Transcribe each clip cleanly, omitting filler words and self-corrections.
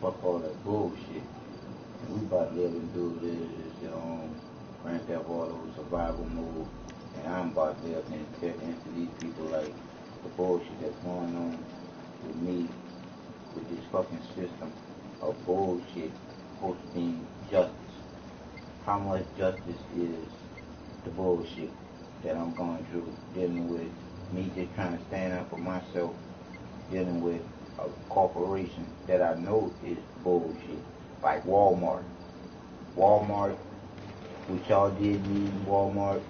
Fuck all that bullshit. And we about to live and do this, Grand Theft Auto survival mode. And I'm about to live and tip into these people like the bullshit that's going on with me, with this fucking system of bullshit supposed to be justice. How much justice is the bullshit that I'm going through, dealing with me just trying to stand up for myself, dealing with a corporation that I know is bullshit, like Walmart. Walmart, which y'all did me in Walmart,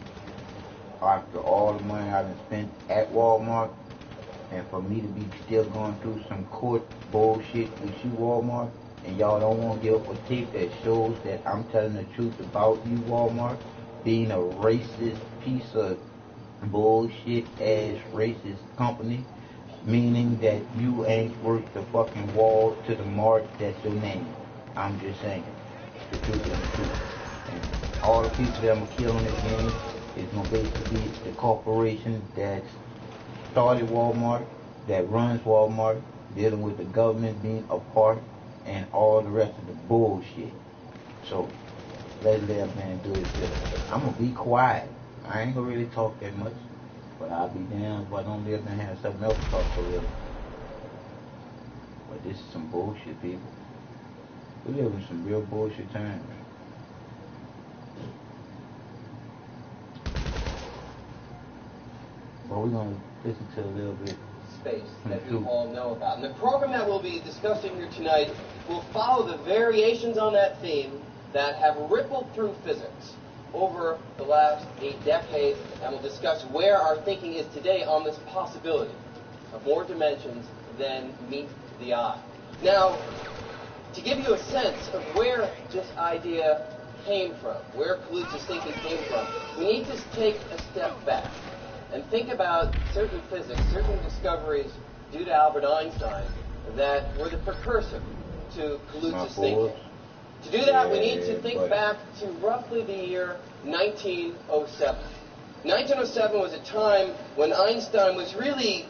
after all the money I done spent at Walmart, and for me to be still going through some court bullshit with you, Walmart, and y'all don't want to give up a tape that shows that I'm telling the truth about you, Walmart, being a racist piece of bullshit ass racist company, meaning that you ain't worth the fucking wall to the mark that's your name. I'm just saying. The truth is the truth. And all the people that I'm gonna kill in this game is gonna basically be the corporation that started Walmart, that runs Walmart, dealing with the government being a part, and all the rest of the bullshit. So let's live, man, do it. I'm gonna be quiet. I ain't gonna really talk that much, but I'll be damned if I don't live and have something else to talk for real. But this is some bullshit, people. We live in some real bullshit times. But we're gonna listen to a little bit. Space that we all know about. And the program that we'll be discussing here tonight will follow the variations on that theme that have rippled through physics over the last 8 decades, and we'll discuss where our thinking is today on this possibility of more dimensions than meet the eye. Now, to give you a sense of where this idea came from, where Kaluza's thinking came from, we need to take a step back and think about certain physics, certain discoveries due to Albert Einstein that were the precursor to Kaluza's thinking. To do that, we need to think back to roughly the year 1907. 1907 was a time when Einstein was really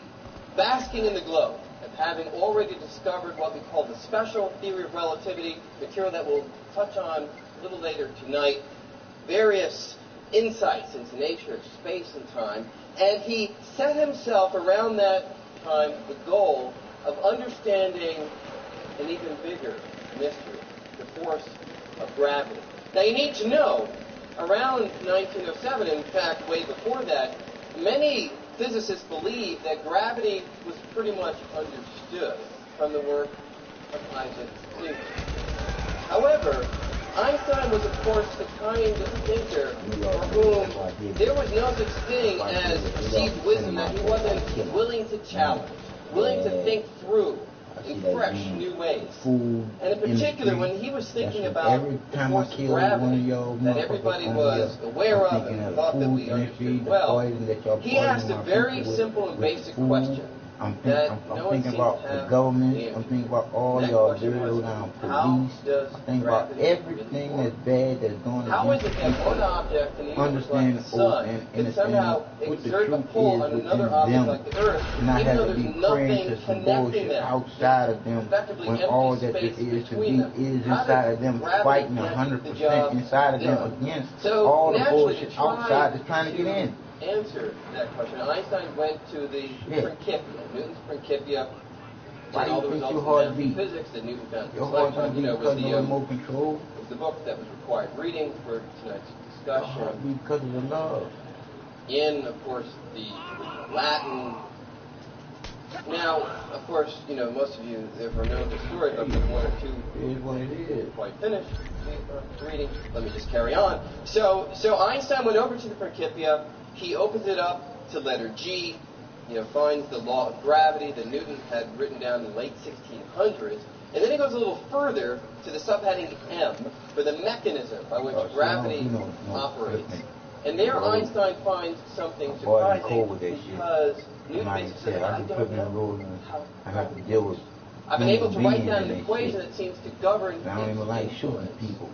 basking in the glow of having already discovered what we call the special theory of relativity, material that we'll touch on a little later tonight, various insights into nature, space, and time, and he set himself around that time the goal of understanding an even bigger mystery, the force of gravity. Now you need to know, around 1907, in fact way before that, many physicists believed that gravity was pretty much understood from the work of Isaac Newton. However, Einstein was, of course, the kind of thinker for whom there was no such thing as received wisdom that he wasn't willing to challenge, willing to think through in fresh, new ways. And in particular, when he was thinking about the force of gravity that everybody was aware of and thought that we understood well, he asked a very simple and basic question. I'm thinking about the government. I'm thinking about all y'all dirty down police. I'm thinking about everything that's bad that's going on. How is it that one object in the universe like the sun can somehow exert a pull on another object like the Earth, even though there's nothing connecting them, outside of them, when all that there is to be is inside of them, fighting 100% inside of them against all the bullshit outside that's trying to get in? Answer that question. Einstein went to the Principia, Newton's Principia, and all the results of physics that Newton found. Was the book that was required reading for tonight's discussion. Because of the love. In, of course, the Latin. Now, of course, most of you therefore know the story, but there's one or two is what it is. Quite finished reading. Let me just carry on. So Einstein went over to the Principia. He opens it up to letter G, finds the law of gravity that Newton had written down in the late 1600s, and then he goes a little further to the subheading M for the mechanism by which gravity operates. And there Einstein finds something surprising because Newton basically said, I don't know how have to deal with. I've been able to write down an equation that seems to govern I don't even like shooting people.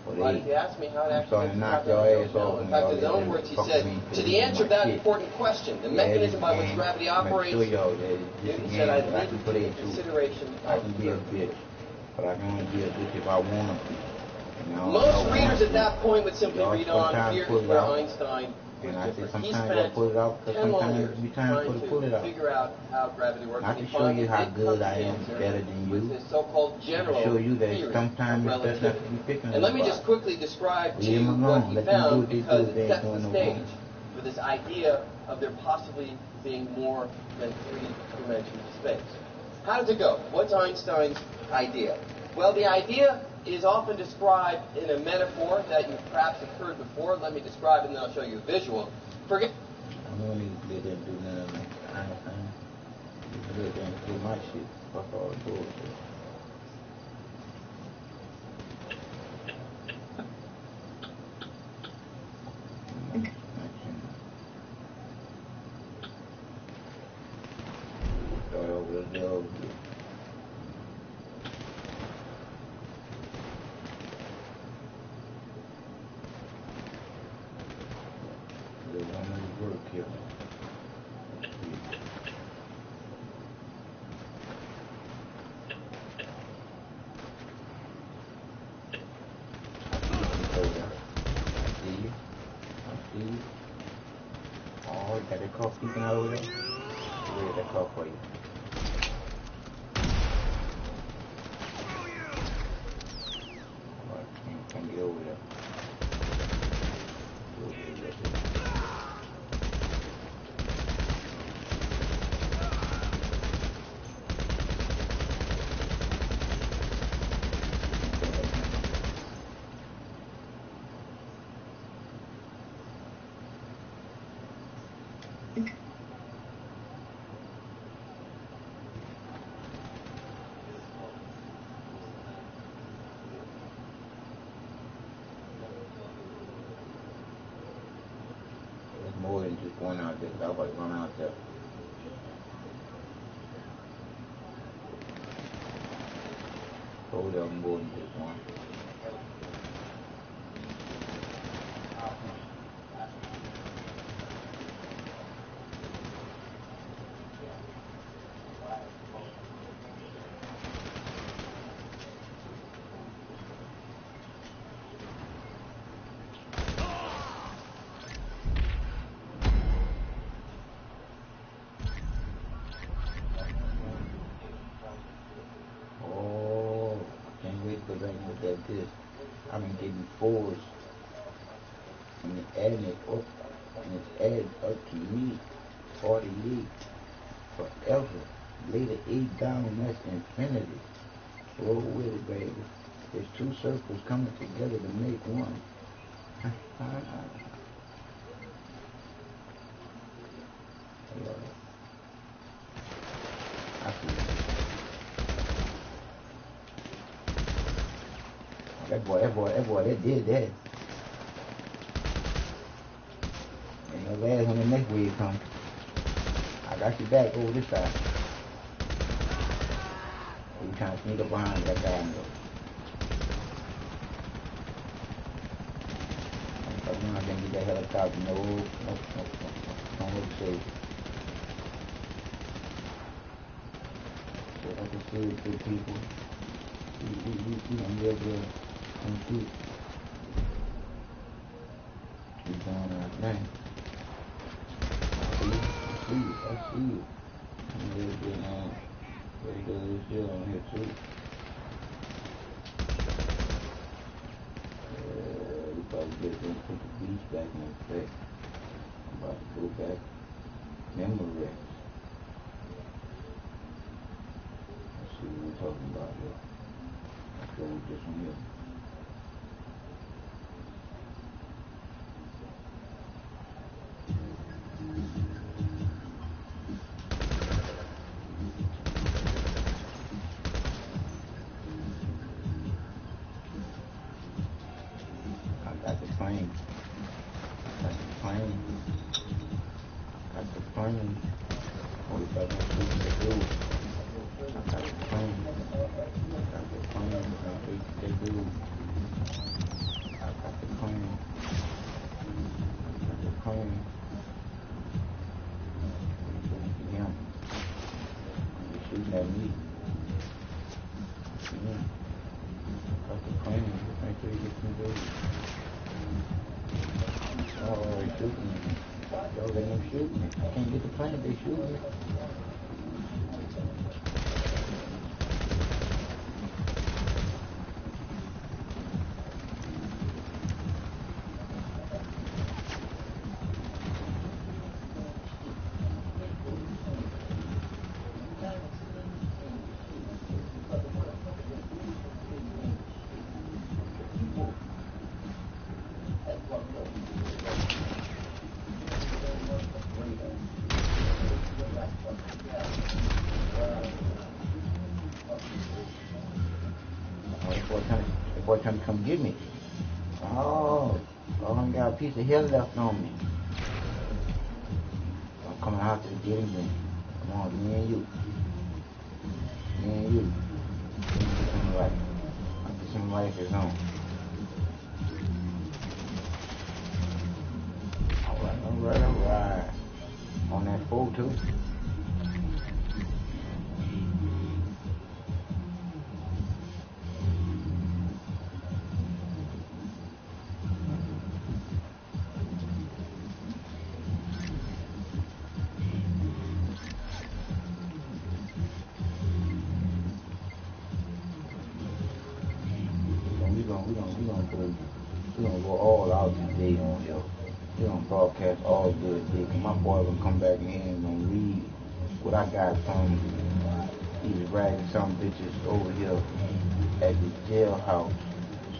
But if you ask me how it actually is, knock your ass off. In fact, in his own words, he said, to the answer of that important question, the mechanism by which gravity operates, Newton said, I'd leave it to consideration I can be a bitch. But I can only be a bitch if I want to be. Most readers at that point would simply read on, here is where Einstein was different. He spent 10 long years trying to figure out how gravity works. Not to show you how good I am, better than you. With his so-called general show you that theory sometimes of it doesn't have to relativity. be picking And let me just quickly describe to you what he found, because it sets the stage for this idea of there possibly being more than 3 dimensions of space. How does it go? What's Einstein's idea? Well, the idea is often described in a metaphor that you perhaps have heard before. Let me describe it and then I'll show you a visual. Forget. I don't need to be there and do none of that kind of thing. You can live there and do my shit. Fuck all the bullshit. Start over the deal. Got that cough peeking out over there? Where's that cough for you? Alright, can't get over there. More than just one out there. I was like, run out there. Hold up more than just one. Like this, I've been getting 4s, and it's adding it up, and it's adding up to me, 48, forever. Lay the 8 down, and that's infinity. Roll with it, baby. There's 2 circles coming together to make one. I see it. That boy, that did that. Ain't no last when the next wave comes. I got you back over this side. You trying to sneak up behind that guy and go. I'm not gonna get that helicopter. No. Don't look safe. So like I said, good people. We don't live there. Keep doing our thing. I see you. I'm really getting on. Very good as hell on here too. We probably get them put the beach back in effect. I'm about to go back. Memory. Let's see what we're talking about here. Let's go with this one here. Shooting at me. let them shoot me. I can't get the plane, they shoot me. The boy trying to come get me. Oh, I got a piece of hair left on me. I'm coming out to get him. Come on, me and you. Me and you. Get some life. I'll get some life is on. Alright. On that 4-2. We're gonna go all out today on here. We're gonna broadcast all good today. My boy gonna come back in here and gonna read what I got from these ragged some bitches over here at the jailhouse,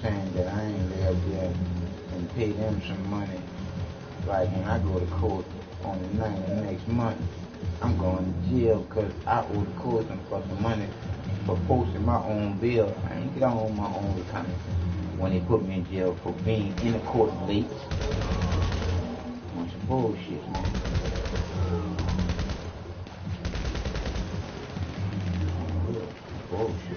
saying that I ain't live there and pay them some money. Like when I go to court on the 9th of next month, I'm going to jail because I owe the court some fucking money for posting my own bill. I ain't get on my own account when they put me in jail for being in the court late. Bunch of bullshit, man. Bullshit.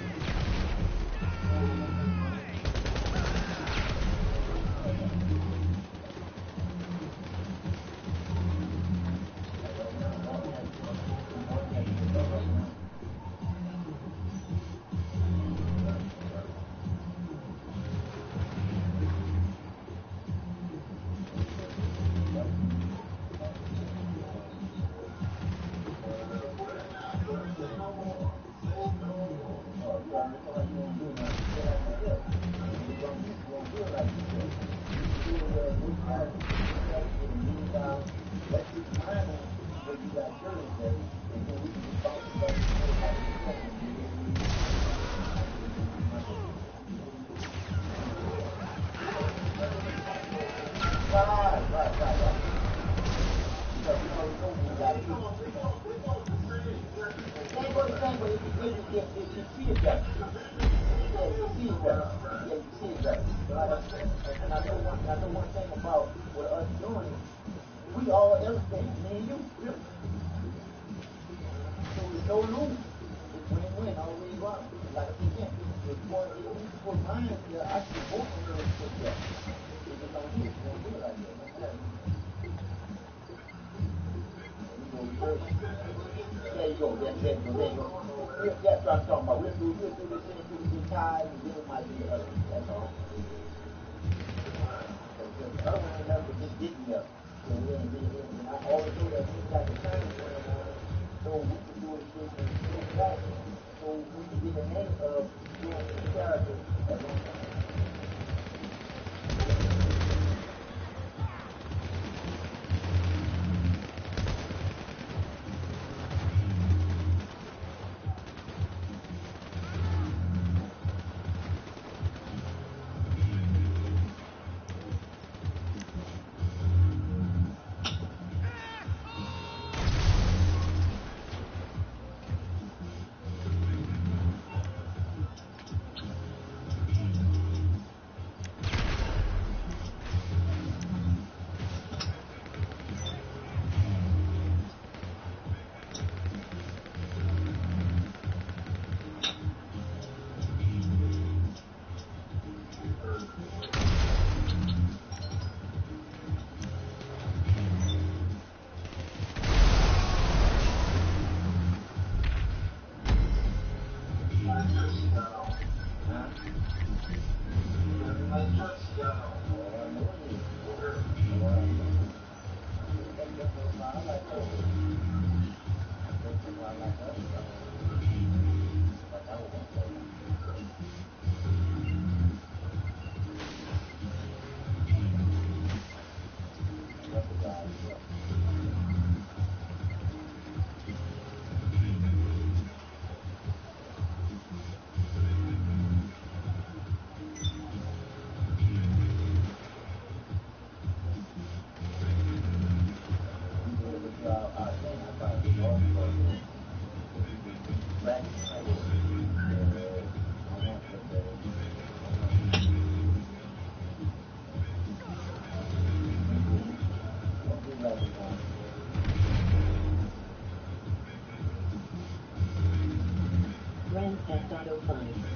6.05.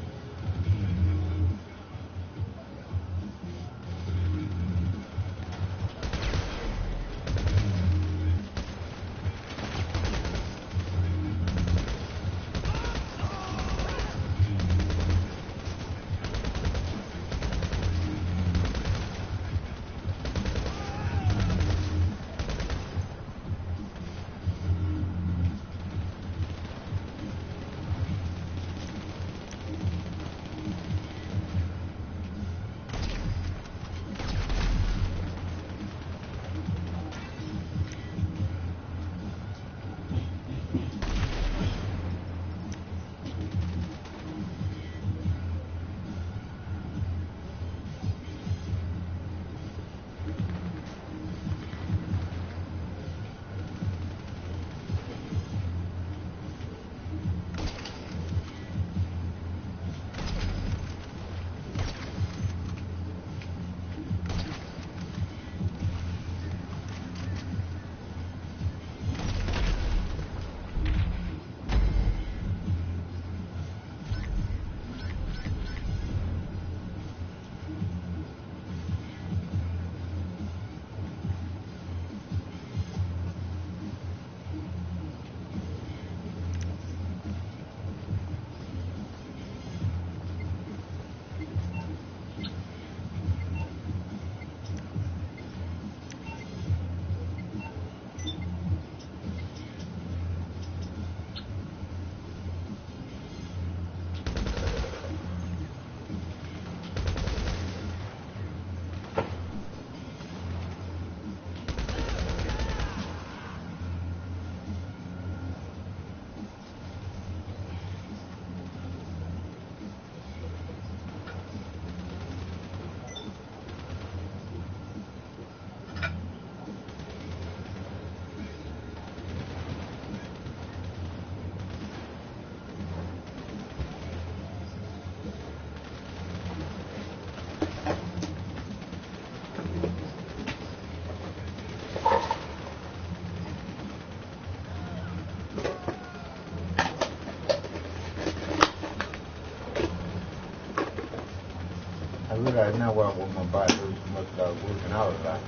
I realize now why I want my body so much about working out a lot.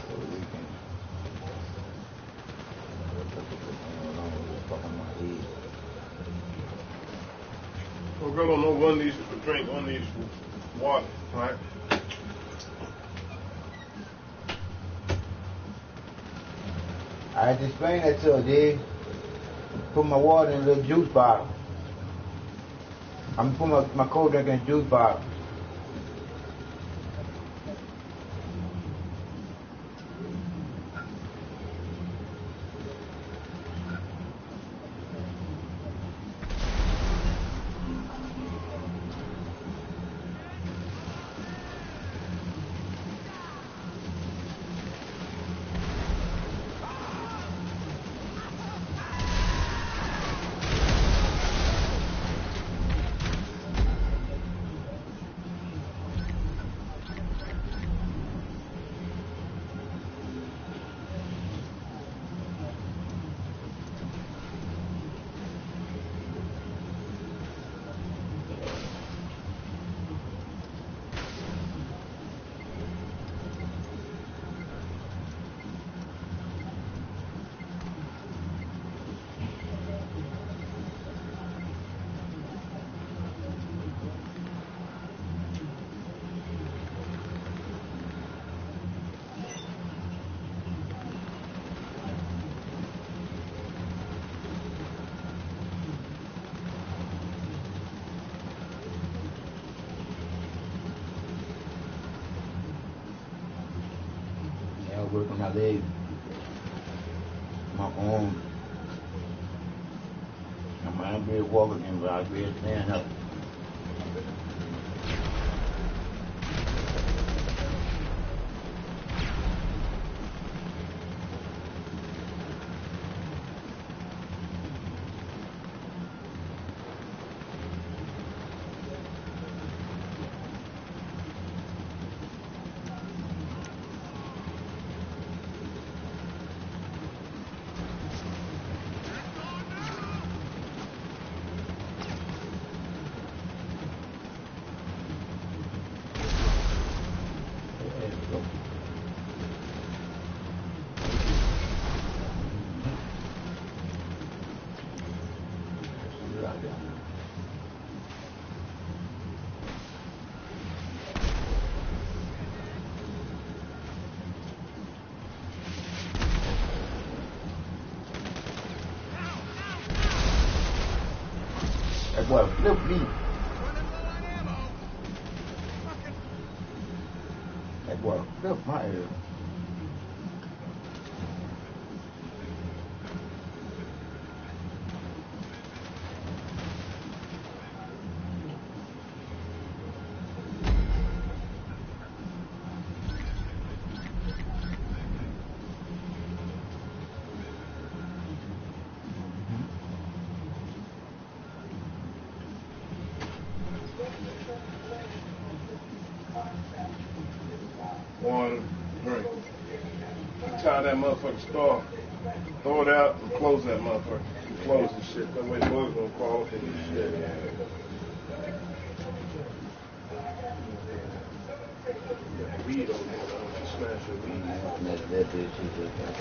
So we can along with the fuck on my head. Well, girl don't know one needs to drink, one needs water, right? I had to explain that to her, dude. Put my water in a little juice bottle. I'm gonna put my cold drink in a juice bottle. Work on my leg, my arm. I might not be able to walk again, but I'll be able to stand up. That boy flipped me. That boy flipped my ear. Water, drink. Tie that motherfucking straw. Throw it out and close that motherfucker. Close the shit. That way bugs won't crawl up in your shit. Weed on there, smash your weed. That bitch is just like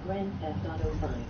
Grand Theft Auto 5.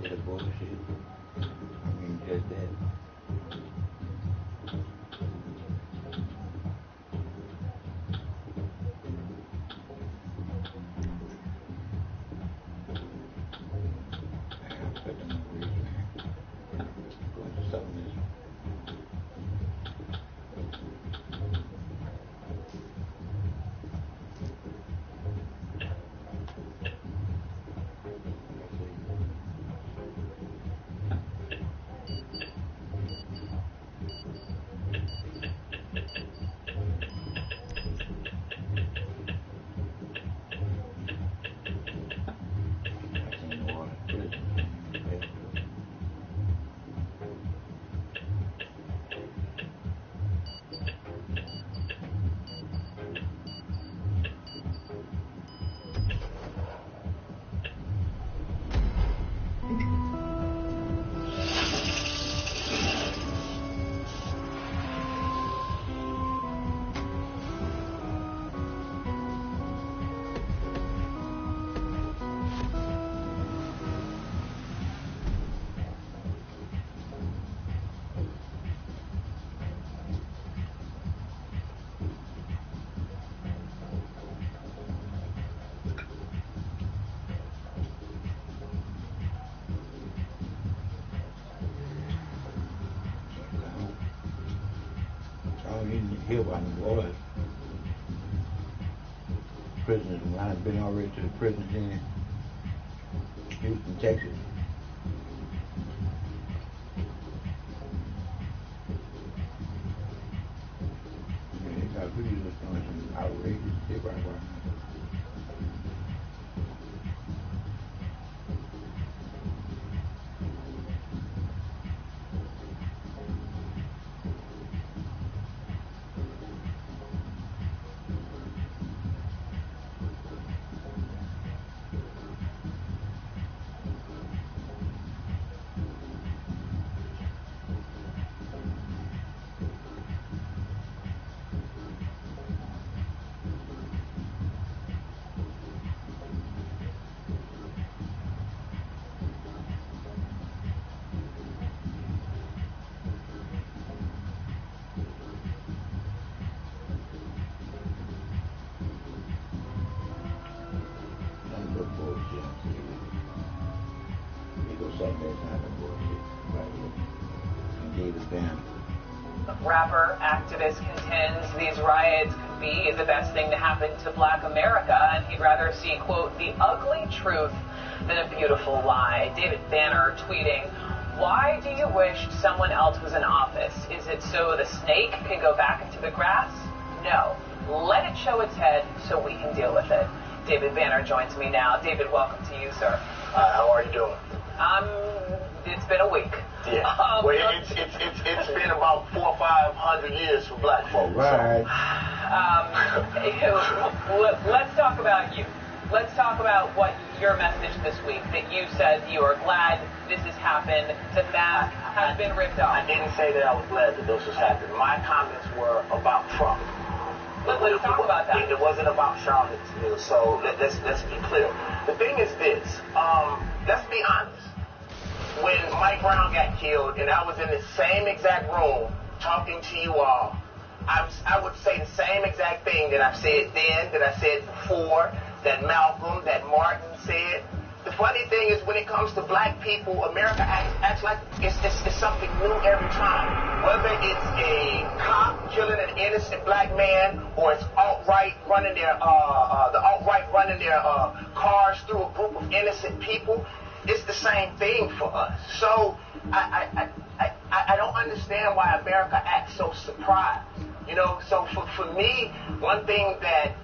instead of bullshit. I mean, just that. Put them on reach, man. Go into something else. Here by New Orleans. Prisoners, I've been already to the prisons in Houston, Texas. Yeah, they got videos of some outrageous shit right now. Rapper activist contends these riots could be the best thing to happen to Black America, and he'd rather see, quote, the ugly truth than a beautiful lie. David Banner tweeting, why do you wish someone else was in office? Is it so the snake can go back into the grass? No. Let it show its head so we can deal with it. David Banner joins me now. David, welcome to you, sir. How are you doing? It's been a week. Yeah. Well, it's been about 400 or 500 years for Black folks. Right. Let's talk about you. Let's talk about what your message this week, that you said you are glad this has happened, the mask has been ripped off. I didn't say that I was glad that this has happened. My comments were about Trump. Let's talk about that. It wasn't about Charlottesville, so let's be clear. The thing is this, let's be honest. When Mike Brown got killed, and I was in the same exact room talking to you all, I would say the same exact thing that I've said then, that I said before, that Malcolm, that Martin said. The funny thing is, when it comes to Black people, America acts like it's something new every time. Whether it's a cop killing an innocent Black man, or it's alt-right running their cars through a group of innocent people, it's the same thing for us. So I don't understand why America acts so surprised. You know, so for me, one thing that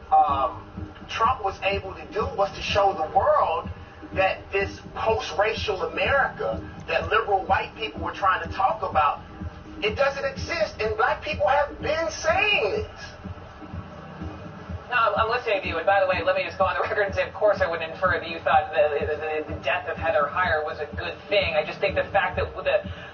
Trump was able to do was to show the world that this post-racial America that liberal white people were trying to talk about, it doesn't exist, and Black people have been saying this. No, I'm listening to you, and by the way, let me just go on the record and say, of course, I would infer that you thought the death of Heather Heyer was a good thing. I just think the fact that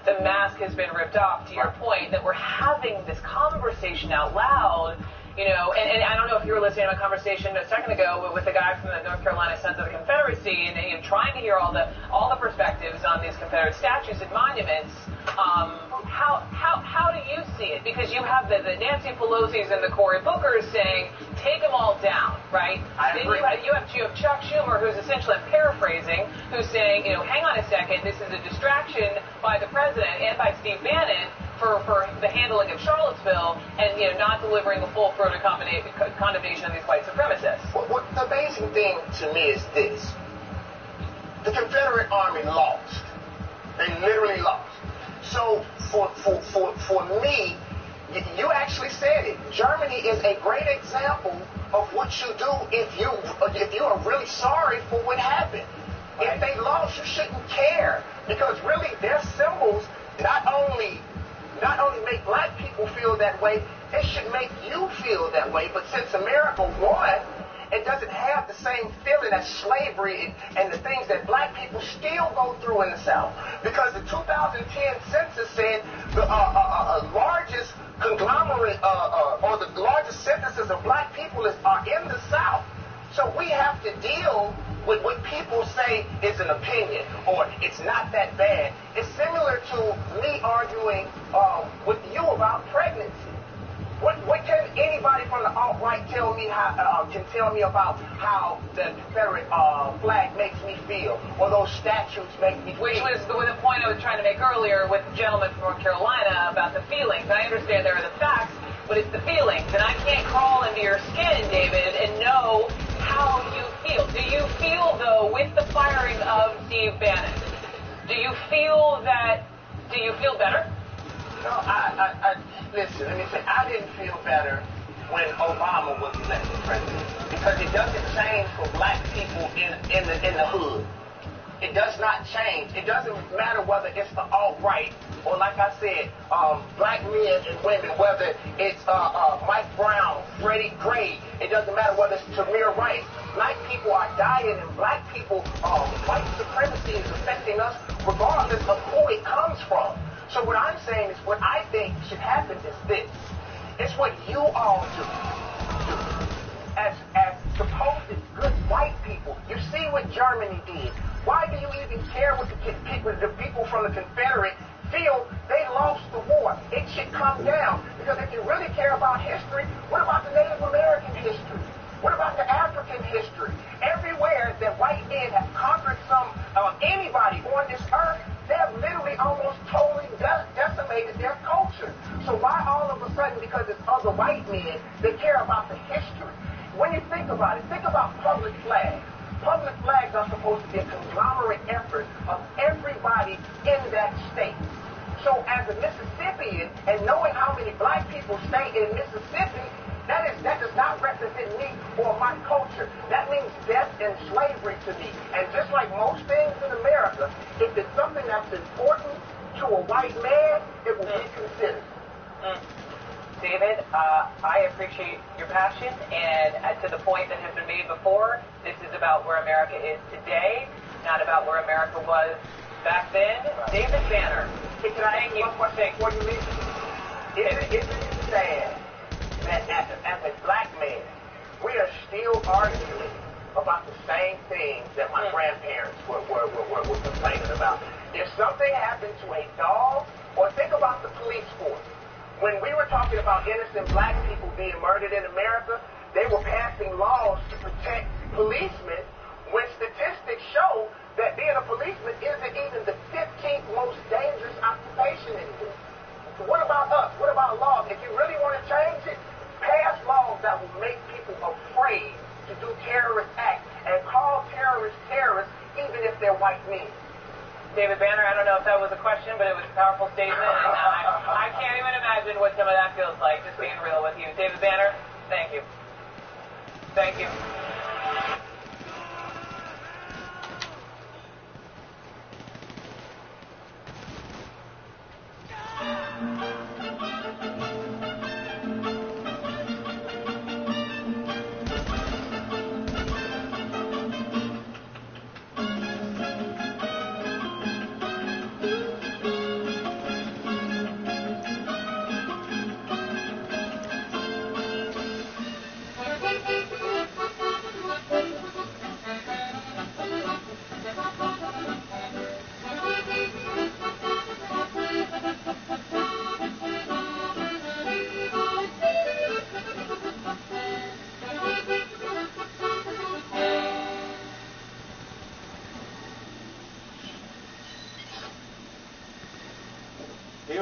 the mask has been ripped off, to your point, that we're having this conversation out loud, you know, and I don't know if you were listening to a conversation a second ago with a guy from the North Carolina Sons of the Confederacy, and trying to hear all the perspectives on these Confederate statues and monuments. How do you see it? Because you have the Nancy Pelosi's and the Cory Bookers saying, take them all down, right? I agree. Then you have Chuck Schumer, who's essentially, I'm paraphrasing, who's saying, hang on a second, this is a distraction by the president and by Steve Bannon for the handling of Charlottesville and not delivering a full-throated condemnation of these white supremacists. What the amazing thing to me is this. The Confederate Army lost. They literally lost. So for me, you actually said it. Germany is a great example of what you do if you are really sorry for what happened. If they lost, you shouldn't care, because really their symbols not only make black people feel that way, they should make you feel that way. But since America won, it doesn't have the same feeling as slavery and the things that black people still go through in the South. Because the 2010 census said the largest conglomerate or the largest censuses of black people are in the South. So we have to deal with what people say is an opinion or it's not that bad. It's similar to me arguing with you about pregnancy. What can anybody from the alt-right tell me about how the Confederate flag makes me feel, or those statues make me feel? Which was the point I was trying to make earlier with the gentleman from North Carolina about the feelings. I understand there are the facts, but it's the feelings, and I can't crawl into your skin, David, and know how you feel. Do you feel, though, with the firing of Steve Bannon, do you feel better? No, listen, let me say, I didn't feel better when Obama was elected president, because it doesn't change for black people in the hood. It does not change. It doesn't matter whether it's the alt-right or, like I said, black men and women, whether it's Mike Brown, Freddie Gray. It doesn't matter whether it's Tamir Rice. Black people are dying, and black people, white supremacy is affecting us regardless of who it comes from. So what I'm saying is, what I think should happen is this. It's what you all do. As supposed good white people. You see what Germany did. Why do you even care what the people from the Confederate feel? They lost the war. It should come down. Because if you really care about history, what about the Native American history? What about the African history? Everywhere that white men have conquered anybody on this earth, they have literally almost totally decimated their culture. So why all of a sudden, because it's other white men, they care about the history? When you think about it, think about public flags. Public flags are supposed to be a conglomerate effort of everybody in that state. So as a Mississippian, and knowing how many black people stay in Mississippi, that does not represent me or my culture. That means death and slavery to me. And just like most things in America, if it's something that's important to a white man, it will be considered. David, I appreciate your passion, and to the point that has been made before, this is about where America is today, not about where America was back then. David Banner. Can I ask you one question before you leave? Isn't it sad that as a black man, we are still arguing about the same things that my grandparents were complaining about? If something happened to a dog, or think about the police force. When we were talking about innocent black people being murdered in America, they were passing laws to protect policemen, when statistics show that being a policeman isn't even the 15th most dangerous occupation anymore. So what about us? What about laws? If you really want to change it, pass laws that will make people afraid to do terrorist acts and call terrorists terrorists even if they're white men. David Banner, I don't know if that was a question, but it was a powerful statement, and I can't even imagine what some of that feels like, just being real with you. David Banner, thank you. Thank you.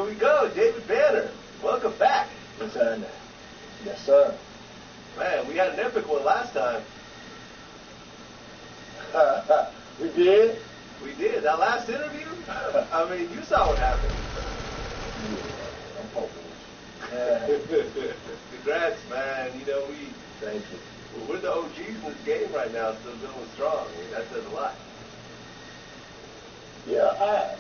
Here we go, David Banner. Welcome back. Yes, sir. Yes, sir. Man, we had an epic one last time. We did? We did. That last interview? I mean, you saw what happened. Yeah, I'm hoping. Congrats, man. You know, Thank you. we're the OGs in this game right now, still going strong. I mean, that says a lot. Yeah,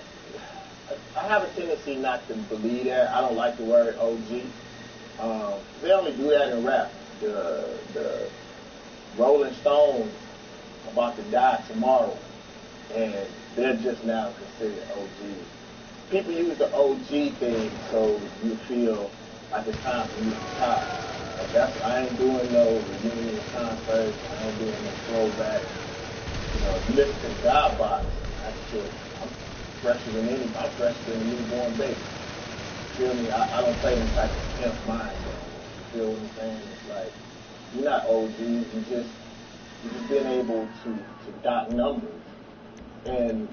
I have a tendency not to believe that. I don't like the word OG. They only do that in rap. The Rolling Stones about to die tomorrow, and they're just now considered OGs. People use the OG thing so you feel like it's time for you to retire. Like I ain't doing no reunion concerts. I ain't doing no throwback. You know, if you listen to the God Box, I'm fresher than I'm fresher than a newborn baby. Feel me? I don't play them type of pimp mind games. You feel what I'm saying? It's like, you're not OGs, you've just been able to dot numbers. And,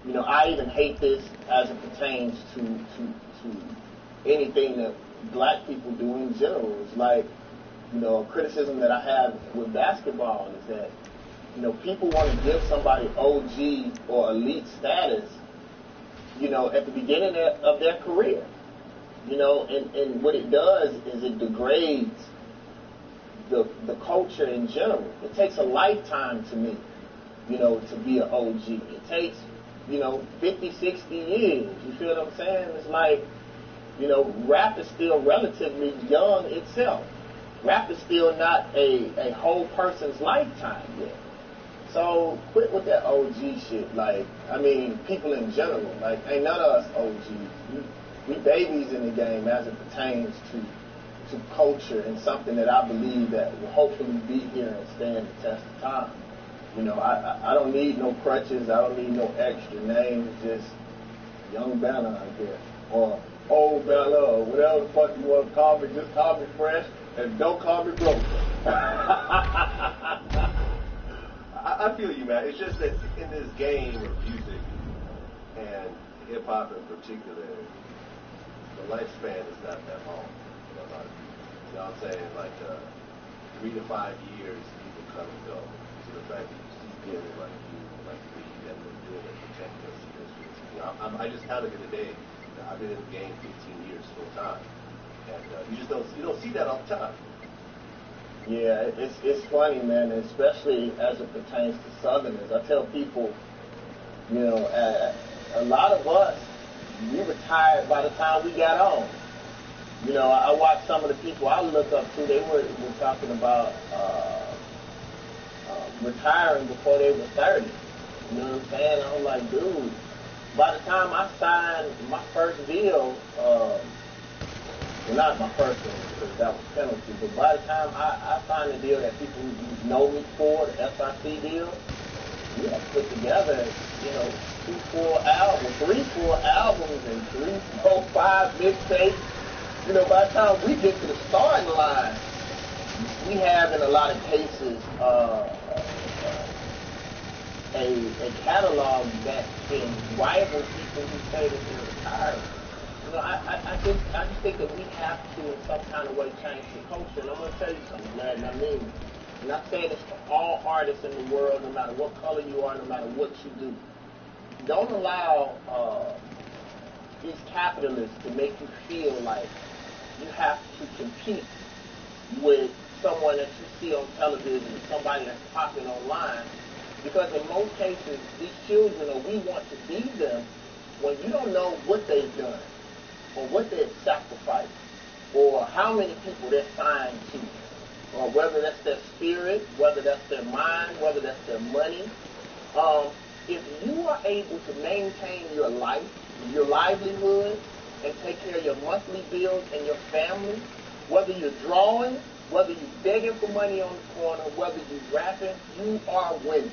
you know, I even hate this as it pertains to anything that black people do in general. It's like, you know, a criticism that I have with basketball is that, you know, people want to give somebody OG or elite status, you know, at the beginning of their career. You know, and what it does is it degrades the culture in general. It takes a lifetime to me, you know, to be an OG. It takes, you know, 50, 60 years. You feel what I'm saying? It's like, you know, rap is still relatively young itself. Rap is still not a whole person's lifetime yet. So quit with that OG shit. Like, I mean, people in general, like, ain't none of us OGs. We babies in the game as it pertains to culture and something that I believe that will hopefully be here and stand the test of time. You know, I don't need no crutches. I don't need no extra names. Just Young Banner, I guess. Or Old Banner, or whatever the fuck you want to call me. Just call me fresh and don't call me broke. I feel you, man. It's just that in this game of music and hip-hop in particular, the lifespan is not that long. You know what I'm saying? Like 3 to 5 years, people come and go. So the fact that you see people like you, like me, that have been doing it for 10 years, you know, I just counted it today. I've been in the game 15 years full time, and you don't see that all the time. Yeah, it's funny, man, especially as it pertains to Southerners. I tell people, you know, a lot of us, we retired by the time we got on. You know, I watched some of the people I look up to, they were talking about retiring before they were 30. You know what I'm saying? I'm like, dude, by the time I signed my first deal, well, not my first one, because that was penalty, but by the time I signed a deal that people know me for, the SIC deal, we had put together, you know, 3 full albums, and 3, 4, 5 mixtapes. You know, by the time we get to the starting line, we have in a lot of cases a catalog that can rival people who say that they're retired. You know, I just think that we have to, in some kind of way, change the culture. And I'm going to tell you something, man, and I mean, I'm not saying this for all artists in the world, no matter what color you are, no matter what you do. Don't allow these capitalists to make you feel like you have to compete with someone that you see on television, somebody that's popping online. Because in most cases, these children, or we want to be them, when you don't know what they've done, or what they've sacrificed, or how many people they're signed to, or whether that's their spirit, whether that's their mind, whether that's their money. If you are able to maintain your life, your livelihood, and take care of your monthly bills and your family, whether you're drawing, whether you're begging for money on the corner, whether you're rapping, you are winning.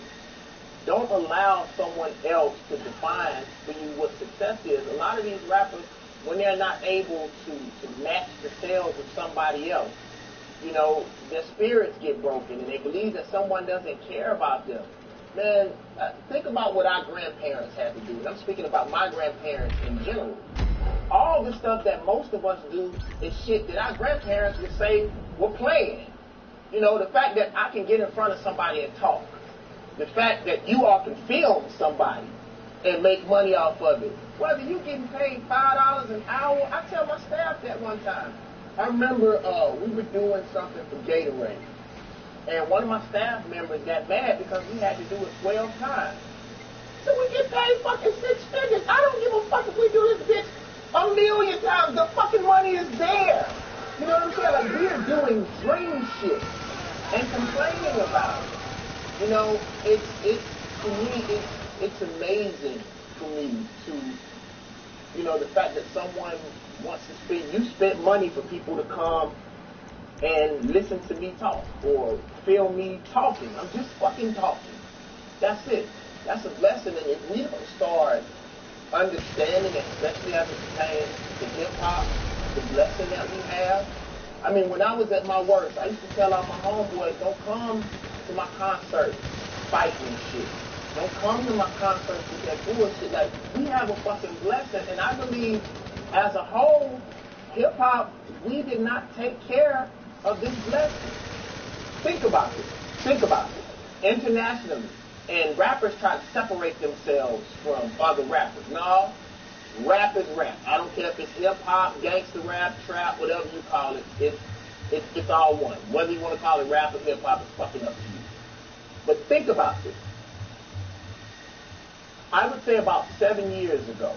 Don't allow someone else to define for you what success is. A lot of these rappers, when they're not able to match the sales of somebody else, you know, their spirits get broken and they believe that someone doesn't care about them. Man, think about what our grandparents had to do. And I'm speaking about my grandparents in general. all the stuff that most of us do is shit that our grandparents would say were playing. You know, the fact that I can get in front of somebody and talk. The fact that you all can film somebody and make money off of it. Whether you getting paid $5 an hour, I tell my staff that one time. I remember we were doing something for Gatorade. And one of my staff members got mad because we had to do it 12 times. So we get paid fucking 6 figures. I don't give a fuck if we do this bitch a million times. The fucking money is there. You know what I'm saying? Like, we're doing dream shit and complaining about it. You know, to me, it's amazing for me to, you know, the fact that someone wants to spend, you spent money for people to come and listen to me talk or film me talking. I'm just fucking talking. That's it. That's a blessing. And if we don't start understanding, especially as it pertains to hip-hop, the blessing that we have. I mean, when I was at my worst, I used to tell all my homeboys, don't come to my concerts fighting and shit. Don't come to my concerts with that bullshit. Like, we have a fucking blessing. And I believe, as a whole, hip-hop, we did not take care of this blessing. Think about it. Think about it. Internationally. And rappers try to separate themselves from other rappers. No, rap is rap. I don't care if it's hip-hop, gangster rap, trap, whatever you call it. It's all one. Whether you want to call it rap or hip-hop, it's fucking up to you. But think about this. I would say about 7 years ago,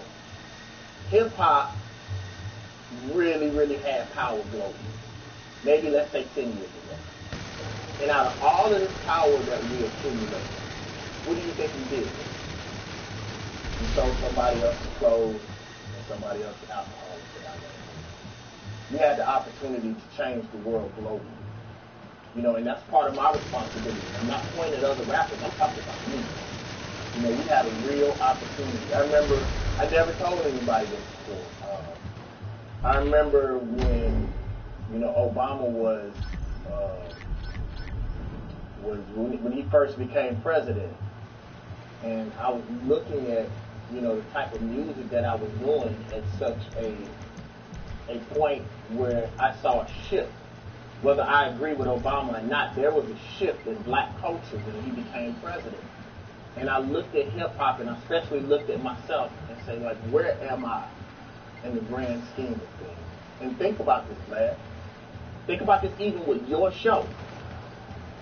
hip-hop really, really had power globally. Maybe let's say 10 years ago. And out of all of this power that we accumulated, what do you think we did? We sold somebody else's clothes and somebody else's alcohol. We had the opportunity to change the world globally. You know, and that's part of my responsibility. I'm not pointing at other rappers, I'm talking about me. You know, we had a real opportunity. I remember, I never told anybody this before. I remember when, you know, Obama was when he first became president, and I was looking at, you know, the type of music that I was doing at such a point where I saw a shift. Whether I agree with Obama or not, there was a shift in black culture when he became president. And I looked at hip-hop, and I especially looked at myself and say, like, where am I in the grand scheme of things? And think about this, lad. Think about this even with your show.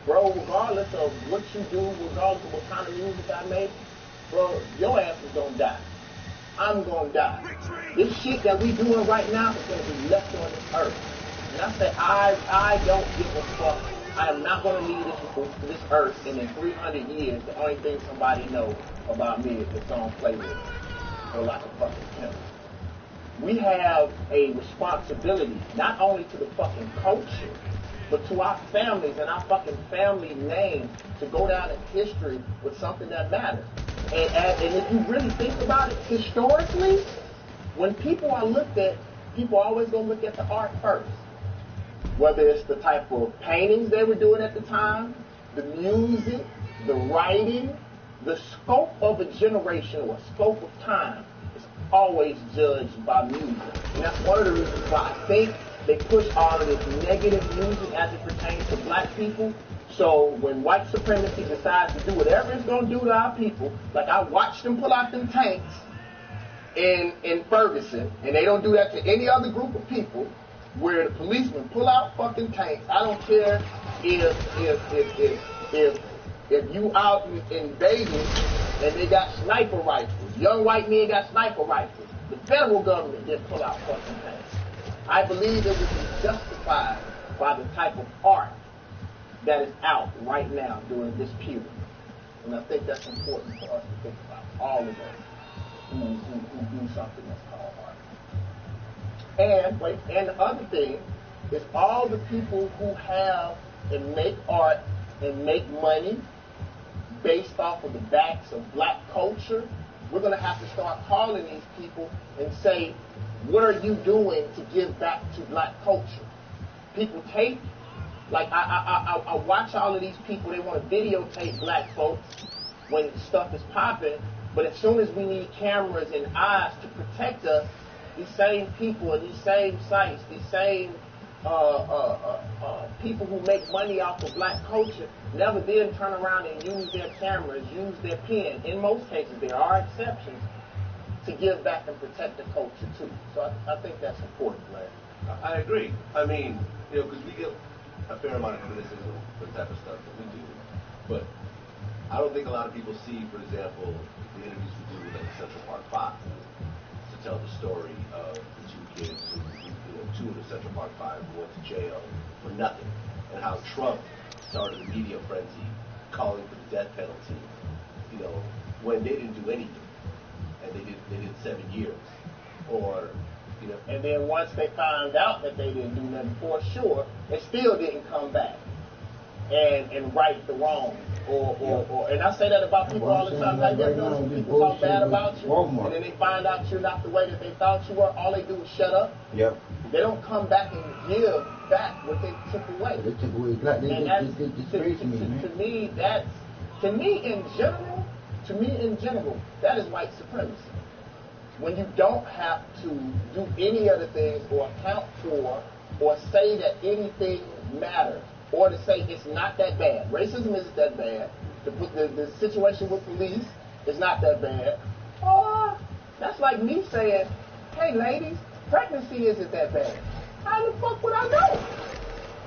Bro, regardless of what you do, regardless of what kind of music I make, bro, your ass is going to die. I'm going to die. This shit that we doing right now is going to be left on this earth. And I say, I don't give a fuck. I am not going to leave this earth, and in 300 years, the only thing somebody knows about me is the song Playlist, or Like a Fucking Pimp. We have a responsibility, not only to the fucking culture, but to our families and our fucking family names to go down in history with something that matters. And if you really think about it, historically, when people are looked at, people are always going to look at the art first. Whether it's the type of paintings they were doing at the time, the music, the writing, the scope of a generation or scope of time is always judged by music. And that's one of the reasons why I think they push all of this negative music as it pertains to black people. So when white supremacy decides to do whatever it's going to do to our people, like I watched them pull out them tanks in Ferguson, and they don't do that to any other group of people, where the policemen pull out fucking tanks. I don't care if you out in Vegas and they got sniper rifles. Young white men got sniper rifles. The federal government didn't pull out fucking tanks. I believe it would be justified by the type of art that is out right now during this period. And I think that's important for us to think about, all of us who do something that's called art. And the other thing is all the people who have and make art and make money based off of the backs of black culture, we're going to have to start calling these people and say, what are you doing to give back to black culture? People take, like I watch all of these people, they want to videotape black folks when stuff is popping, but as soon as we need cameras and eyes to protect us, these same people and these same sites, these same people who make money off of black culture never then turn around and use their cameras, use their pen. In most cases, there are exceptions to give back and protect the culture too. So I think that's important, man. I agree. I mean, you know, because we get a fair amount of criticism for the type of stuff that we do, but I don't think a lot of people see, for example, the interviews we do with like Central Park 5 to tell the story of the two kids who, two of the Central Park 5 who went to jail for nothing, and how Trump started a media frenzy calling for the death penalty, you know, when they didn't do anything, and they did 7 years, or you know. And then once they found out that they didn't do nothing, for sure, they still didn't come back and right the wrong. Or and I say that about people all the time. Like, you know, some people talk bad about you, and then they find out you're not the way that they thought you were. All they do is shut up. Yep. They don't come back and give back what they took away. They took away black. They disgraced me, man. To me in general, that is white supremacy. When you don't have to do any other things or account for or say that anything matters, or to say it's not that bad. Racism isn't that bad. The situation with police is not that bad. Or that's like me saying, hey ladies, pregnancy isn't that bad. How the fuck would I know?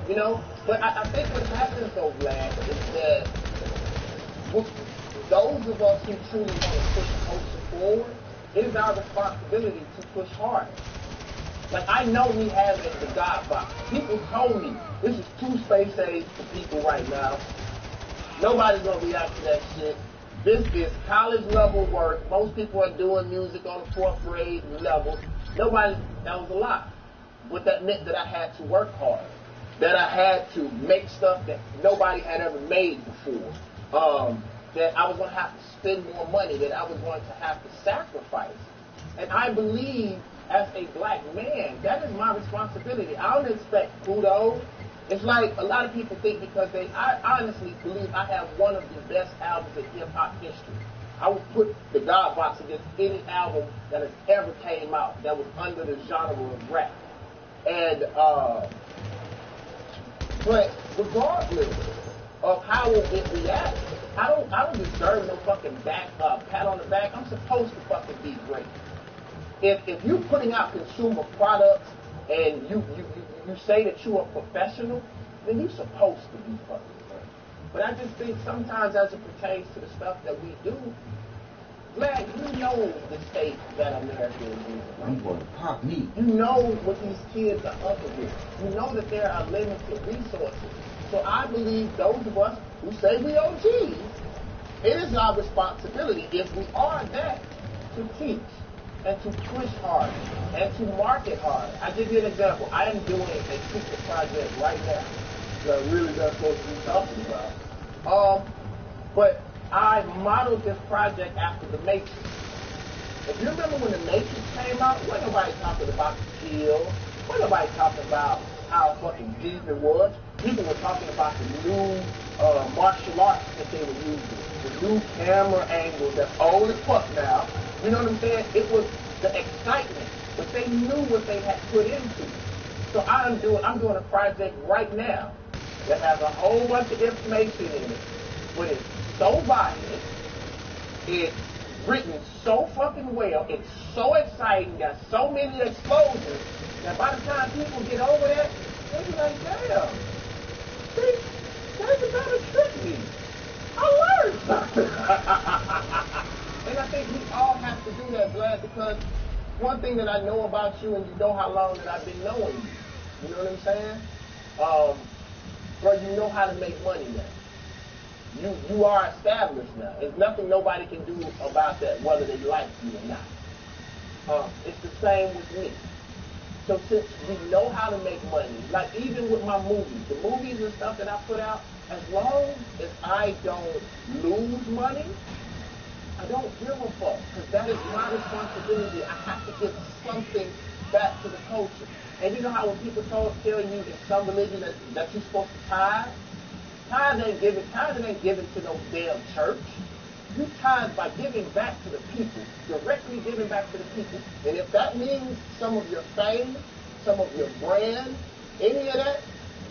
You know? But I think what happens though, Vlad, is that those of us who truly want to push culture forward, it is our responsibility to push harder. Like, I know me having the God box. People told me this is too space age for people right now. Nobody's gonna react to that shit. This is college level work. Most people are doing music on the 4th grade level. That was a lie. But that meant that I had to work hard. That I had to make stuff that nobody had ever made before. That I was gonna have to spend more money. That I was going to have to sacrifice. And I believe, as a black man, that is my responsibility. I don't expect kudos. It's like a lot of people think because I honestly believe I have one of the best albums in hip-hop history. I would put the God Box against any album that has ever came out that was under the genre of rap. And, but regardless of how it reacts, I don't deserve no fucking pat on the back. I'm supposed to fucking be great. If you're putting out consumer products and you say that you're a professional, then you're supposed to be fucking great. But I just think sometimes as it pertains to the stuff that we do, Vlad, you know the state that America is in. I'm going to pop me. You know what these kids are up against. You know that there are limited resources. So I believe those of us who say we OGs, it is our responsibility, if we are that, to teach and to push hard and to market hard. I'll give you an example. I am doing a secret project right now that I'm really not supposed to be talking about. But I modeled this project after The Matrix. If you remember when The Matrix came out, wasn't nobody talking about the kill. Wasn't nobody talking about how fucking deep it was. People were talking about the new martial arts that they were using. The new camera angles that's old as fuck now. You know what I'm saying? It was the excitement, but they knew what they had put into it. So I'm doing a project right now that has a whole bunch of information in it, but it's so violent, it's written so fucking well, it's so exciting, got so many explosions, that by the time people get over that, they be like, damn, see, that's about to trick me. I learned something. And I think we all have to do that, Vlad, because one thing that I know about you, and you know how long that I've been knowing you. You know what I'm saying? Bro, you know how to make money now. You are established now. There's nothing nobody can do about that, whether they like you or not. It's the same with me. So since we know how to make money, like even with my movies, the movies and stuff that I put out, as long as I don't lose money, I don't give a fuck, because that is my responsibility. I have to give something back to the culture. And you know how when people tell you in some religion that you're supposed to tithe? Tithe ain't given to no damn church. You tithe by giving back to the people, directly actually giving back to the people. And if that means some of your fame, some of your brand, any of that,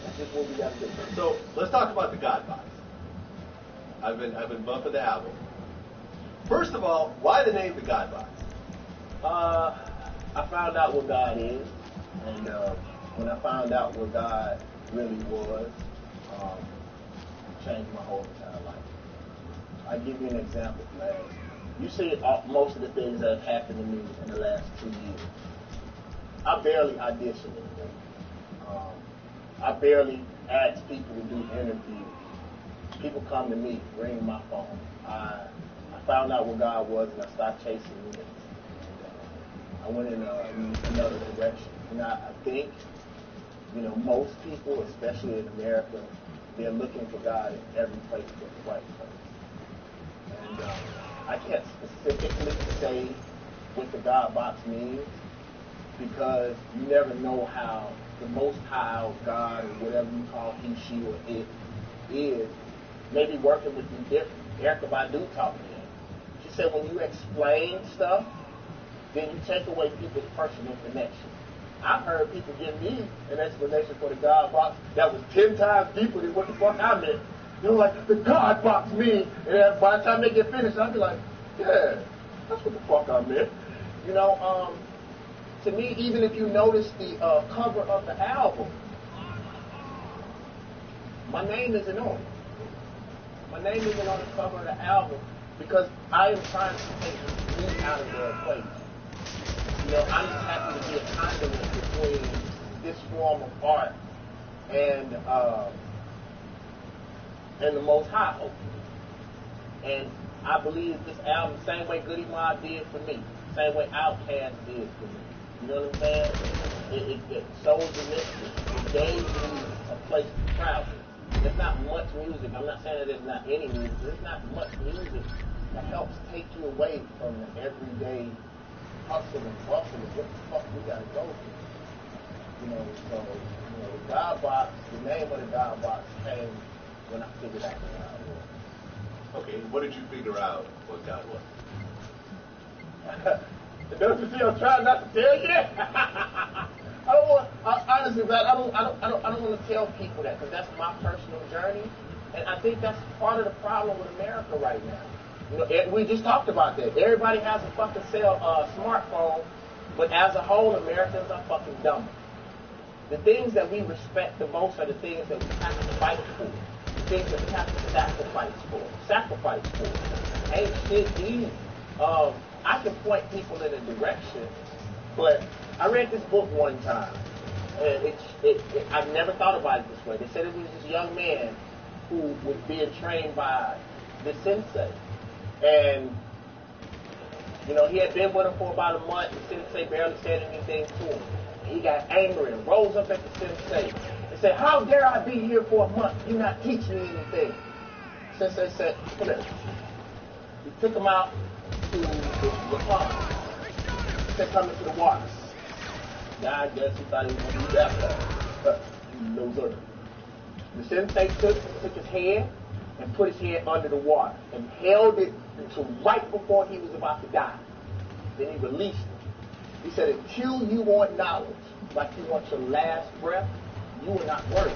that's just what we got to do. So let's talk about the God box. I've been bumping the album. First of all, why the name the God box? I found out what God is, and when I found out what God really was, it changed my whole entire life. I'll give you an example, man. You see most of the things that have happened to me in the last 2 years. I barely audition anymore. I barely ask people to do interviews. People come to me, ring my phone. I found out what God was, and I stopped chasing it. I went in another direction. And I think, most people, especially in America, they're looking for God in every place but the right place. And I can't specifically say what the God box means, because you never know how the Most High, God, or whatever you call he, she, or it is, maybe working with you different. Erykah Badu taught me that. She said when you explain stuff, then you take away people's personal connection. I've heard people give me an explanation for the God box that was 10 times deeper than what the fuck I meant. They're like, the God box means, and by the time they get finished, I'll be like, yeah, that's what the fuck I meant. To me, even if you notice the cover of the album, my name isn't on it. My name isn't on the cover of the album because I am trying to take me out of their place. I'm just happy to be a conduit between this form of art and the Most High, hopefully. And I believe this album, same way Goody Mob did for me, same way Outkast did for me. You know what I'm saying? It sold the mystery. It gave me a place to travel. There's not much music. I'm not saying that there's not any music. There's not much music that helps take you away from the everyday hustle and bustle of what the fuck we gotta go through. The God box, the name of the God box came when I figured out what God was. Okay, what did you figure out what God was? Don't you see I'm trying not to tell you that? Honestly, man, I don't want to tell people that because that's my personal journey, and I think that's part of the problem with America right now. We just talked about that. Everybody has a fucking smartphone, but as a whole, Americans are fucking dumb. The things that we respect the most are the things that we have to fight for. The things that we have to sacrifice for. Ain't shit easy. I can point people in a direction, but I read this book one time, and I've never thought about it this way. They said it was this young man who was being trained by the sensei. And, he had been with him for about a month. The sensei barely said anything to him. And he got angry and rose up at the sensei and said, how dare I be here for a month? You're not teaching me anything. The sensei said, come here. He took him out to the pond. He said, come into the water. Now I guess he thought he was going to be baptized. No, sir. The sensei took his hand and put his head under the water and held it until right before he was about to die. Then he released it. He said, until you want knowledge, like you want your last breath, you are not worth it.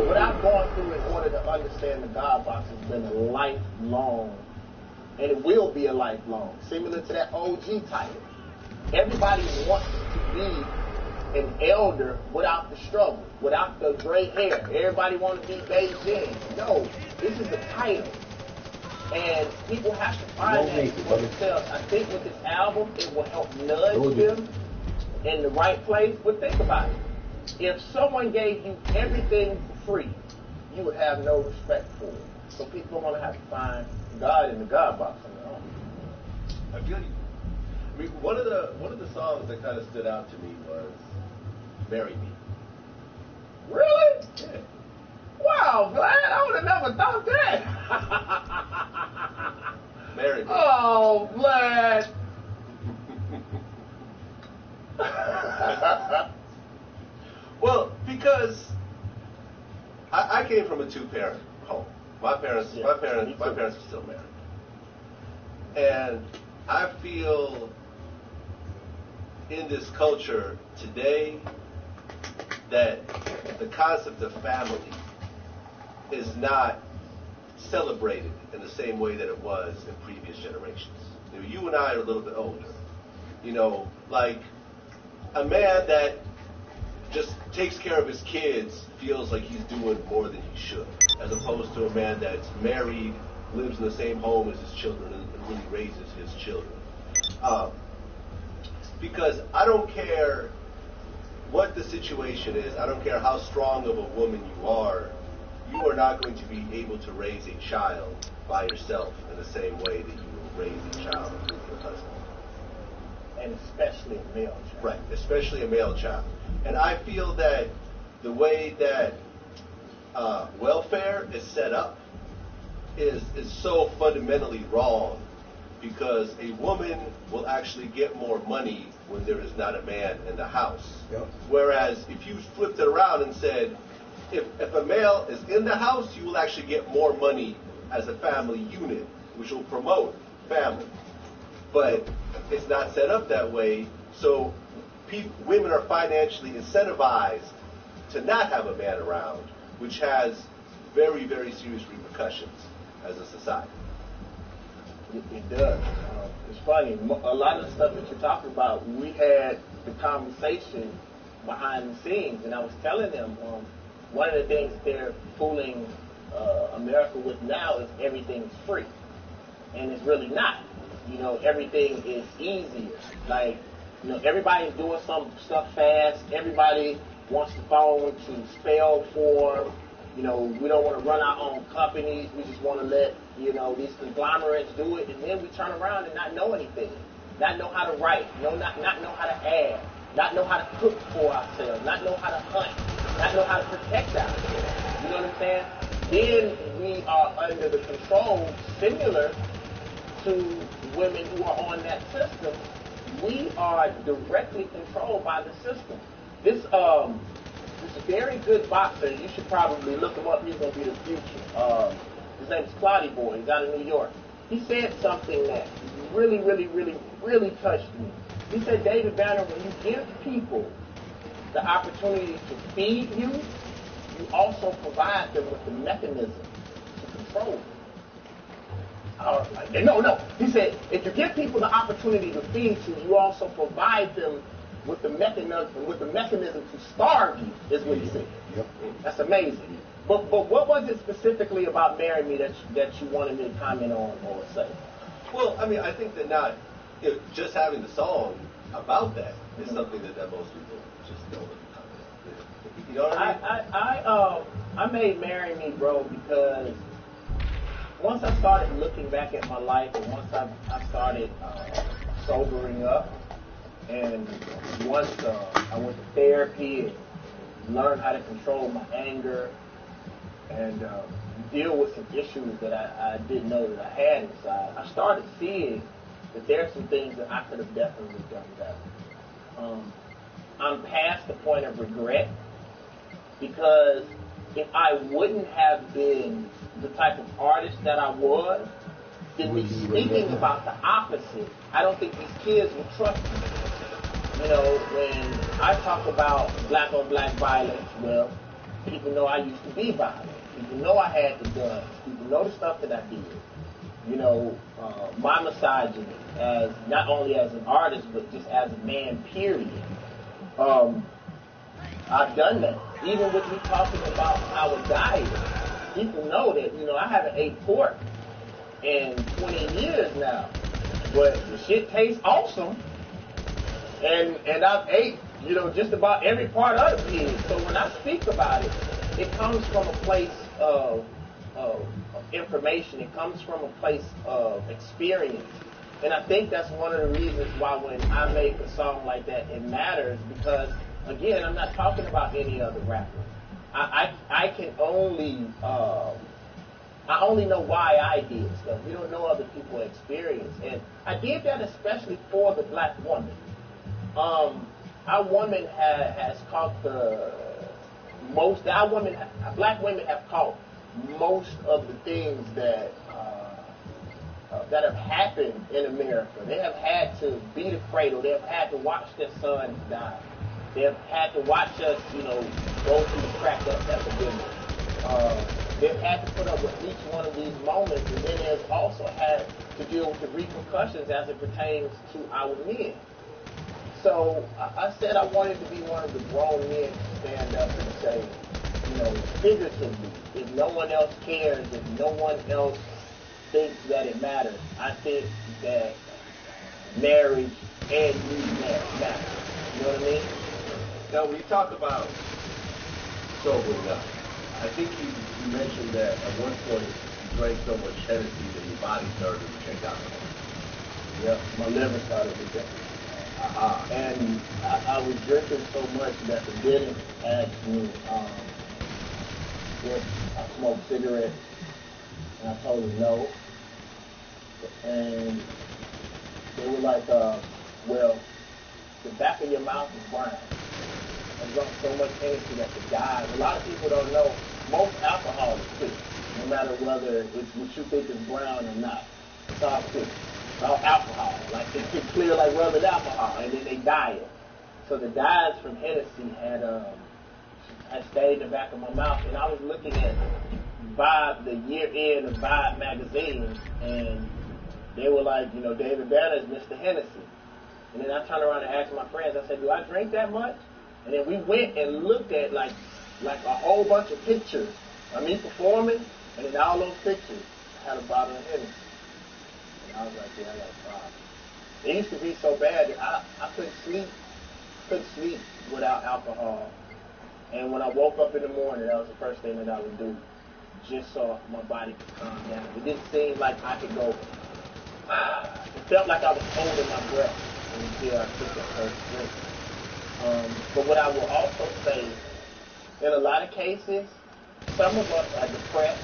What I've gone through in order to understand the God box has been a lifelong, and it will be a lifelong, similar to that OG title. Everybody wants to be an elder without the struggle, without the gray hair. Everybody wants to be Beijing. No, this is a title. And people have to find that for themselves. I think with this album, it will help nudge them in the right place. But think about it. If someone gave you everything for free, you would have no respect for it. So people are going to have to find God in the God box on their own. I feel you. I mean, one of the songs that kind of stood out to me was "Marry Me." Really? Yeah. Wow, Vlad, I would have never thought that. Marry Me. Oh, Vlad. Well, because I came from a two-parent home. My parents are still married. And I feel in this culture today that the concept of family is not celebrated in the same way that it was in previous generations. You know, you and I are a little bit older. You know, like a man that just takes care of his kids feels like he's doing more than he should, as opposed to a man that's married, lives in the same home as his children, and really raises his children. Because I don't care what the situation is, I don't care how strong of a woman you are not going to be able to raise a child by yourself in the same way that you will raise a child with your husband. And especially a male child. Right, especially a male child. And I feel that the way that welfare is set up is so fundamentally wrong, because a woman will actually get more money when there is not a man in the house. Yep. Whereas if you flipped it around and said, if a male is in the house, you will actually get more money as a family unit, which will promote family. But it's not set up that way, so women are financially incentivized to not have a man around, which has very, very serious repercussions as a society. It does. It's funny. A lot of the stuff that you're talking about, we had the conversation behind the scenes, and I was telling them one of the things they're fooling America with now is everything's free, and it's really not. You know, everything is easier. Like, you know, everybody's doing some stuff fast. Everybody wants the phone to spell form. You know, we don't want to run our own companies. We just want to let, you know, these conglomerates do it, and then we turn around and not know anything, not know how to write, not know how to add, not know how to cook for ourselves, not know how to hunt, not know how to protect ourselves. You know what I'm saying? Then we are under the control similar to women who are on that system. We are directly controlled by the system. This very good boxer, you should probably look him up. He's going to be the future. His name is Cloudy Boy. He's out of New York. He said something that really, really, really, really touched me. He said, David Banner, when you give people the opportunity to feed you, you also provide them with the mechanism to control them. No. He said, if you give people the opportunity to feed you, you also provide them with the mechanism to starve you, is what he said. Yep. That's amazing. But what was it specifically about Marry Me that you wanted me to comment on or say? Well, I mean, I think that just having the song about that is something that most people just don't really comment on. You know what I mean? I made Marry Me, bro, because once I started looking back at my life, and once I started sobering up, and once I went to therapy and learned how to control my anger and deal with some issues that I didn't know that I had inside, I started seeing that there are some things that I could have definitely done better. I'm past the point of regret, because if I wouldn't have been the type of artist that I was, then me speaking about the opposite, I don't think these kids would trust me. You know, when I talk about black on black violence, well, people know I used to be violent. People know I had the guns. People know the stuff that I did. You know, my misogyny, as not only as an artist, but just as a man, period. I've done that. Even with me talking about our diet, people know that, you know, I haven't ate pork in 20 years now, but the shit tastes awesome. And I've ate, you know, just about every part of the pig. So when I speak about it, it comes from a place of information. It comes from a place of experience. And I think that's one of the reasons why when I make a song like that, it matters, because, again, I'm not talking about any other rapper. I can only, I only know why I did stuff. We don't know other people's experience. And I did that especially for the black woman. Our woman has caught black women have caught most of the things that that have happened in America. They have had to be the cradle. They have had to watch their sons die. They have had to watch us, go through the crack epidemic. They've had to put up with each one of these moments, and then they've also had to deal with the repercussions as it pertains to our men. So I said I wanted to be one of the grown men to stand up and say, figuratively, if no one else cares, if no one else thinks that it matters, I think that marriage and youth matter. You know what I mean? Now, when you talk about sobering up, I think you mentioned that at one point you drank so much Hennessy that your body started to drink alcohol. Yep, my liver started to drink. And I was drinking so much that the dentist asked me if I smoked cigarettes, and I told them no. And they were like, well, the back of your mouth is brown. I drunk so much Hennessy that the guys, a lot of people don't know, most alcohol is thick, no matter whether it's what you think is brown or not. It's all thick. It's all alcohol. Like, it's clear like rubbing alcohol, and then they dye it. So the dyes from Hennessy had stayed in the back of my mouth, and I was looking at Vibe, the year-end of Vibe magazine, and they were like, David Banner is Mr. Hennessy. And then I turned around and asked my friends, I said, do I drink that much? And then we went and looked at like a whole bunch of pictures of me performing, and in all those pictures, I had a bottle of Hennessy. And I was like, yeah, I got a problem. It used to be so bad that I couldn't sleep without alcohol. And when I woke up in the morning, that was the first thing that I would do, just so my body could calm down. It didn't seem like I could go. It felt like I was holding my breath until I took that first drink. But what I will also say, in a lot of cases, some of us are depressed,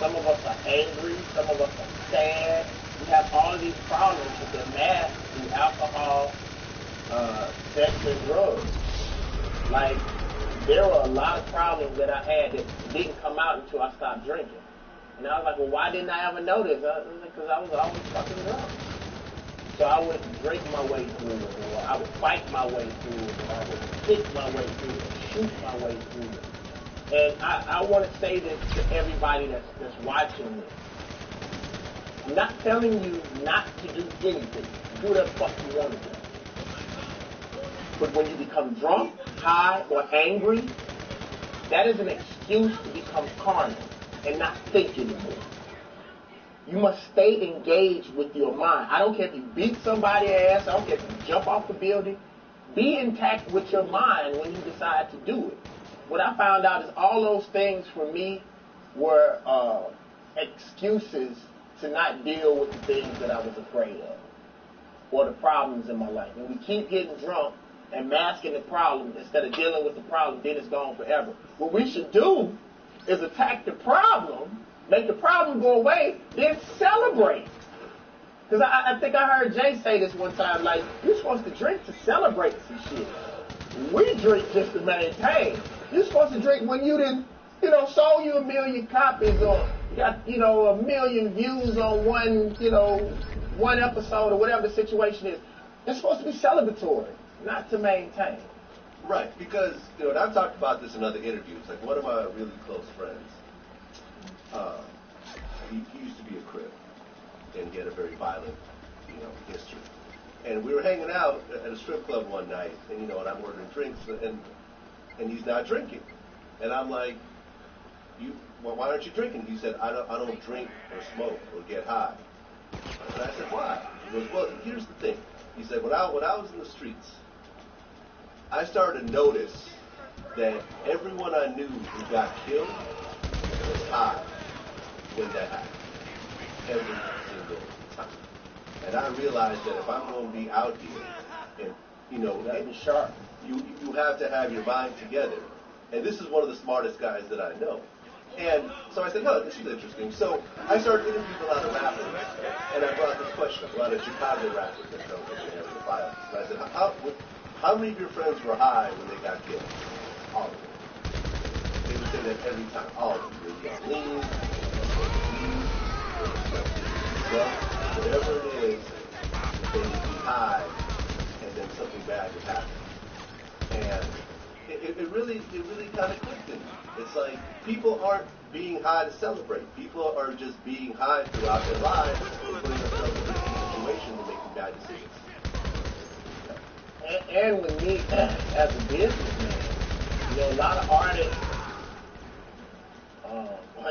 some of us are angry, some of us are sad. We have all of these problems that they're masked through alcohol, sex, and drugs. Like, there were a lot of problems that I had that didn't come out until I stopped drinking. And I was like, well, why didn't I ever notice? Because I was always fucking drunk. So I would drink my way through it, or I would fight my way through it, or I would kick my way through it, shoot my way through it. And I want to say this to everybody that's watching this. I'm not telling you not to do anything. Do whatever the fuck you want to do. But when you become drunk, high, or angry, that is an excuse to become carnal and not think anymore. You must stay engaged with your mind. I don't care if you beat somebody's ass. I don't care if you jump off the building. Be intact with your mind when you decide to do it. What I found out is all those things for me were excuses to not deal with the things that I was afraid of or the problems in my life. And we keep getting drunk and masking the problem instead of dealing with the problem, then it's gone forever. What we should do is attack the problem, make the problem go away, then celebrate. Because I think I heard Jay say this one time, like, you're supposed to drink to celebrate some shit. We drink just to maintain. You're supposed to drink when you done, sold you 1 million copies or got, 1 million views on one episode or whatever the situation is. It's supposed to be celebratory, not to maintain. Right, because, and I've talked about this in other interviews. Like, one of my really close friends, he used to be a Crip, and he had a very violent, history. And we were hanging out at a strip club one night, and, and I'm ordering drinks, and he's not drinking. And I'm like, why aren't you drinking? He said, I don't drink or smoke or get high. And I said, why? He goes, well, here's the thing. He said, when I was in the streets, I started to notice that everyone I knew who got killed was high when that happened. Every single time. And I realized that if I'm going to be out here, and Be sharp. You have to have your mind together. And this is one of the smartest guys that I know. And so I said, no, this is interesting. So I started interviewing a lot of rappers, and I brought this question up, a lot of Chicago rappers that don't get their hands on violence. And I said, how many of your friends were high when they got killed? All of them. They would say that every time. All of them. They got lean, drugs, whatever it is, they would be high, and then something bad would happen. And it really kind of clicked in me. It's like people aren't being high to celebrate. People are just being high throughout their lives and putting themselves in risky situations and making bad decisions. And with me as a businessman, you know, a lot of artists,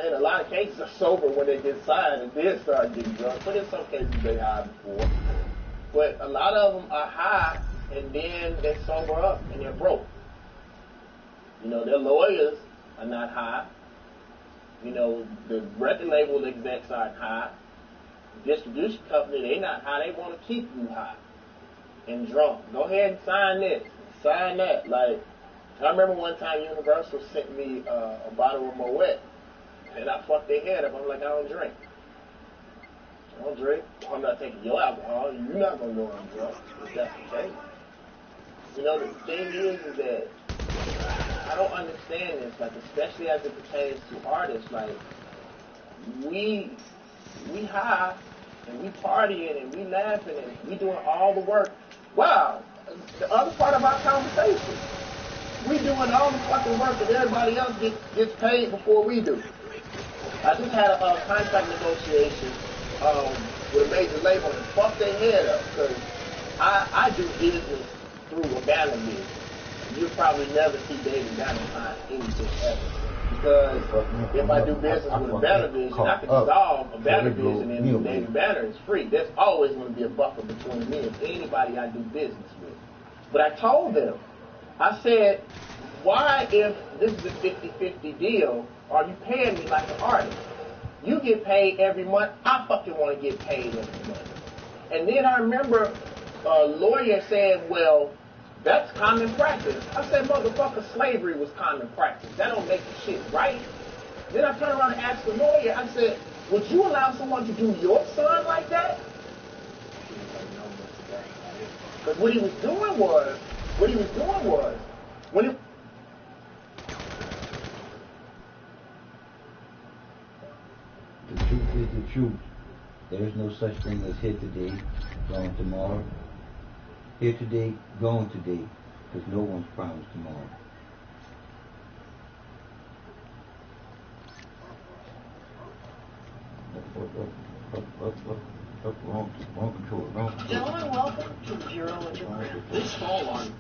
in a lot of cases, are sober when they get signed and then start getting drunk. But in some cases, they high before. But a lot of them are high and then they sober up and they're broke. You know, their lawyers are not high. You know, the record label execs aren't high. The distribution company, they're not high. They want to keep you high and drunk. Go ahead and sign this, sign that. Like, I remember one time Universal sent me a bottle of Moet, and I fucked their head up. I'm like, I don't drink. I don't drink. I'm not taking your alcohol. You're not going to know I'm drunk if that's the case. You know, the thing is that I don't understand this, like, especially as it pertains to artists. Like, we high, and we partying, and we laughing, and we doing all the work. Wow, the other part of our conversation, we doing all the fucking work, and everybody else gets paid before we do. I just had a contract negotiation with a major label and fucked their head up, because I do business through a banner business. You'll probably never see David Banner sign anything ever. Because if I do business with a banner vision, I can dissolve a banner vision and David Banner is free. There's always going to be a buffer between me and anybody I do business with. But I told them, I said, why, if this is a 50-50 deal, are you paying me like an artist? You get paid every month. I fucking want to get paid every month. And then I remember a lawyer saying, well, that's common practice. I said, motherfucker, slavery was common practice. That don't make the shit right. Then I turned around and asked the lawyer, I said, would you allow someone to do your son like that? Because what he was doing was, when it... The truth is the truth. There is no such thing as here today, gone tomorrow. Here today, gone today, because no one's promised tomorrow. Wrong control. Gentlemen, welcome to the Bureau of Japan. This fall on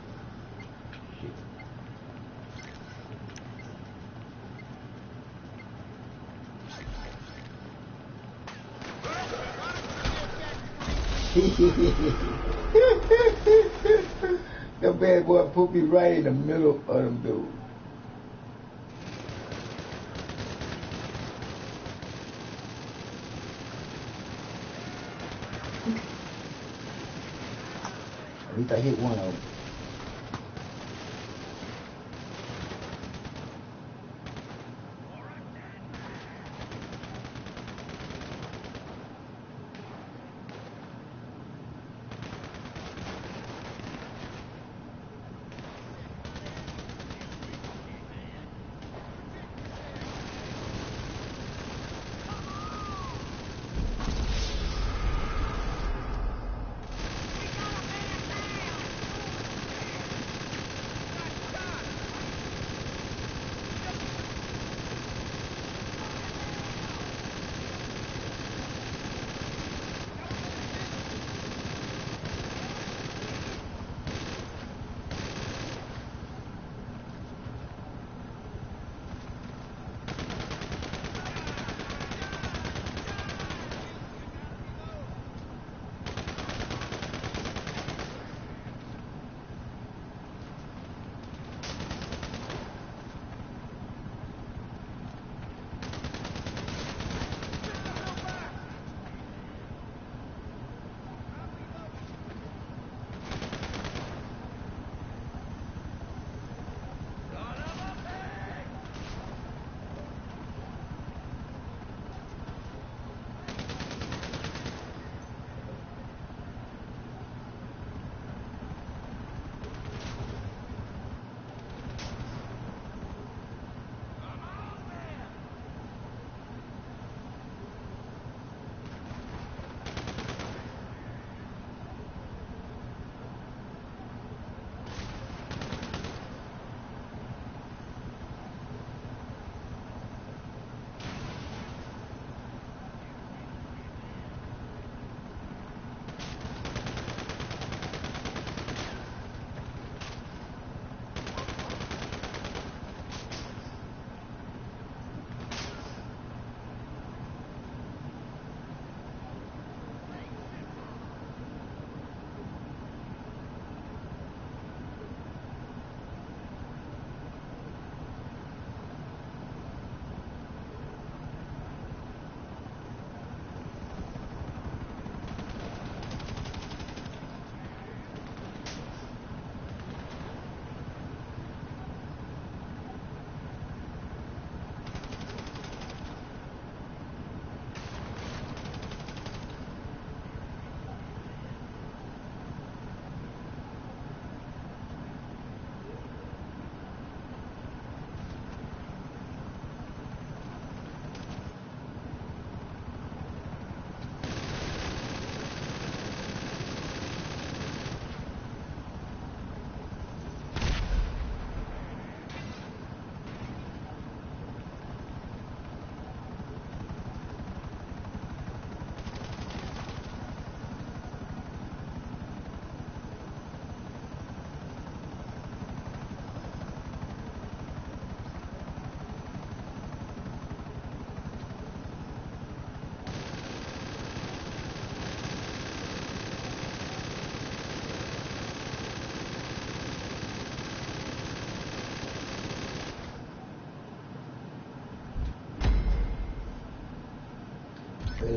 That bad boy put me right in the middle of them dudes. At least I hit one of them.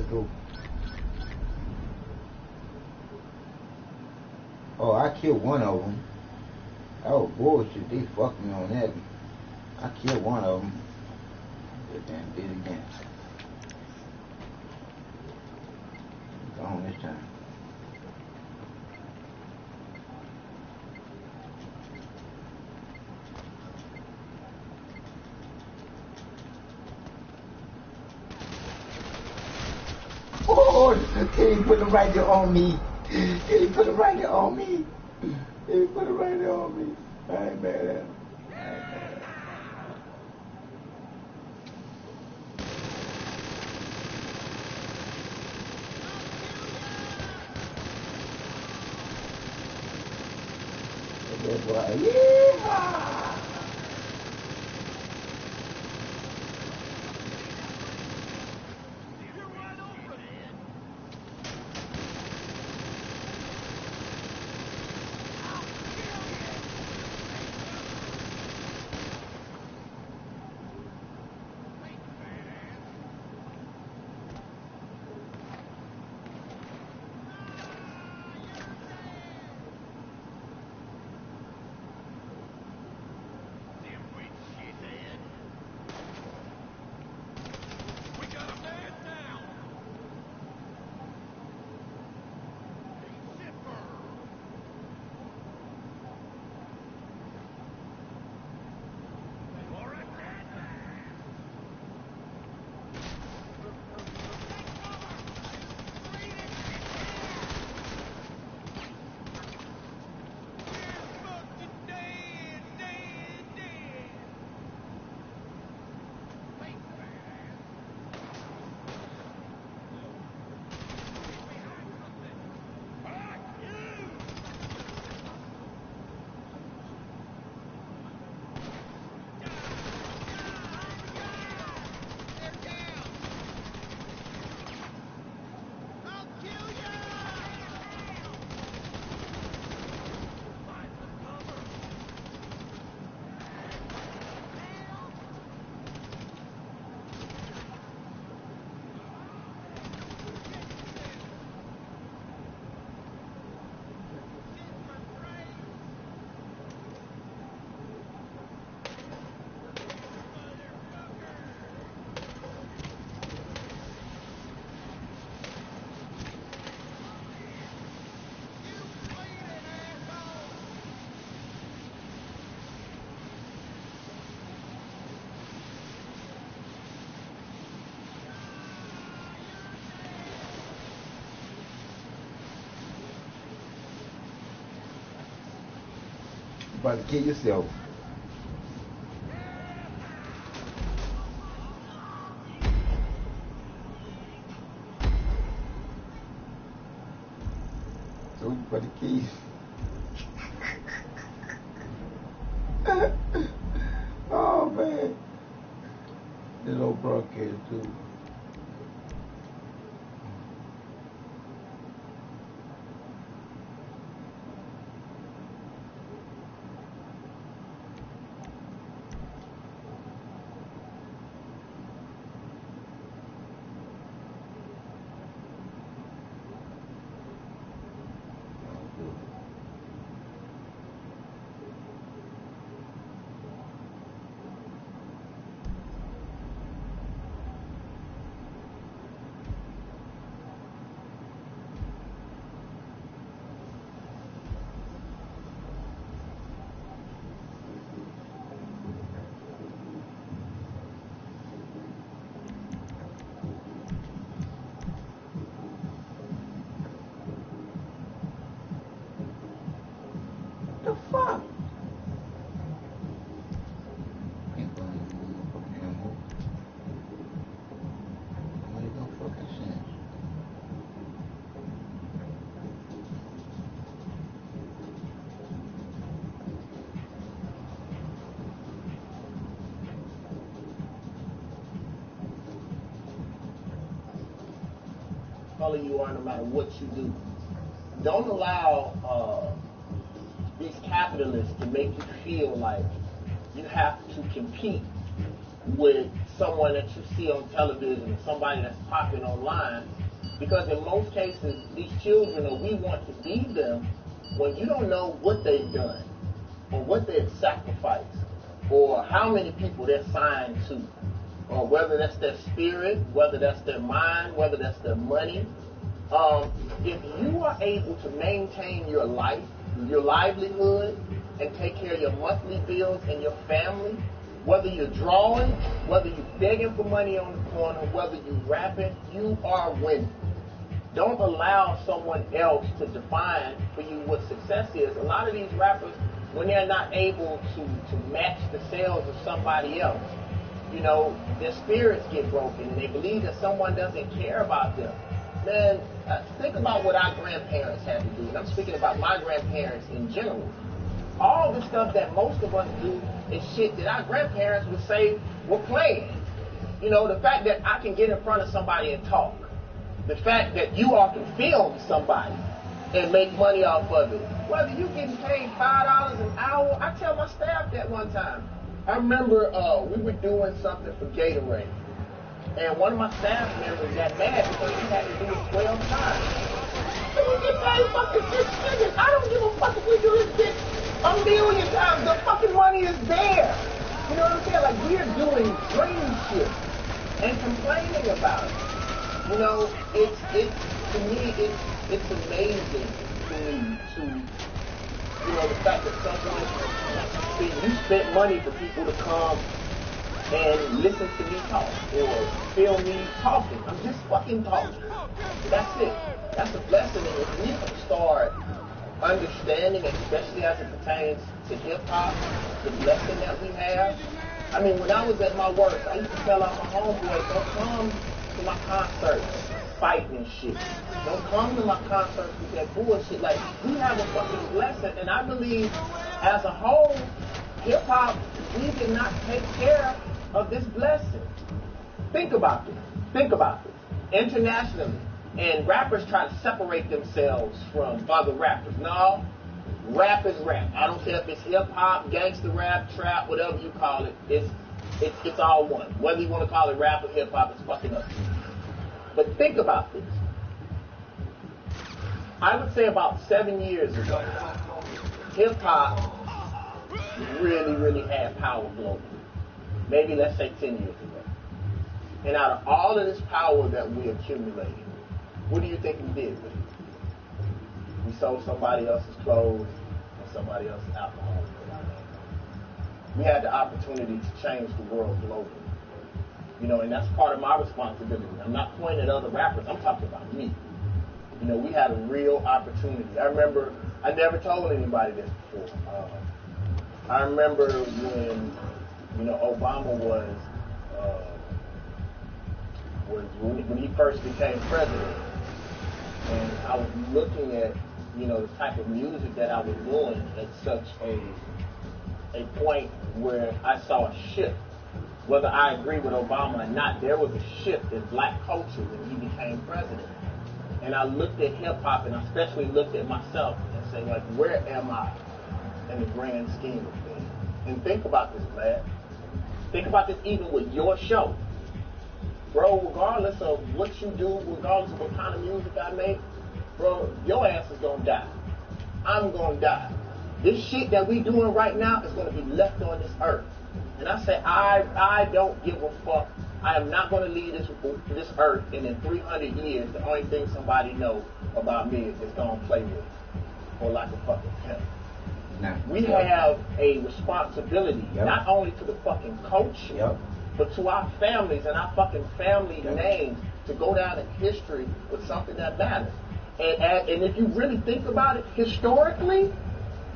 Let's go. Oh, I killed one of them. That was bullshit. They fucked me on that. I killed one of them. But then did it again. Gone this time. Oh, he put the right there on me. He put the right there on me. He put the right there on me. I ain't mad at him. I ain't mad at him. That boy, yeah. About to kill yourself. So you about to kill oh man. This old broadcast too. The fuck? Ain't gonna fucking animal. Nobody gonna fucking sense. Color you are, no matter what you do. Don't allow these capitalists to make you feel like you have to compete with someone that you see on television, somebody that's popping online, because in most cases, these children, or we want to be them, when you don't know what they've done, or what they've sacrificed, or how many people they're signed to, or whether that's their spirit, whether that's their mind, whether that's their money. If you are able to maintain your life, your livelihood, and take care of your monthly bills and your family, whether you're drawing, whether you're begging for money on the corner, whether you're rapping, you are winning. Don't allow someone else to define for you what success is. A lot of these rappers, when they're not able to match the sales of somebody else, you know, their spirits get broken and they believe that someone doesn't care about them. Man, think about what our grandparents had to do. And I'm speaking about my grandparents in general. All the stuff that most of us do is shit that our grandparents would say were playing. You know, the fact that I can get in front of somebody and talk. The fact that you all can film somebody and make money off of it. Whether you getting paid $5 an hour, I tell my staff that one time. I remember we were doing something for Gatorade. And one of my staff members got mad because he had to do it 12 times. So we get paid fucking 6 figures. I don't give a fuck if we do this shit a million times. The fucking money is there. You know what I'm saying? Like, we're doing dream shit and complaining about it. You know, to me, it's amazing to you know, the fact that someone, you spent money for people to come and listen to me talk or feel me talking. I'm just fucking talking. That's it. That's a blessing. And if we can start understanding, especially as it pertains to hip-hop, the blessing that we have. I mean, when I was at my worst, I used to tell out my homeboys, don't come to my concerts fighting and shit. Don't come to my concerts with that bullshit. Like, we have a fucking blessing, and I believe as a whole, hip-hop, we did not take care of this blessing. Think about this. Think about this. Internationally, and rappers try to separate themselves from other rappers. No, rap is rap. I don't care if it's hip-hop, gangster rap, trap, whatever you call it. It's all one. Whether you want to call it rap or hip-hop, it's fucking up. But think about this. I would say about 7 years ago, hip-hop really, really had power globally. Maybe let's say 10 years ago. And out of all of this power that we accumulated, what do you think we did with it? We sold somebody else's clothes and somebody else's alcohol. We had the opportunity to change the world globally. You know, and that's part of my responsibility. I'm not pointing at other rappers. I'm talking about me. You know, we had a real opportunity. I remember, I never told anybody this before. I remember when, you know, Obama when he first became president, and I was looking at, you know, the type of music that I was doing at such a point where I saw a shift. Whether I agree with Obama or not, there was a shift in black culture when he became president. And I looked at hip-hop, and I especially looked at myself and said, like, where am I in the grand scheme of things? And think about this, man. Think about this even with your show. Bro, regardless of what you do, regardless of what kind of music I make, bro, your ass is going to die. I'm going to die. This shit that we doing right now is going to be left on this earth. And I say, I don't give a fuck. I am not going to leave this earth, and in 300 years, the only thing somebody knows about me is it's going to play with or like a fucking pimp. We have a responsibility, not only to the fucking culture, but to our families and our fucking family names to go down in history with something that matters. And if you really think about it, historically,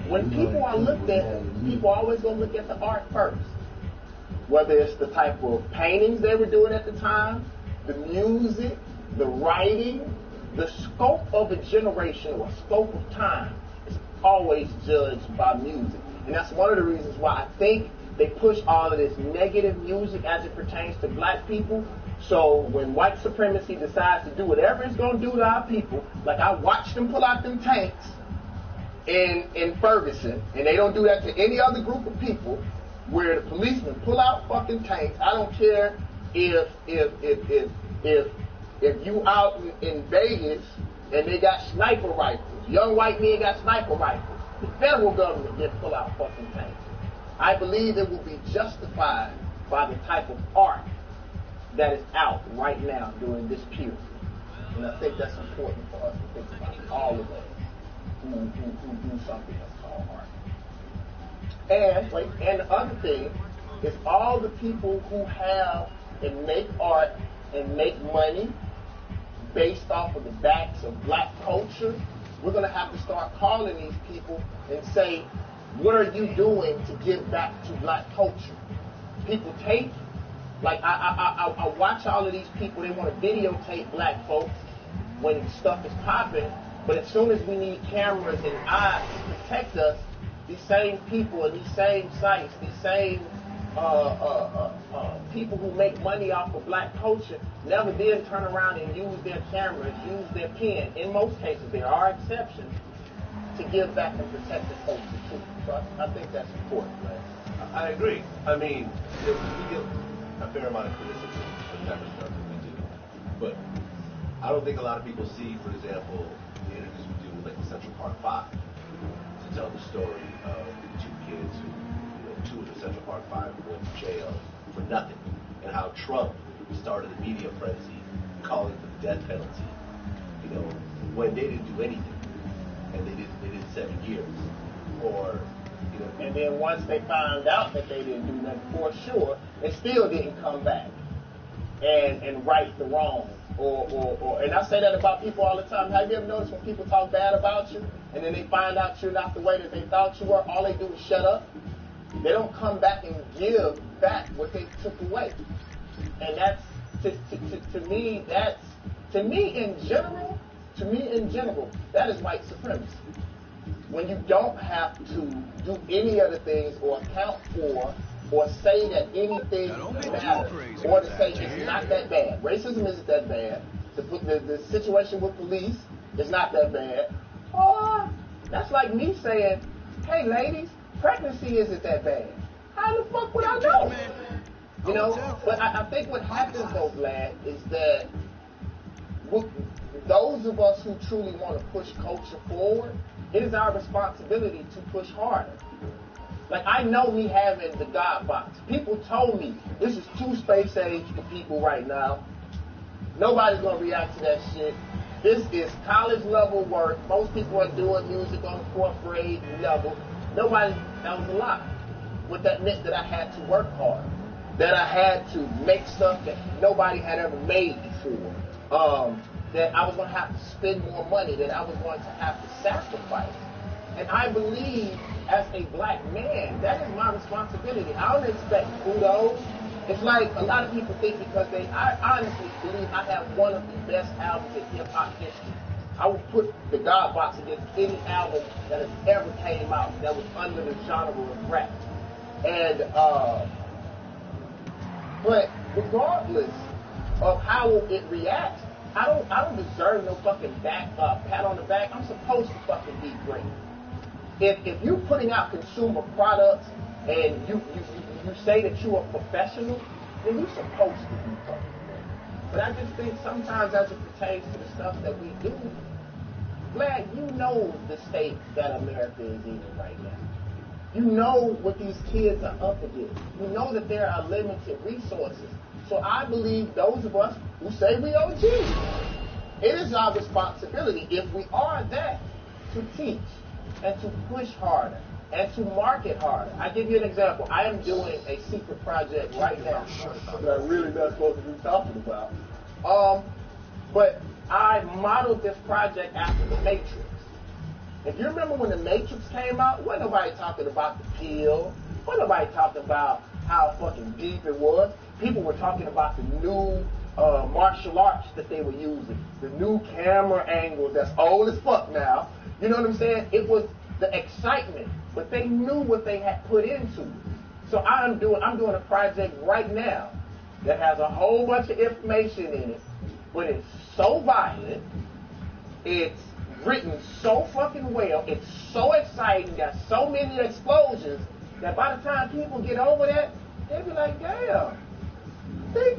when people are looked at, people are always going to look at the art first. Whether it's the type of paintings they were doing at the time, the music, the writing, the scope of a generation or scope of time is always judged by music. And that's one of the reasons why I think they push all of this negative music as it pertains to black people. So when white supremacy decides to do whatever it's going to do to our people, like I watched them pull out them tanks in Ferguson, and they don't do that to any other group of people. where the policemen pull out fucking tanks. I don't care if you out in Vegas and they got sniper rifles. Young white men got sniper rifles. The federal government didn't pull out fucking tanks. I believe it will be justified by the type of art that is out right now during this period. And I think that's important for us to think about, all of us who do something that's called art. And the other thing is all the people who have and make art and make money based off of the backs of black culture, we're going to have to start calling these people and say, what are you doing to give back to black culture? People take, like I watch all of these people, they want to videotape black folks when stuff is popping, but as soon as we need cameras and eyes to protect us, these same people and these same sites, these same people who make money off of black culture never did turn around and use their cameras, use their pen. In most cases, there are exceptions to give back and protect the culture too. So I think that's important, right? I agree. I mean, we get a fair amount of criticism for the type of stuff that we do, but I don't think a lot of people see, for example, the interviews we do with like the Central Park 5 to tell the story of the two kids who, two of the Central Park 5 who went to jail for nothing, and how Trump started a media frenzy calling for the death penalty, when they didn't do anything, and they did 7 years, or. And then once they found out that they didn't do nothing, for sure, they still didn't come back and right the wrong. Or and I say that about people all the time. Have you ever noticed when people talk bad about you and then they find out you're not the way that they thought you were, all they do is shut up? They don't come back and give back what they took away. And that's to me in general, that is white supremacy. When you don't have to do any other things or account for or say that anything matters or to say it's not that bad. Racism isn't that bad. The situation with police is not that bad. Or that's like me saying, hey ladies, pregnancy isn't that bad. How the fuck would I know? But I think what happens though, Vlad, is that those of us who truly want to push culture forward, it is our responsibility to push harder. Like, I know me having the God box. People told me this is too space age for people right now. Nobody's going to react to that shit. This is college level work. Most people are doing music on the 4th grade level. That was a lie. What that meant that I had to work hard. That I had to make stuff that nobody had ever made before. That I was going to have to spend more money, that I was going to have to sacrifice. And I believe, as a black man, that is my responsibility. I don't expect kudos. It's like a lot of people think because I honestly believe I have one of the best albums in hip-hop history. I would put the God Box against any album that has ever came out that was under the genre of rap. And, but regardless of how it reacts, I don't deserve no fucking pat on the back. I'm supposed to fucking be great. If you're putting out consumer products and you say that you're a professional, then you're supposed to be fucking great. But I just think sometimes as it pertains to the stuff that we do, Vlad, you know the state that America is in right now. You know what these kids are up against. You know that there are limited resources. So I believe those of us who say we OGs, it is our responsibility, if we are that, to teach and to push harder and to market harder. I give you an example. I am doing a secret project right now that I'm really not supposed to be talking about. But I modeled this project after The Matrix. If you remember when The Matrix came out, wasn't nobody talking about the pill. Wasn't nobody talking about how fucking deep it was. People were talking about the new martial arts that they were using, the new camera angles that's old as fuck now. You know what I'm saying? It was the excitement, but they knew what they had put into it. So I'm doing a project right now that has a whole bunch of information in it, but it's so violent, it's written so fucking well, it's so exciting, got so many explosions, that by the time people get over that, they be like, damn, they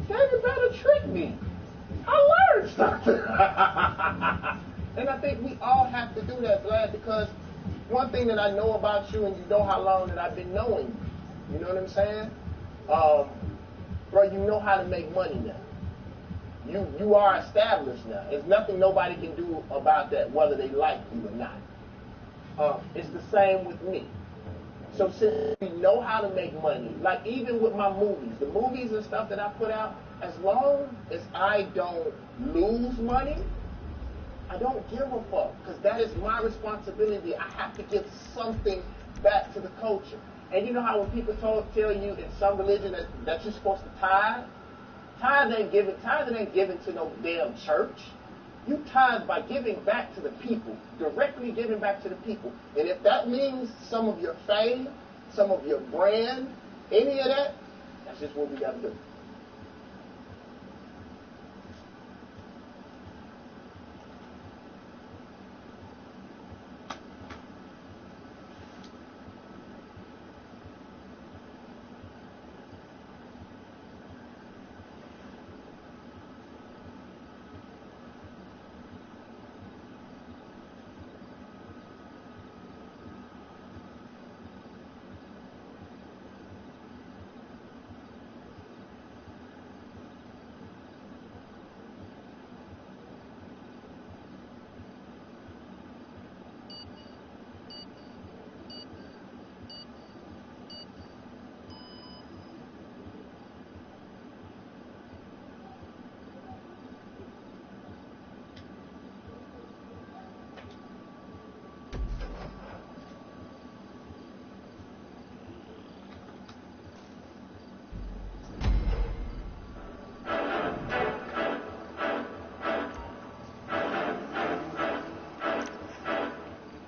better trick me. I learned something. And I think we all have to do that, Vlad, because one thing that I know about you, and you know how long that I've been knowing you, you know what I'm saying? Bro, you know how to make money now. You are established now. There's nothing nobody can do about that, whether they like you or not. It's the same with me. So since we know how to make money, like even with my movies, the movies and stuff that I put out, as long as I don't lose money, I don't give a fuck, because that is my responsibility. I have to give something back to the culture. And you know how when people tell you in some religion that you're supposed to tithe? Tithe ain't given to no damn church. You tithe by giving back to the people, directly giving back to the people. And if that means some of your fame, some of your brand, any of that, that's just what we got to do.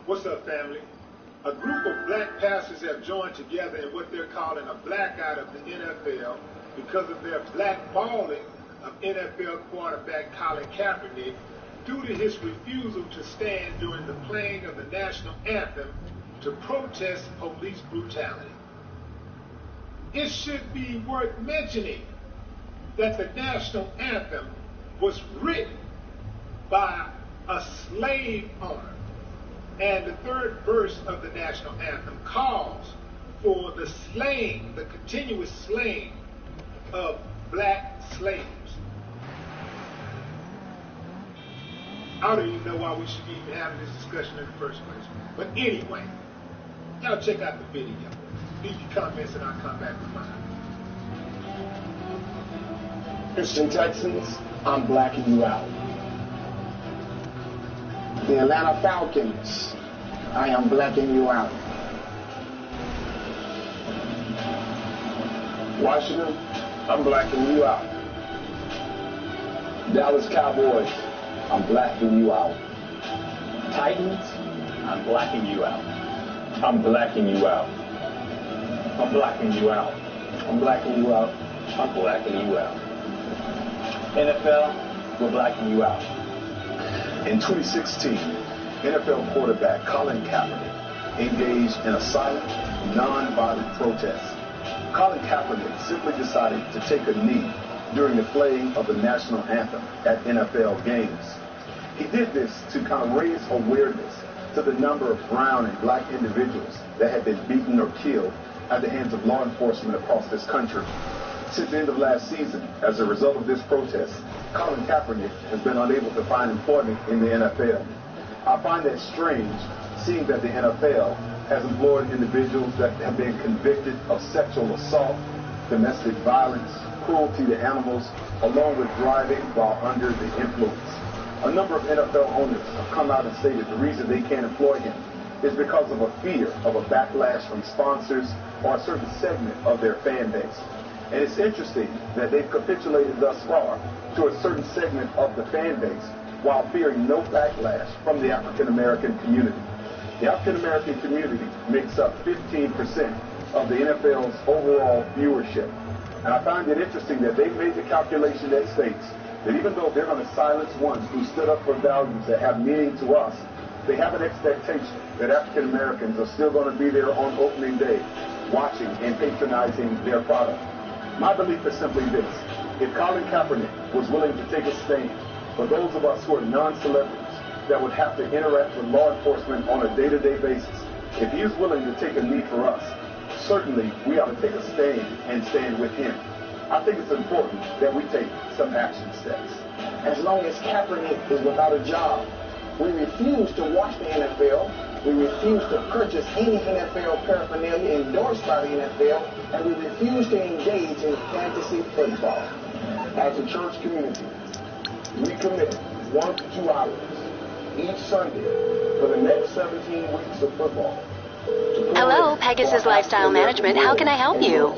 What's up, family? A group of black pastors have joined together in what they're calling a blackout of the NFL because of their blackballing of NFL quarterback Colin Kaepernick due to his refusal to stand during the playing of the national anthem to protest police brutality. It should be worth mentioning that the national anthem was written by a slave owner. And the third verse of the national anthem calls for the slaying, the continuous slaying of black slaves. I don't even know why we should be even having this discussion in the first place. But anyway, y'all check out the video. Leave your comments and I'll come back with mine. Christian Texans, I'm blacking you out. The Atlanta Falcons, I am blacking you out. Washington, I'm blacking you out. Dallas Cowboys, I'm blacking you out. Titans, I'm blacking you out. I'm blacking you out. I'm blacking you out. I'm blacking you out. I'm blacking you out. NFL, we're blacking you out. In 2016, NFL quarterback Colin Kaepernick engaged in a silent, non-violent protest. Colin Kaepernick simply decided to take a knee during the playing of the national anthem at NFL games. He did this to kind of raise awareness to the number of brown and black individuals that had been beaten or killed at the hands of law enforcement across this country. Since the end of last season, as a result of this protest, Colin Kaepernick has been unable to find employment in the NFL. I find that strange, seeing that the NFL has employed individuals that have been convicted of sexual assault, domestic violence, cruelty to animals, along with driving while under the influence. A number of NFL owners have come out and stated the reason they can't employ him is because of a fear of a backlash from sponsors or a certain segment of their fan base. And it's interesting that they've capitulated thus far to a certain segment of the fan base while fearing no backlash from the African-American community. The African-American community makes up 15% of the NFL's overall viewership. And I find it interesting that they've made the calculation that states that even though they're going to silence ones who stood up for values that have meaning to us, They have an expectation that African Americans are still going to be there on opening day, watching and patronizing their product. My belief is simply this. If Colin Kaepernick was willing to take a stand for those of us who are non-celebrities that would have to interact with law enforcement on a day-to-day basis, if he is willing to take a knee for us, certainly we ought to take a stand and stand with him. I think it's important that we take some action steps. As long as Kaepernick is without a job, we refuse to watch the NFL. We refuse to purchase any NFL paraphernalia endorsed by the NFL, and we refuse to engage in fantasy football. As a church community, we commit 1 to 2 hours each Sunday for the next 17 weeks of football. Hello, Pegasus Lifestyle Management. How can I help you?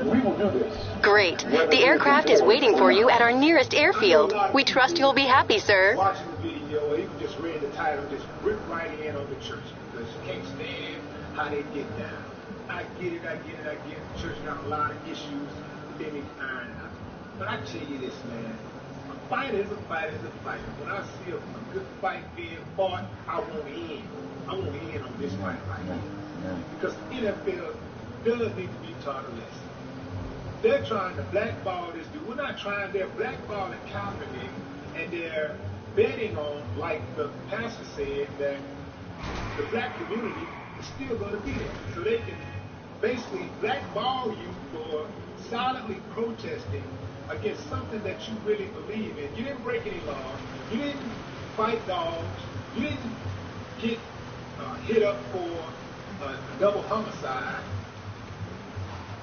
We will do this. Great. The aircraft is waiting for you at our nearest airfield. We trust you'll be happy, sir. Watching the video, or even just read the title, just rip right in on the church because you can't stand how they get down. I get it. The church got a lot of issues that they need to iron out. But I tell you this, man. A fight is a fight. When I see a good fight being fought, I want to end. I want to end on this fight right here. Because NFL does need to be taught a lesson. They're trying to blackball this dude. We're not trying, they're blackballing Kaepernick, and they're betting on, like the pastor said, that the black community is still going to be there. So they can basically blackball you for solidly protesting against something that you really believe in. You didn't break any laws. You didn't fight dogs. You didn't get hit up for a double homicide.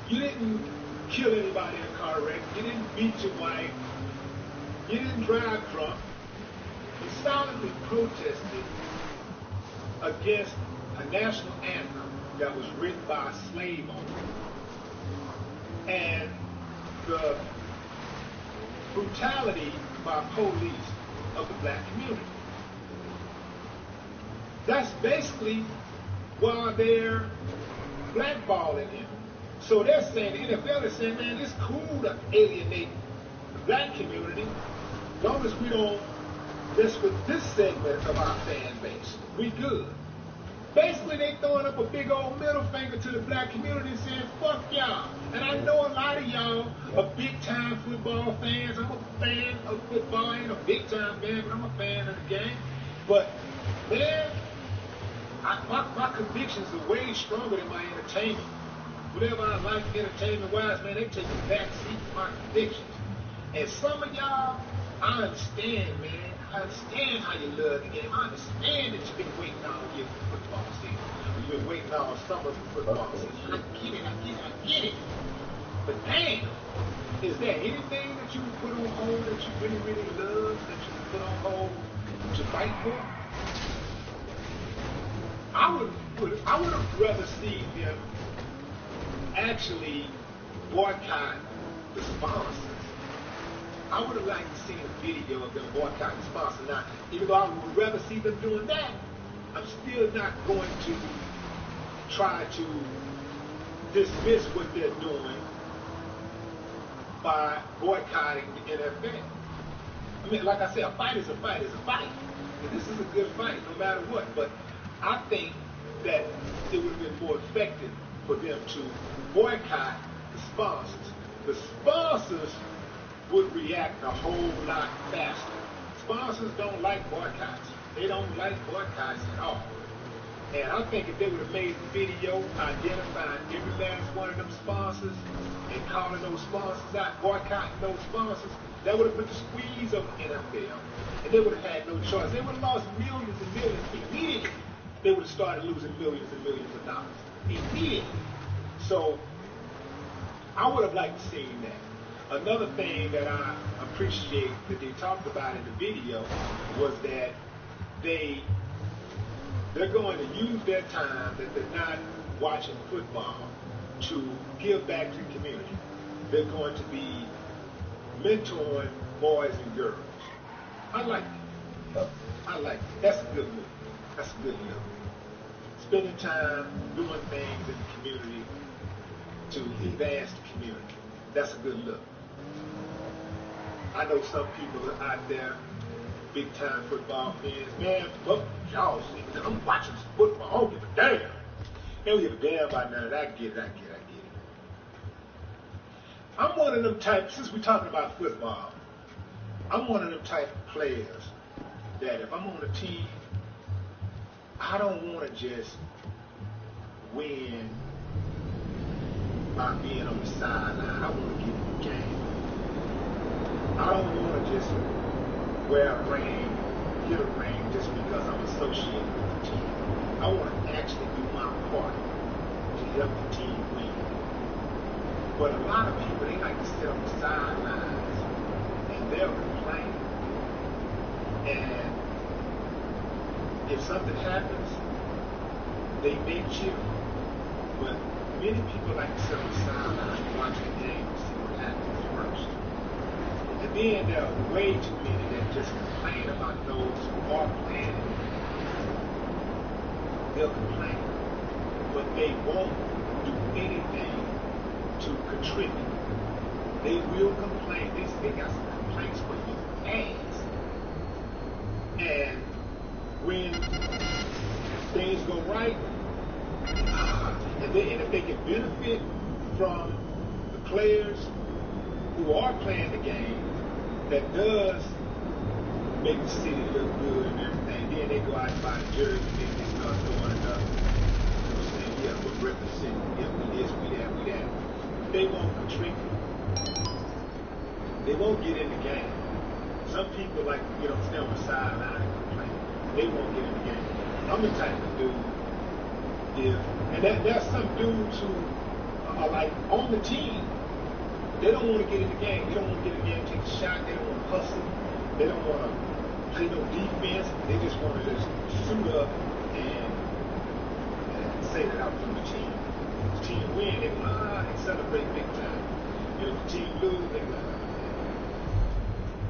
You didn't kill anybody in a car wreck. You didn't beat your wife. You didn't drive drunk. You solidly protested against a national anthem that was written by a slave owner. And the brutality by police of the black community. That's basically why they're blackballing him. So they're saying, the NFL is saying, man, it's cool to alienate the black community as long as we don't mess with this segment of our fan base. We good. Basically, they throwing up a big old middle finger to the black community and saying, fuck y'all. And I know a lot of y'all are big-time football fans. I'm a fan of football. I ain't a big-time fan, but I'm a fan of the game. But, man, my convictions are way stronger than my entertainment. Whatever I like entertainment-wise, man, they take a back seat to my convictions. And some of y'all, I understand, man. I understand how you love the game. I understand that you've been waiting all year for football season. You've been waiting all summer for football season. I get it. But damn, is there anything that you would put on hold that you really, really love, that you would put on hold to fight for? I would have rather seen them actually boycott the sponsors. I would have liked to see a video of them boycotting the sponsor. Now, even though I would rather see them doing that, I'm still not going to try to dismiss what they're doing by boycotting the NFL. I mean, like I said, a fight is a fight is a fight. And this is a good fight no matter what. But I think that it would have been more effective for them to boycott the sponsors. The sponsors would react a whole lot faster. Sponsors don't like boycotts. They don't like boycotts at all. And I think if they would have made the video identifying every last one of them sponsors and calling those sponsors out, boycotting those sponsors, that would have put the squeeze on the NFL. And they would have had no choice. They would have lost millions and millions immediately. They would have started losing millions and millions of dollars immediately. So I would have liked to see that. Another thing that I appreciate that they talked about in the video was that they're going to use their time that they're not watching football to give back to the community. They're going to be mentoring boys and girls. I like it. I like it. That's a good look. That's a good look. Spending time doing things in the community to advance the community. That's a good look. I know some people are out there big time football fans, man, fuck y'all see. I'm watching football, I don't give a damn. They don't give a damn about none of that. I get it. I'm one of them type, since we're talking about football, I'm one of them type of players that if I'm on a team, I don't want to just win by being on the sideline. I want to get in the game. I don't want to just wear a ring, get a ring just because I'm associated with the team. I want to actually do my part to help the team win. But a lot of people, they like to sit on the sidelines and they'll complain. And if something happens, they may cheer. But many people like to sit on the sideline and watch the game and see what happens first. And then there are way too many that just complain about those who are playing. They'll complain, but they won't do anything to contribute. They will complain. They got some complaints for your ass. And when things go right, and if they can benefit from the players who are playing the game, that does make the city look good and everything, then they go out and buy the jersey and they start throwing it up. Saying, yeah, we're representing, yeah, we this, we that, we that. They won't contribute. They won't get in the game. Some people like to get on, stay on the sideline and complain. They won't get in the game. I'm the type of dude, there's some dudes who are like on the team. They don't want to get in the game. They don't want to get in the game, take a shot. They don't want to hustle. They don't want to play no defense. They just want to just suit up and say that I'm from the team. If the team win, they celebrate big time. If the team lose, they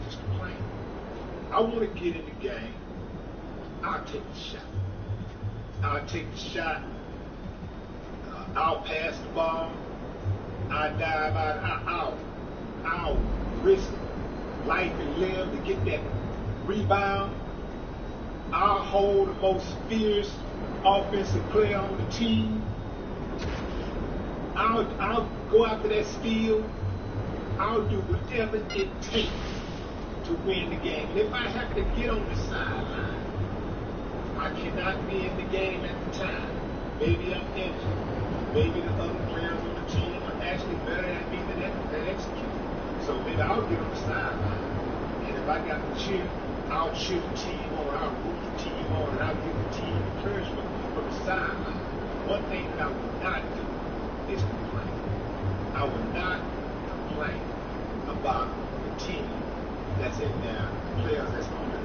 just complain. I want to get in the game. I'll take the shot. I'll take the shot. I'll pass the ball. I'll dive out. I'll risk life and limb to get that rebound. I'll hold the most fierce offensive player on the team. I'll go after that steal. I'll do whatever it takes to win the game. And if I have to get on the sideline, I cannot be in the game at the time. Maybe I'm injured. Maybe the other players on the team are actually better at me than execute. So maybe I'll get on the sideline. And if I got to cheer, I'll cheer the team on, I'll root the team on, and I'll give the team encouragement from the sideline. One thing that I will not do is complain. I will not complain about the team that's in there, players that's on the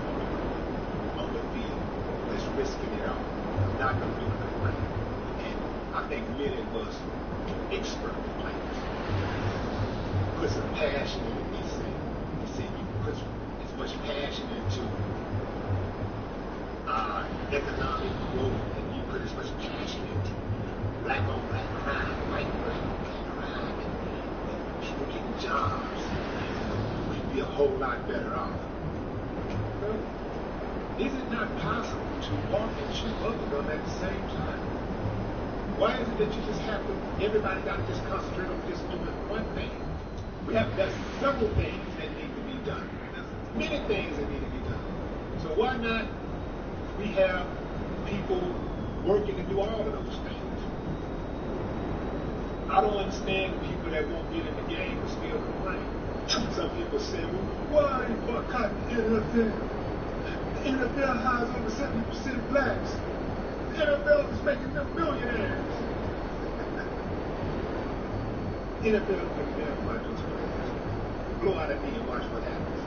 field, that's risking it all. I'm not going to do a complaint. And I think many of us expert complainers put some passion into these things. You see, you put as much passion into economic growth, and you put as much passion into black on black crime, white on black crime, and people getting jobs. We'd be a whole lot better off. Well, is it not possible to walk and chew bubblegum at the same time? Why is it that you just have to, everybody got to just concentrate on just doing one thing? There's several things that need to be done. There's many things that need to be done. So why not we have people working to do all of those things? I don't understand the people that won't get in the game and still complain. Some people say, well, why are you boycotting the NFL? The NFL hires over 70% blacks. The NFL is making them millionaires. The NFL don't make them about those players. Blow out at me and watch what happens.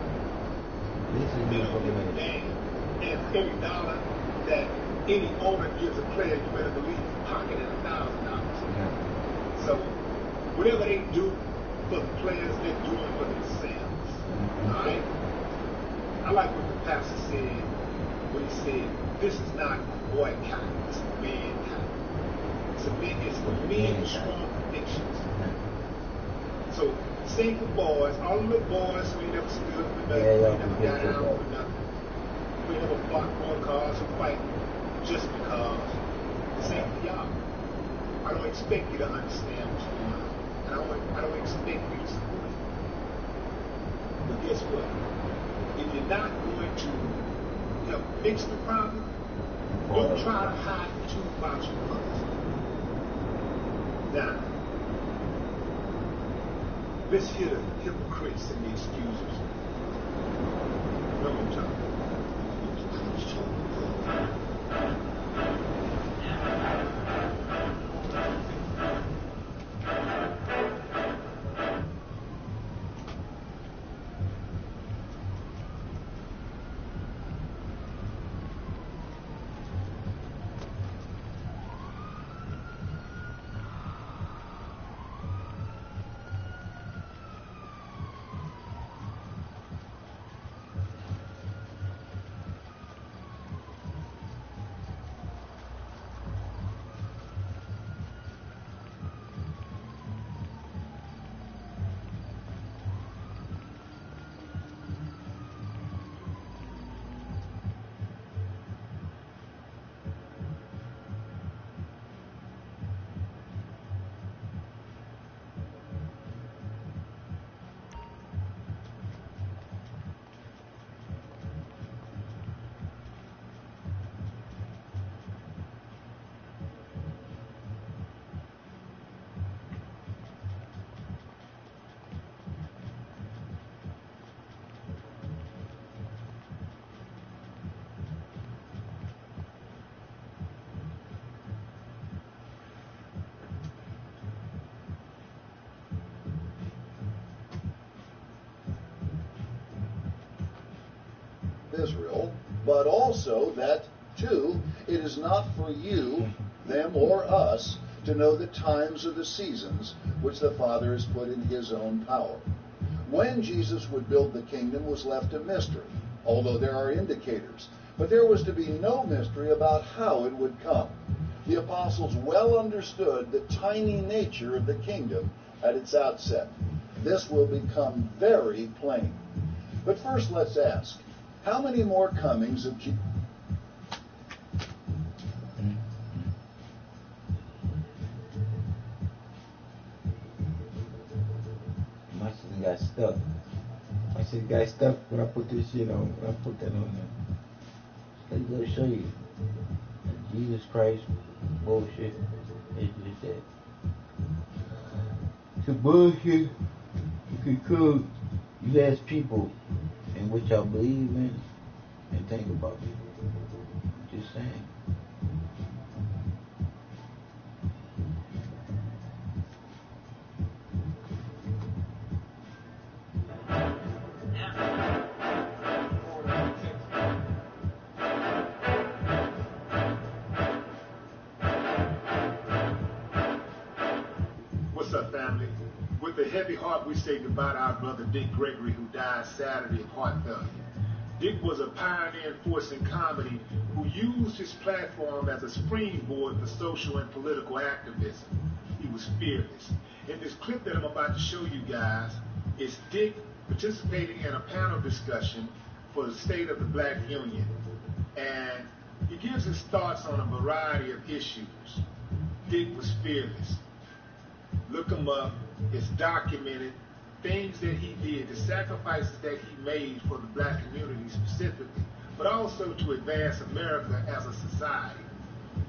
They don't give a damn. And every dollar that any owner gives a player, you better believe he's pocketing $1,000. So whatever they do for the players, they're doing for themselves. Alright? I like what the pastor said when he said, this is not boycott, it's mankind. It's for men with strong convictions. So same for boys, all the little boys who ain't never stood for nothing, ain't never got out for nothing. we ever fought more cars or fight just because. Same for y'all. I don't expect you to understand what's going on. And I don't expect you to support it. But guess what? If you're not going to help fix the problem, don't try to hide the truth about your brothers. Now, let's hear the hypocrites and the excusers. No more time. Israel, but also that, too, it is not for you, them, or us to know the times or the seasons which the Father has put in his own power. When Jesus would build the kingdom was left a mystery, although there are indicators. But there was to be no mystery about how it would come. The apostles well understood the tiny nature of the kingdom at its outset. This will become very plain. But first let's ask, how many more comings of Jesus? My shit got stuck. My shit got stuck when I put this shit on. When I put that on there. So you gotta show you. That Jesus Christ bullshit. It's just that. It's a bullshit. You could you ask people in what y'all believe in and think about it. Just saying. What's up, family? With a heavy heart, we say goodbye to our brother Dick Gregory, who died Saturday of heart failure. Dick was a pioneering force in comedy who used his platform as a springboard for social and political activism. He was fearless. In this clip that I'm about to show you guys, it's Dick participating in a panel discussion for the state of the Black Union. And he gives his thoughts on a variety of issues. Dick was fearless. Look him up. It's documented. Things that he did, the sacrifices that he made for the black community specifically, but also to advance America as a society.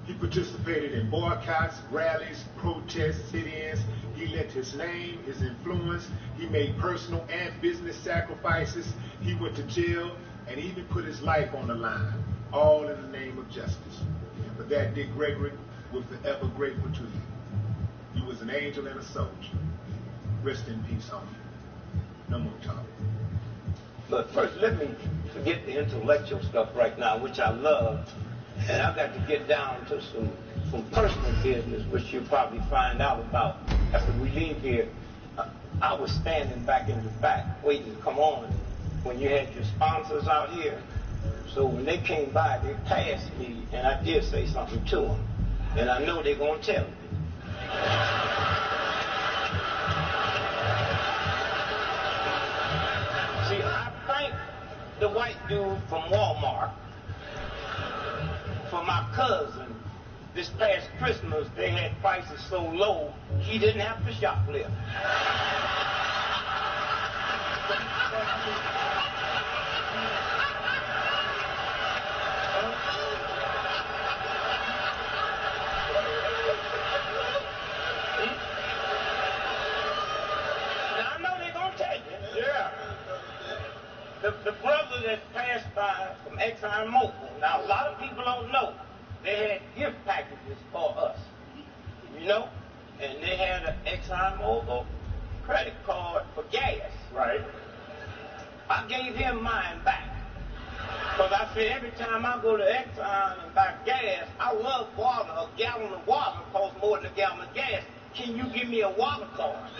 He participated in boycotts, rallies, protests, sit-ins. He lent his name, his influence. He made personal and business sacrifices. He went to jail and even put his life on the line, all in the name of justice. And for that, Dick Gregory, we're forever grateful to you. You was an angel and a soldier. Rest in peace, homie. No more talk. But first, let me forget the intellectual stuff right now, which I love. And I've got to get down to some personal business, which you'll probably find out about after we leave here. I was standing back in the back, waiting to come on when you had your sponsors out here. So when they came by, they passed me, and I did say something to them. And I know they're going to tell me. See, I thank the white dude from Walmart my cousin, this past Christmas, they had prices so low, he didn't have to shoplift. Now, I know they're going to tell you. Yeah. The brother that passed by from ExxonMobil, now a lot of people don't know, they had gift packages for us, you know, and they had an ExxonMobil credit card for gas. Right. I gave him mine back. Because I said every time I go to Exxon and buy gas, I love water. A gallon of water costs more than a gallon of gas. Can you give me a water card?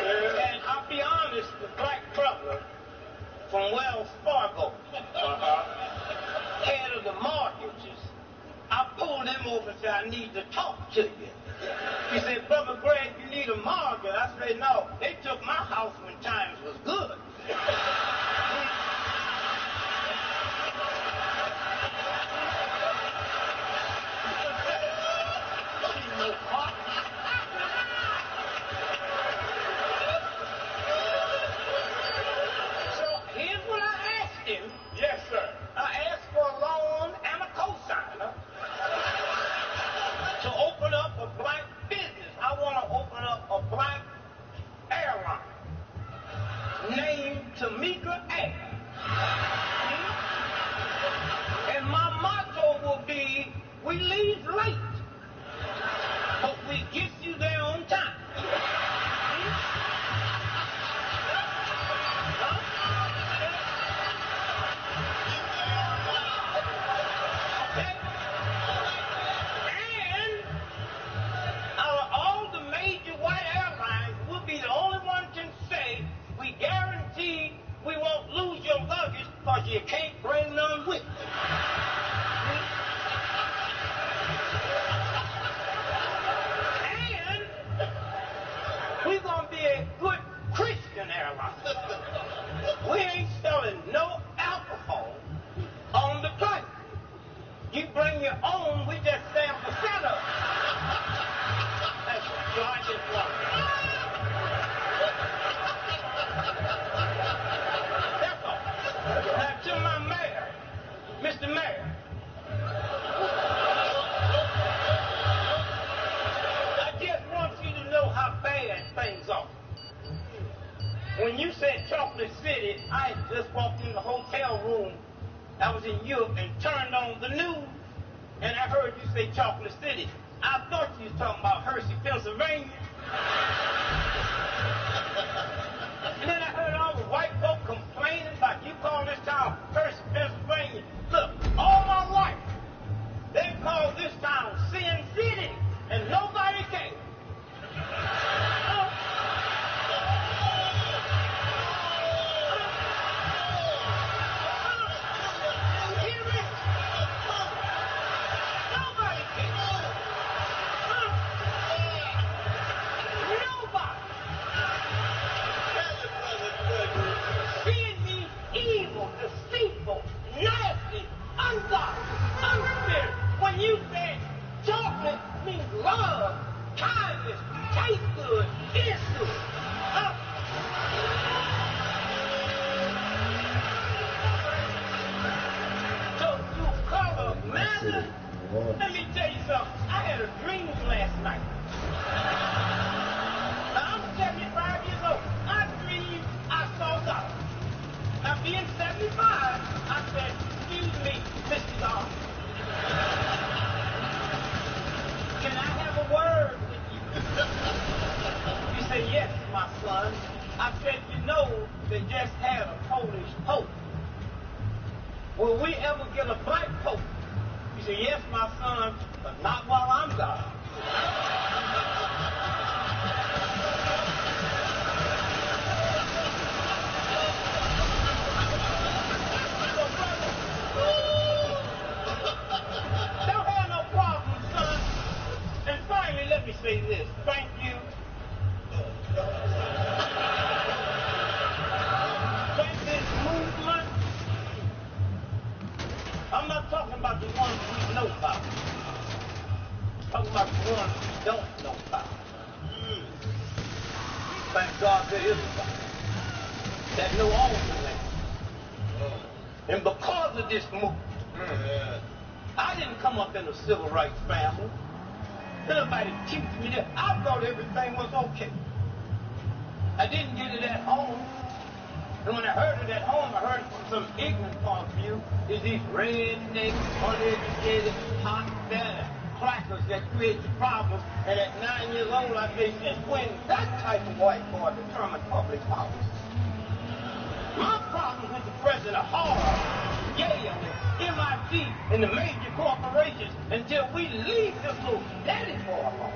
And I'll be honest, the black brother from Wells Fargo, head of the mortgages, I pulled him over and said, I need to talk to you. He said, Brother Greg, you need a mortgage. I said, no, they took my house when times was good. So here's what I asked him. Yes, sir. I asked for a loan and a cosigner to open up a black business. I want to open up a black airline named Tamika Air. And my motto will be, we leave late, but we get you there on time. We won't lose your luggage because you can't bring none with you. And we're going to be a good Christian airline. We ain't selling no alcohol on the flight. You bring your own, we just stand for center. That's so I just want Now, to my mayor, Mr. Mayor, I just want you to know how bad things are. When you said Chocolate City, I just walked in the hotel room. I was in Europe and turned on the news, and I heard you say Chocolate City. I thought you was talking about Hershey, Pennsylvania. And then I heard all the white folk complaining about you calling this town Hershey, Pennsylvania. Look, all my life, they call this town Sin City, and nobody cares. Nobody cares. Nobody. Sin means evil, deceitful, nasty, ungodly, unspirited. When you say chocolate means love, kindness, taste good, is good. So you color matter? Let me tell you something. I had a dream last night. Now, I'm 75 years old. I dreamed I saw God. Now, being 75, I said, excuse me, Mr. God. Can I have a word with you? He said, yes, my son. I said, you know, they just had a Polish pope. Will we ever get a black pope? He said, yes, my son, but not while I'm God. Don't have no problem, son. And finally, let is thank you. Thank this movement. I'm not talking about the ones we know about. I'm talking about the ones we don't know about. Thank God there is somebody that know all the land. And because of this movement, I didn't come up in a civil rights family. Nobody teach me that. I thought everything was okay. I didn't get it at home. And when I heard it at home, I heard it from some ignorant point of view. Is these redneck, uneducated, hot bad crackers that create the problems. And at 9 years old, I say, since when that type of white boy determined public policy? My problem with the president of Harvard, Yale, and MIT, and the major corporations until we leave this little daddy boy alone.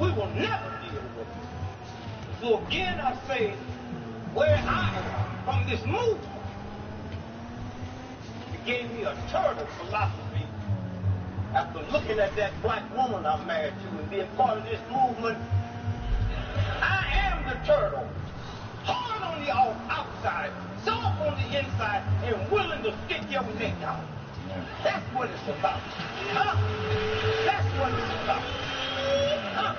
We will never deal with it. So again, I say, where I am from this movement, it gave me a turtle philosophy after looking at that black woman I'm married to and being part of this movement. I am the turtle. Hard on the outside, soft on the inside, and willing to stick your neck out. That's what it's about. Huh? That's what it's about. Huh?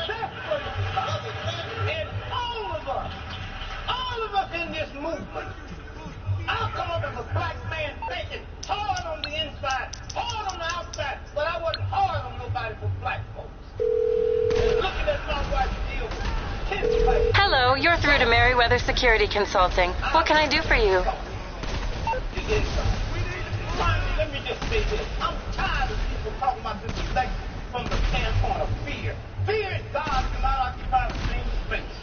That's what it's about. And all of us in this movement, I'll come up as a black man thinking hard on the inside, hard on the outside, but I wasn't hard on nobody but black folks. And looking at my wife deal with Hello, you're through to Merriweather Security Consulting. What can I do for you? Let me just say this. I'm tired of people talking about this election from the standpoint of fear. Fear is God cannot occupy the same space.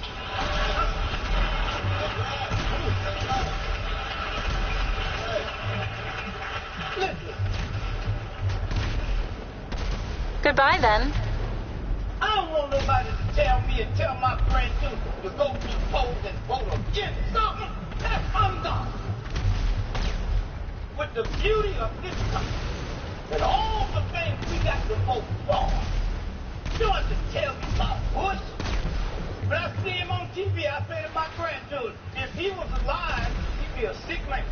Listen. Goodbye, then. I don't want nobody to tell me and tell my friends to go to the polls and vote against something. That's undone. With the beauty of this country and all the things we got to vote for, you don't have to tell me about Bush. When I see him on TV, I say to my grandchildren, if he was alive, he'd be a sick man.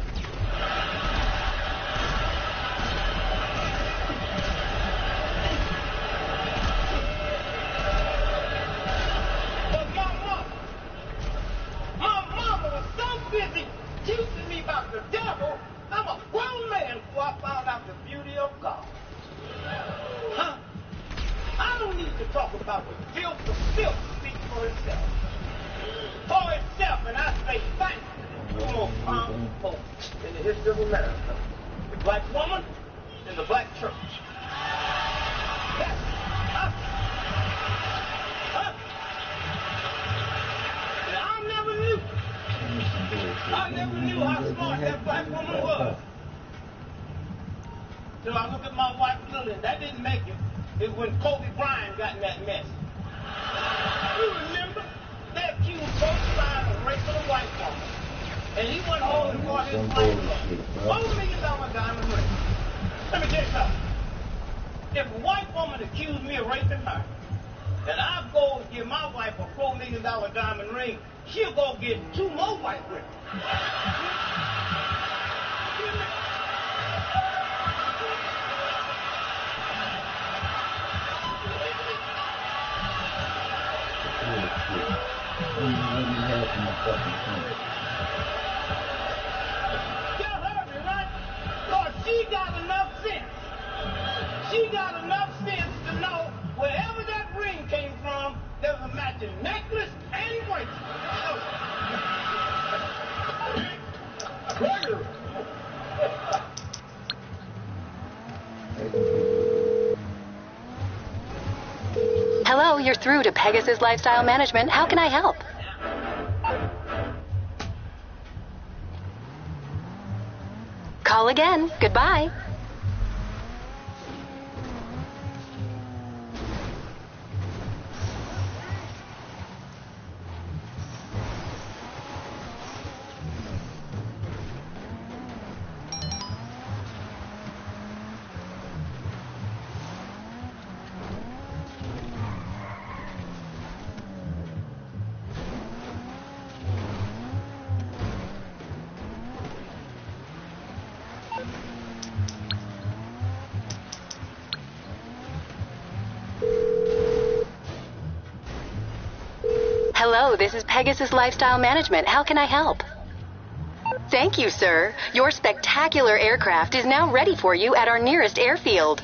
Busy teaching me about the devil, I'm a grown man before I found out the beauty of God. Huh? I don't need to talk about the filth. The filth speaks for itself. For itself, and I say thanks to the most powerful folks in the history of America. The black woman and the black church. Yes. Huh? Huh? And I never knew how smart that black woman was. So I look at my wife Lillian. That didn't make it. It was when Kobe Bryant got in that mess. You remember? They accused Kobe Bryant of raping a white woman. And he went home and bought his wife $4 million diamond ring. Let me tell you something. If a white woman accused me of raping her, and I go and give my wife a $4 million diamond ring, she'll go get 2 more white rings. Y'all heard me, right? Lord, she got enough sense. She got enough sense to know wherever that ring came from, there was a matching necklace and bracelet. Hello, you're through to Pegasus Lifestyle Management. How can I help? Call again. Goodbye. Hello, this is Pegasus Lifestyle Management. How can I help? Thank you, sir. Your spectacular aircraft is now ready for you at our nearest airfield.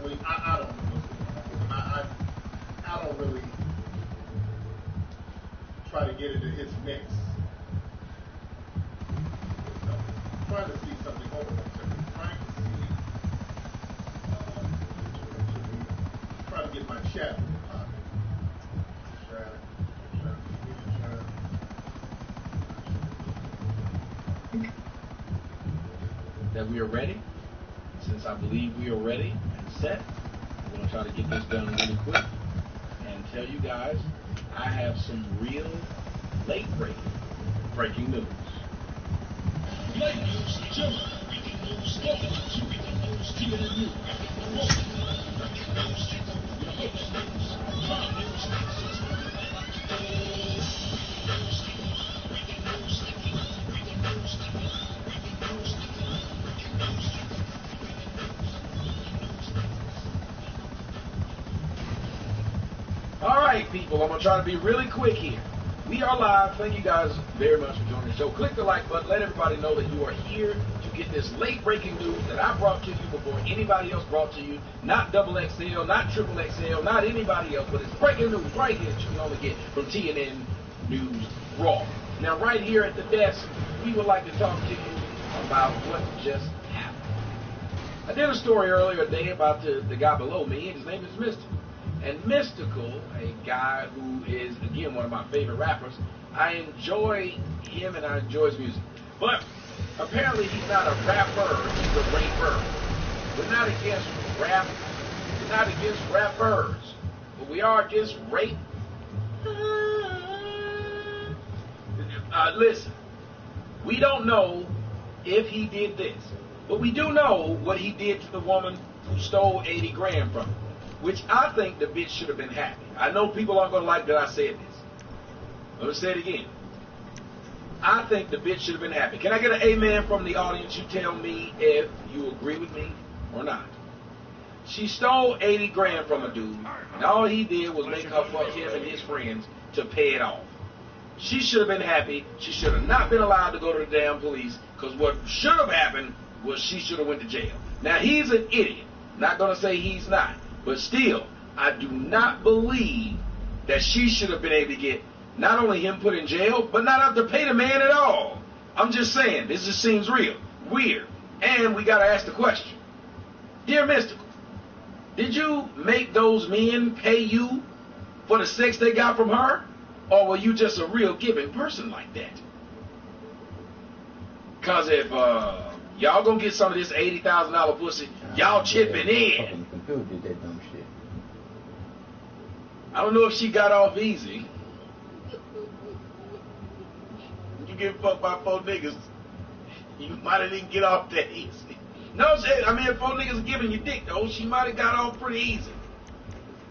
really, I don't know. I don't really try to get into his mix. So, I'm trying to see something over there. Trying to get my chat popping. That we are ready. Since I believe we are ready and set, I'm going to try to get this done really quick and tell you guys I have some real late breaking news. Ladies and gentlemen, breaking news, breaking news, breaking news, all right, people, I'm going to try to be really quick here. We are live. Thank you guys very much for joining the show. Click the like button. Let everybody know that you are here to get this late breaking news that I brought to you before anybody else brought to you. Not XXL, not XXL, not anybody else, but it's breaking news right here that you can only get from TNN News Raw. Now, right here at the desk, we would like to talk to you about what just happened. I did a story earlier today about the guy below me, and his name is Mystical. And Mystical, a guy who is, again, one of my favorite rappers, I enjoy him and I enjoy his music. But apparently he's not a rapper, he's a raper. We're not against rap, we're not against rappers, but we are against rape. Listen, we don't know if he did this, but we do know what he did to the woman who stole 80 grand from him. Which I think the bitch should have been happy. I know people aren't going to like that I said this. Let me say it again. I think the bitch should have been happy. Can I get an amen from the audience? You tell me if you agree with me or not. She stole 80 grand from a dude, and all he did was make her fuck him and his friends to pay it off. She should have been happy. She should have not been allowed to go to the damn police, because what should have happened was she should have went to jail. Now, he's an idiot. Not going to say he's not. But still, I do not believe that she should have been able to get not only him put in jail, but not have to pay the man at all. I'm just saying, this just seems real, weird. And we got to ask the question. Dear Mystical, did you make those men pay you for the sex they got from her? Or were you just a real giving person like that? Because if y'all gonna get some of this $80,000 pussy, y'all chipping in. Did that dumb shit. I don't know if she got off easy. You get fucked by 4 niggas, you might have didn't get off that easy. No, I mean, if 4 niggas are giving you dick, though, she might have got off pretty easy.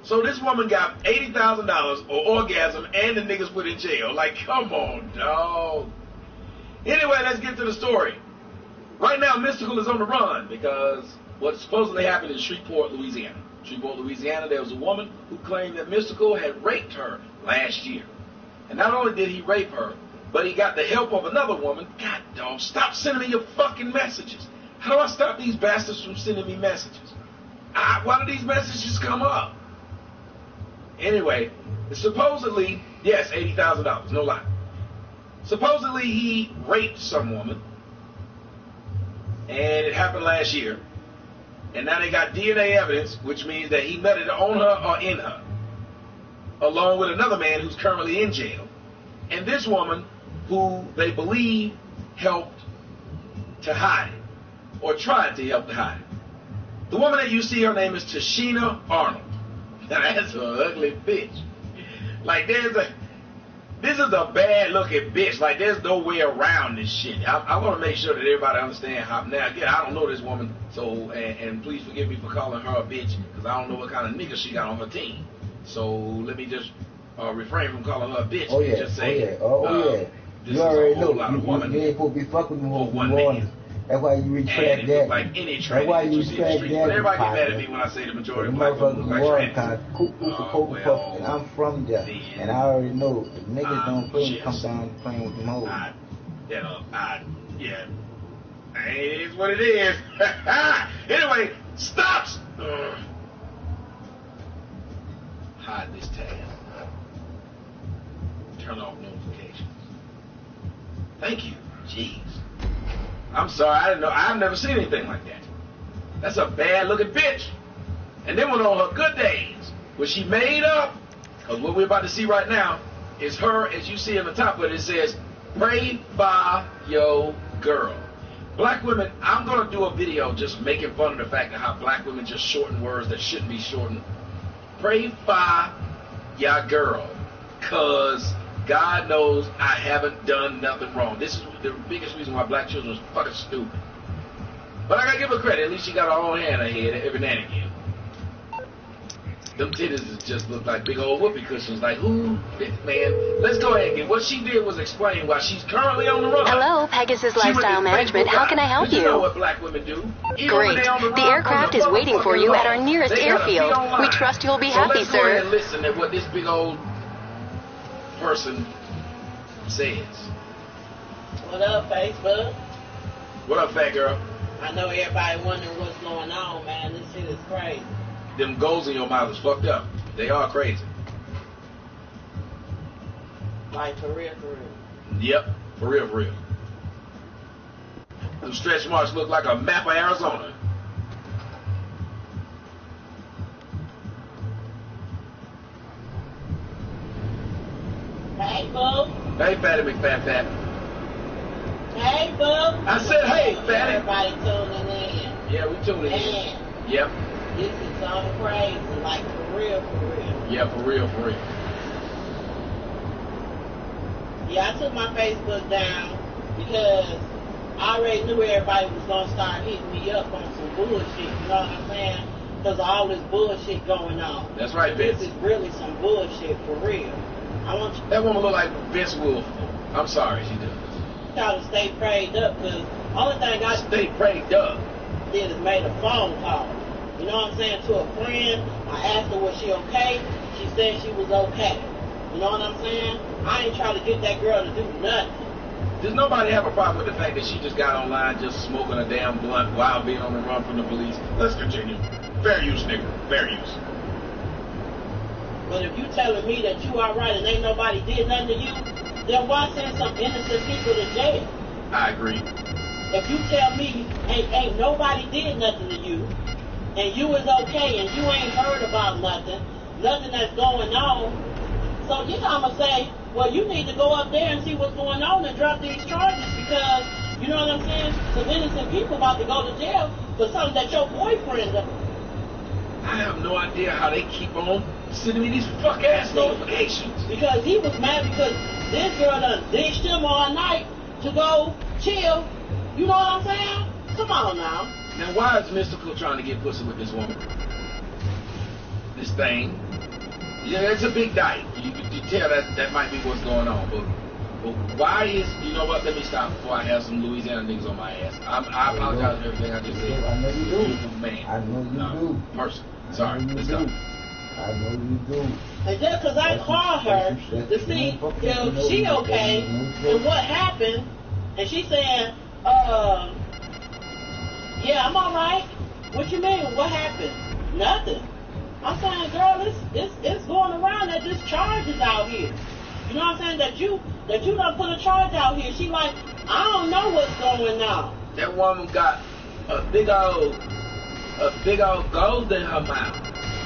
So this woman got $80,000 or orgasm and the niggas put in jail. Like, come on, dog. Anyway, let's get to the story. Right now, Mystical is on the run because what supposedly happened in Shreveport, Louisiana. Shreveport, Louisiana, there was a woman who claimed that Mystical had raped her last year. And not only did he rape her, but he got the help of another woman. God, dog, stop sending me your fucking messages. How do I stop these bastards from sending me messages? Why do these messages come up? Anyway, supposedly, yes, $80,000, no lie. Supposedly he raped some woman, and it happened last year. And now they got DNA evidence, which means that he nutted on her or in her, along with another man who's currently in jail. And this woman, who they believe helped to hide it, or tried to help to hide it. The woman that you see, her name is Tashina Arnold. Now that's an ugly bitch. Like this is a bad looking bitch. Like there's no way around this shit. I want to make sure that everybody understands how. Now again, I don't know this woman, so and please forgive me for calling her a bitch because I don't know what kind of nigga she got on her team. So let me just refrain from calling her a bitch. Oh yeah, just say, yeah. You already know. You ain't supposed to be fucking with one. That's why you retract that. Like any That's why you retract that. But everybody get mad at me when I say the majority of black people look like trannies. And I'm from there. And I already know if niggas don't play, come down playing with them hoes. Yeah. It is what it is. Anyway, stop. hide this tab. Turn off notifications. Thank you. Jeez. I'm sorry, I didn't know. I've never seen anything like that. That's a bad looking bitch. And then when on her good days, when she made up, because what we're about to see right now is her, as you see in the top, but it says, pray by your girl. Black women, I'm going to do a video just making fun of the fact of how black women just shorten words that shouldn't be shortened. Pray by your girl. Because God knows I haven't done nothing wrong. This is the biggest reason why black children are fucking stupid. But I got to give her credit. At least she got her own hand ahead every now and again. Them titties just look like big old whoopee cushions. Like, ooh, man, let's go ahead and get. What she did was explain why she's currently on the run. Hello, Pegasus Lifestyle Management. How can I help you? You know what black women do. Great. The aircraft is waiting for you at our nearest airfield. We trust you'll be happy, let's go ahead sir. and listen to what this big old person says. What up, Facebook? What up, fat girl? I know everybody wondering what's going on, man. This shit is crazy. Them goals in your mouth is fucked up. They are crazy. Like, for real, for real. Yep, for real, for real. Them stretch marks look like a map of Arizona. Hey, boo. Hey, Fatty McFat. Hey, boo. I said, hey, Fatty. Everybody tuning in. Yeah, we tuning in. Yep. This is so crazy, like for real, for real. Yeah, for real, for real. Yeah, I took my Facebook down because I already knew everybody was going to start hitting me up on some bullshit, you know what I'm saying? Because of all this bullshit going on. That's right, Vince. This is really some bullshit for real. I want you. That woman look like Vince Wolf. I'm sorry, she does. Y'all to stay prayed up because only thing I stay prayed up did is made a phone call. You know what I'm saying? To a friend, I asked her, was she okay? She said she was okay. You know what I'm saying? I ain't trying to get that girl to do nothing. Does nobody have a problem with the fact that she just got online just smoking a damn blunt while being on the run from the police? Let's continue. Fair use, nigga. Fair use. But if you telling me that you all right and ain't nobody did nothing to you, then why send some innocent people to jail? I agree. If you tell me ain't nobody did nothing to you, and you is okay, and you ain't heard about nothing that's going on, so you know I'm going to say, well, you need to go up there and see what's going on and drop these charges because, you know what I'm saying, some innocent people about to go to jail for something that your boyfriend done. I have no idea how they keep on sending me these fuck-ass notifications. Because he was mad because this girl done ditched him all night to go chill. You know what I'm saying? Come on now. Now, why is Mystical trying to get pussy with this woman? This thing. Yeah, it's a big night. You tell that might be what's going on. But why is, you know what, let me stop before I have some Louisiana niggas on my ass. I apologize for everything I just said. I know you do. Man. I know you do. Person. Sorry. Let's go. I know you do. And just because I called her to see if she okay and what happened, and she said, yeah, I'm all right. What you mean? What happened? Nothing. I'm saying, girl, it's going around that this charge is out here. You know what I'm saying? That you done put a charge out here. She like, I don't know what's going on. That woman got a big old gold in her mouth,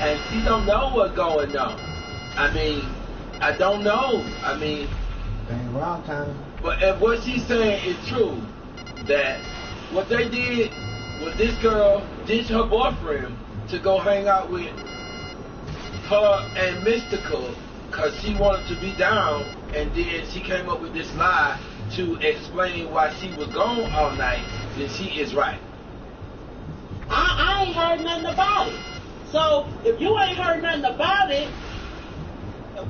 and she don't know what's going on. I mean, I don't know. I mean, ain't around time. But if what she's saying is true, that what they did was this girl ditched her boyfriend to go hang out with her and Mystical because she wanted to be down, and then she came up with this lie to explain why she was gone all night, then she is right. I ain't heard nothing about it. So if you ain't heard nothing about it,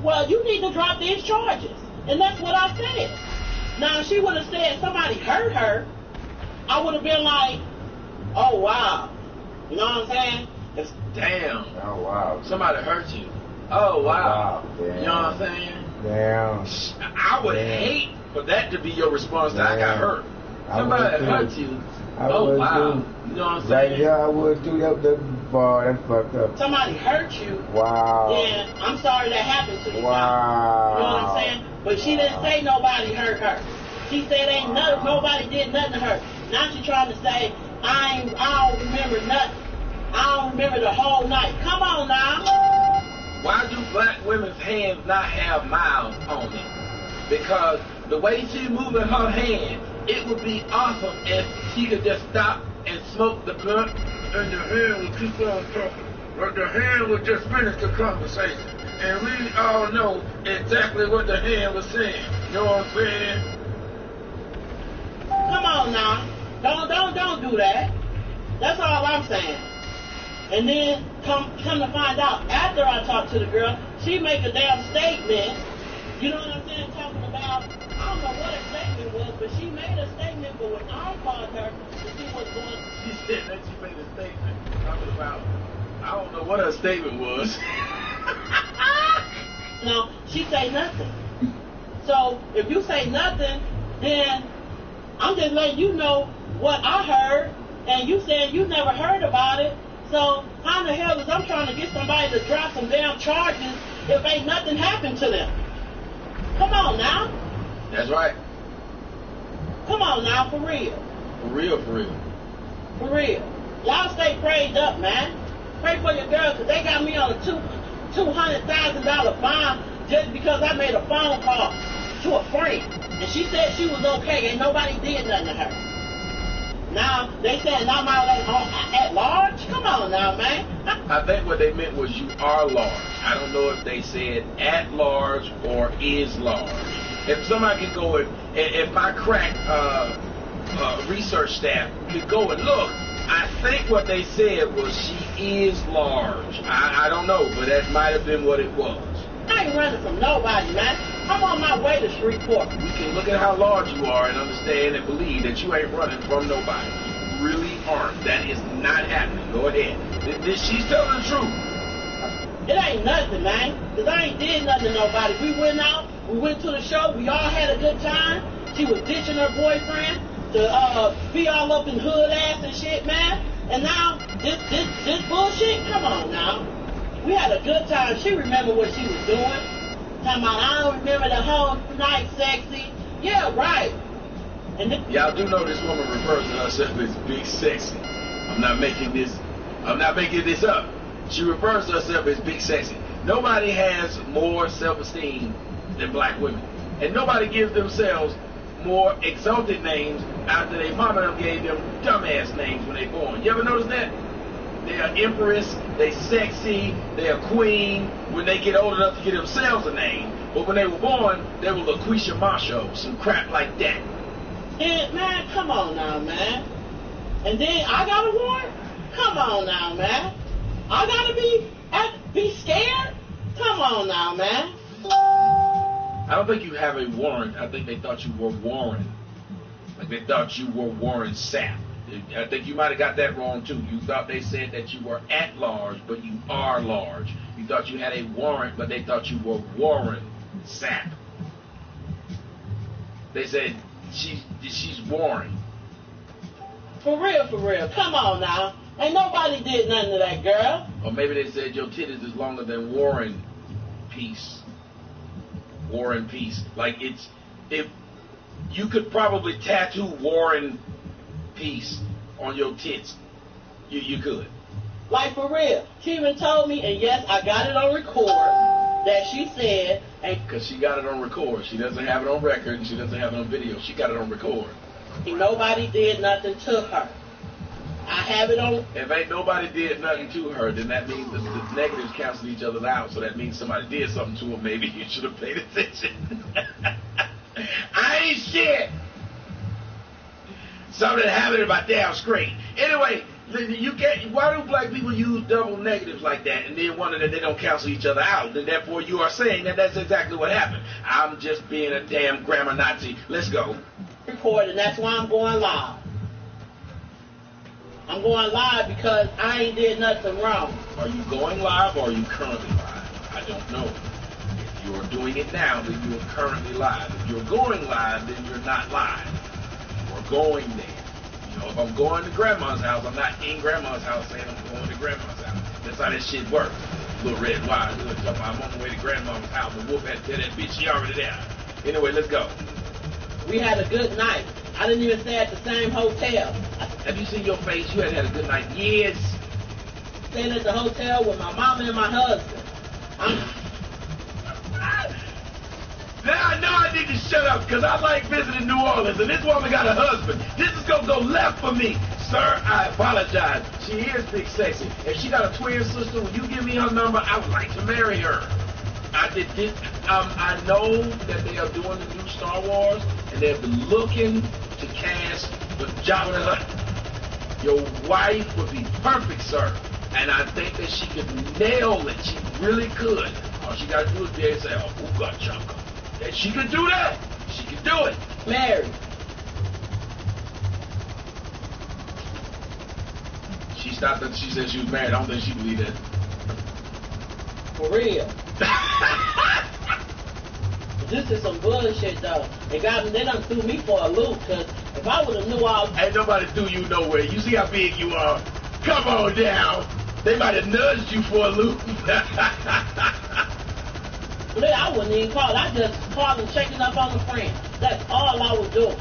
well, you need to drop these charges. And that's what I said. Now, if she would have said somebody hurt her, I would have been like, oh, wow. You know what I'm saying? Damn. Oh, wow. Somebody hurt you. Oh, wow. Damn. You know what I'm saying? Damn. I would hate for that to be your response to I got hurt. Somebody hurt you. Oh, wow. You know what I'm saying? Right here, I would too. That boy, that's fucked up. Somebody hurt you. Wow. Then I'm sorry that happened to you. Wow. You know what I'm saying? But she didn't say nobody hurt her. She said ain't nobody did nothing to her. Now she's trying to say I don't remember nothing. I don't remember the whole night. Come on now. Why do black women's hands not have mouths on it? Because the way she's moving her hand, it would be awesome if she could just stop and smoke the blunt and the hand would keep on talking. But the hand would just finish the conversation. And we all know exactly what the hand was saying. You know what I'm saying? Come on now. Don't do that. That's all I'm saying. And then come to find out, after I talked to the girl, she make a damn statement. You know what I'm saying? Talking about, I don't know what her statement was, but she made a statement. But when I called her to see what's going on, she said that she made a statement talking about, I don't know what her statement was. No, she say nothing. So if you say nothing, then I'm just letting you know what I heard, and you said you never heard about it. So how in the hell is I'm trying to get somebody to drop some damn charges if ain't nothing happened to them? Come on now. That's right. Come on now, for real. For real, for real. For real. Y'all stay prayed up, man. Pray for your girl, because they got me on a $200,000 bond just because I made a phone call to a friend. And she said she was okay and nobody did nothing to her. Now, they saying I'm out at large? Come on now, man. I think what they meant was you are large. I don't know if they said at large or is large. If somebody could go and if my crack research staff could go and look, I think what they said was she is large. I don't know, but that might have been what it was. I ain't running from nobody, man. I'm on my way to Shreveport. We can look at how large you are and understand and believe that you ain't running from nobody. You really aren't. That is not happening. Go ahead. She's telling the truth. It ain't nothing, man. Because I ain't did nothing to nobody. We went out. We went to the show. We all had a good time. She was ditching her boyfriend to be all up in hood ass and shit, man. And now, this bullshit? Come on now. We had a good time. She remembered what she was doing. Talking about, I don't remember the whole night, sexy. Yeah, right. And y'all do know this woman refers to herself as big sexy. I'm not making this up. She refers to herself as big sexy. Nobody has more self-esteem than black women. And nobody gives themselves more exalted names after their mama gave them dumbass names when they born. You ever notice that? They are empress, they sexy, they are queen when they get old enough to get themselves a name. But when they were born, they were LaQuisha Marshall, some crap like that. And man, come on now, man. And then I got a warrant? Come on now, man. I gotta be scared? Come on now, man. I don't think you have a warrant. I think they thought you were Warren. Like they thought you were Warren Sapp. I think you might have got that wrong too. You thought they said that you were at large, but you are large. You thought you had a warrant, but they thought you were Warren Sapp. They said she's Warren. For real. Come on now. Ain't nobody did nothing to that girl. Or maybe they said your titties is longer than Warren Peace. Warren Peace. Like if you could probably tattoo Warren Peace on your tits. You could. Like for real. She even told me, and yes, I got it on record, that she said. Because she got it on record. She doesn't have it on record, and she doesn't have it on video. She got it on record. Nobody did nothing to her. I have it on. If ain't nobody did nothing to her, then that means the negatives cancel each other out. So that means somebody did something to her. Maybe you should have paid attention. I ain't shit. Something happened in my damn screen. Anyway, you can't. Why do black people use double negatives like that and then wonder that they don't cancel each other out? And therefore, you are saying that that's exactly what happened. I'm just being a damn grammar Nazi. Let's go. Record, and that's why I'm going live. I'm going live because I ain't did nothing wrong. Are you going live or are you currently live? I don't know. If you are doing it now, then you are currently live. If you're going live, then you're not live. You are going there. You know, if I'm going to grandma's house, I'm not in grandma's house saying I'm going to grandma's house. That's how that shit works. Little red wine. I'm on the way to grandma's house. The wolf had to tell that bitch she already there. Anyway, let's go. We had a good night. I didn't even stay at the same hotel. Have you seen your face? You had a good night. Yes. Staying at the hotel with my mama and my husband. Now I know I need to shut up because I like visiting New Orleans and this woman got a husband. This is going to go left for me. Sir, I apologize. She is big sexy. If she got a twin sister, when you give me her number, I would like to marry her. I know that they are doing the new Star Wars and they're looking to cast the Jabba the Hutt. Your wife would be perfect, sir. And I think that she could nail it. She really could. All she got to do is be able to say, oh, ooga chaka. And she could do that. She could do it. Mary. She stopped and she said she was married. I don't think she believed that. For real. This is some bullshit, though. They done threw me for a loop, because if I would have knew all... Ain't nobody threw you nowhere. You see how big you are. Come on down. They might have nudged you for a loop. I wouldn't even call. I just called and checking up on the friend. That's all I was doing.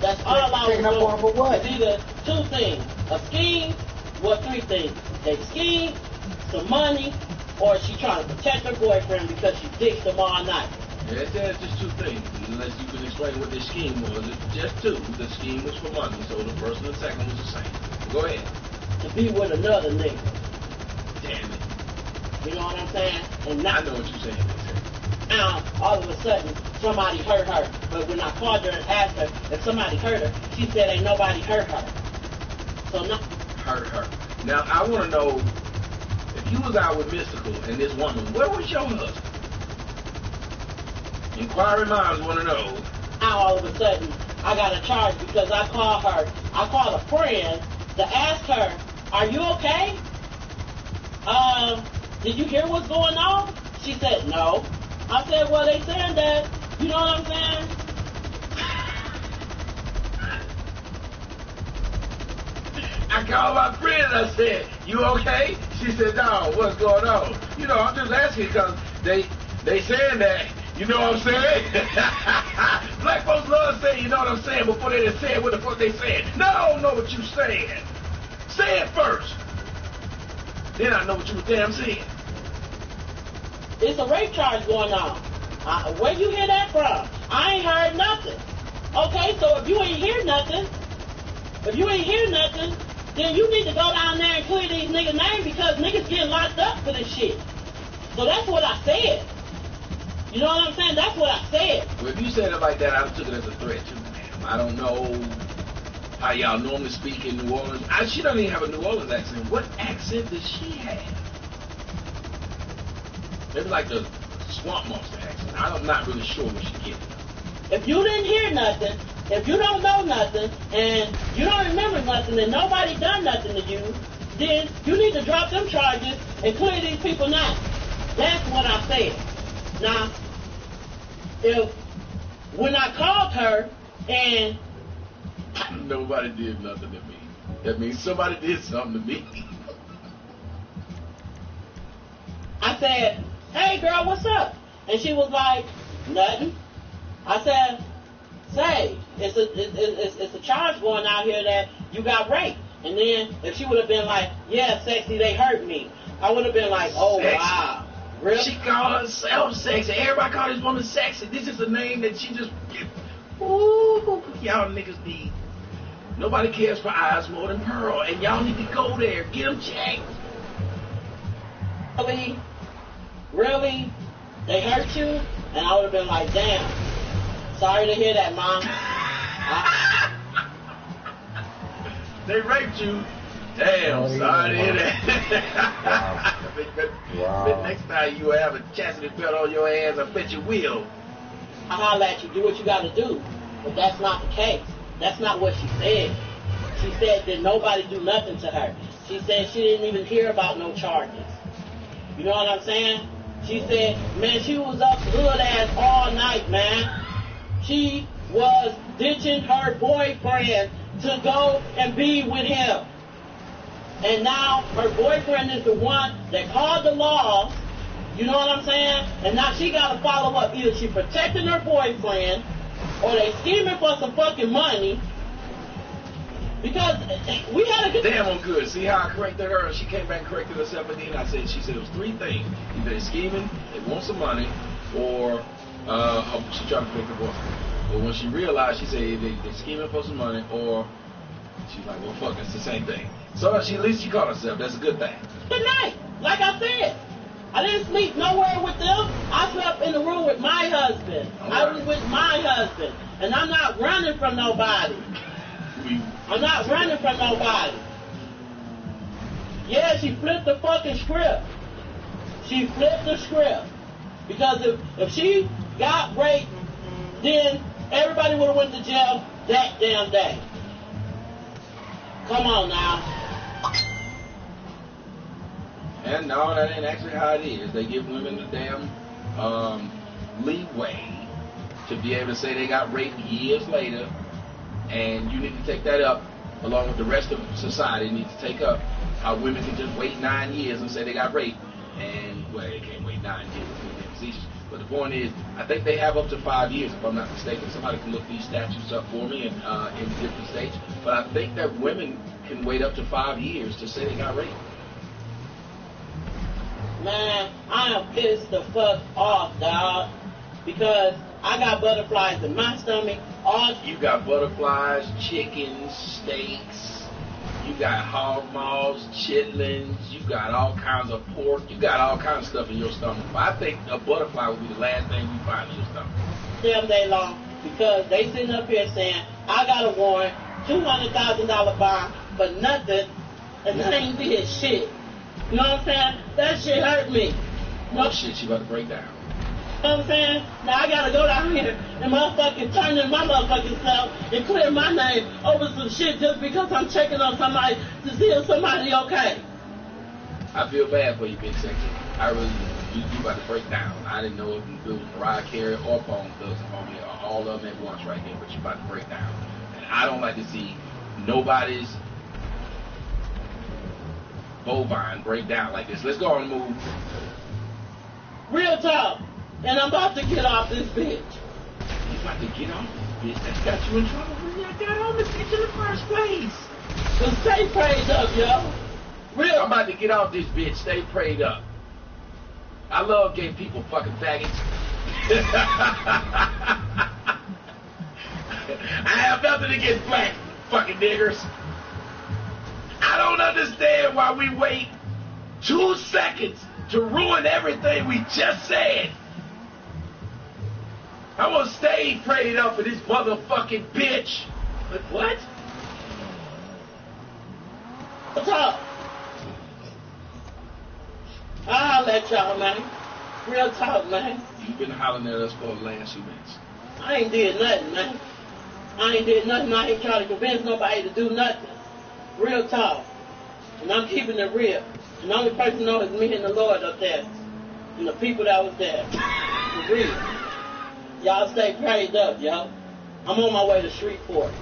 That's all I was doing. Checking up on for what? It's either two things. A scheme, well, three things. They scheme, some money, or she trying to protect her boyfriend because she ditched him all night. Yeah, that's just two things. Unless you can explain what the scheme was. It's just two. The scheme was for money, so the first and the second was the same. Go ahead. To be with another nigga. Damn it. You know what I'm saying? And now, I know what you're saying. Now, all of a sudden, somebody hurt her. But when I called her and asked her if somebody hurt her, she said ain't nobody hurt her. So now... Hurt her. Now, I want to know, if you was out with Mystical and this woman, where was your husband? Inquiring minds want to know. Now, all of a sudden, I got a charge because I called her. I called a friend to ask her, are you okay? Did you hear what's going on? She said, no. I said, well, they saying that. You know what I'm saying? I called my friend and I said, you okay? She said, no, what's going on? You know, I'm just asking because they saying that. You know what I'm saying? Black folks love saying, you know what I'm saying, before they done said what the fuck they said. No, I don't know what you saying. Say it first. Then I know what you were damn saying. It's a rape charge going on. Where you hear that from? I ain't heard nothing. Okay, so if you ain't hear nothing, then you need to go down there and clear these niggas' names because niggas getting locked up for this shit. So that's what I said. You know what I'm saying? That's what I said. Well, if you said it like that, I took it as a threat too, ma'am. I don't know how y'all normally speak in New Orleans. She doesn't even have a New Orleans accent. What accent does she have? Maybe like the Swamp Monster accent. I'm not really sure what she gets. If you didn't hear nothing, if you don't know nothing, and you don't remember nothing, and nobody done nothing to you, then you need to drop them charges and clear these people now. That's what I said. Now, when I called her and... Nobody did nothing to me. That means somebody did something to me. I said, hey girl, what's up? And she was like, nothing. I said, say, it's a charge going out here that you got raped. And then if she would have been like, yeah, sexy, they hurt me, I would have been like, oh, sexy. Wow. Really? She called herself sexy. Everybody call this woman sexy. This is a name that she just... Ooh, y'all niggas need... Nobody cares for eyes more than Pearl. And y'all need to go there. Get them checked. Really? They hurt you? And I would have been like, damn. Sorry to hear that, Mom. They raped you. Damn, sorry to hear that. But next time you have a chastity belt on your ass, I bet you will. I'll holler at you, do what you gotta do. But that's not the case. That's not what she said. She said that nobody do nothing to her. She said she didn't even hear about no charges. You know what I'm saying? She said, man, she was up hood ass all night, man. She was ditching her boyfriend to go and be with him. And now her boyfriend is the one that called the law. You know what I'm saying? And now she got to follow up. Either she protecting her boyfriend or they scheming for some fucking money. Because we had a good... Damn, I'm good. See how I corrected her and she came back and corrected herself again? She said it was three things. Either they're scheming, they want some money, or she tried to protect her boyfriend. But when she realized, she said they're scheming for some money, or she's like, well, fuck, it's the same thing. So at least she caught herself. That's a good thing. Good night. Like I said, I didn't sleep nowhere with them. I slept in the room with my husband. Right. I was with my husband. And I'm not running from nobody. I'm not running from nobody. Yeah, she flipped the fucking script. She flipped the script. Because if she got raped, then everybody would have went to jail that damn day. Come on now. And no, that ain't actually how it is. They give women the damn leeway to be able to say they got raped years later, and you need to take that up along with the rest of society needs to take up how women can just wait 9 years and say they got raped, and well, they can't wait 9 years for their positions. But the point is, I think they have up to 5 years, if I'm not mistaken. Somebody can look these statutes up for me in different states. But I think that women can wait up to 5 years to say they got raped. Man, I am pissed the fuck off, dog. Because I got butterflies in my stomach. You got butterflies, chickens, steaks. You got hog maws, chitlins. You got all kinds of pork. You got all kinds of stuff in your stomach. But I think a butterfly would be the last thing you find in your stomach. Damn day long. Because they sitting up here saying, I got a warrant, $200,000 bond for nothing, and I ain't did shit. You know what I'm saying? That shit hurt me. Oh shit, she about to break down. You know what I'm saying? Now I gotta go down here and motherfucking turn in my motherfucking self and clear my name over some shit just because I'm checking on somebody to see if somebody okay. I feel bad for you, Big Sexy. I really do. You about to break down. I didn't know if it was Mariah Carey or Bone Thugs and Harmony or all of them at once right there, but you about to break down. And I don't like to see nobody's bovine break down like this. Let's go on and move. Real talk. And I'm about to get off this bitch. You about to get off this bitch? That's got you in trouble when you got on this bitch in the first place. So stay prayed up, yo. Real. I'm about to get off this bitch. Stay prayed up. I love gay people, fucking faggots. I have nothing against black fucking niggers. I don't understand why we wait 2 seconds to ruin everything we just said. I want to stay prayed up for this motherfucking bitch. But what? What's up? I'll let y'all, man. Real talk, man. You've been hollering at us for the last few minutes. I ain't did nothing, man. I ain't did nothing. I ain't trying to convince nobody to do nothing. Real talk. And I'm keeping it real. And the only person knows is me and the Lord up there. And the people that was there. For real. Y'all stay prayed up, yo. I'm on my way to Shreveport.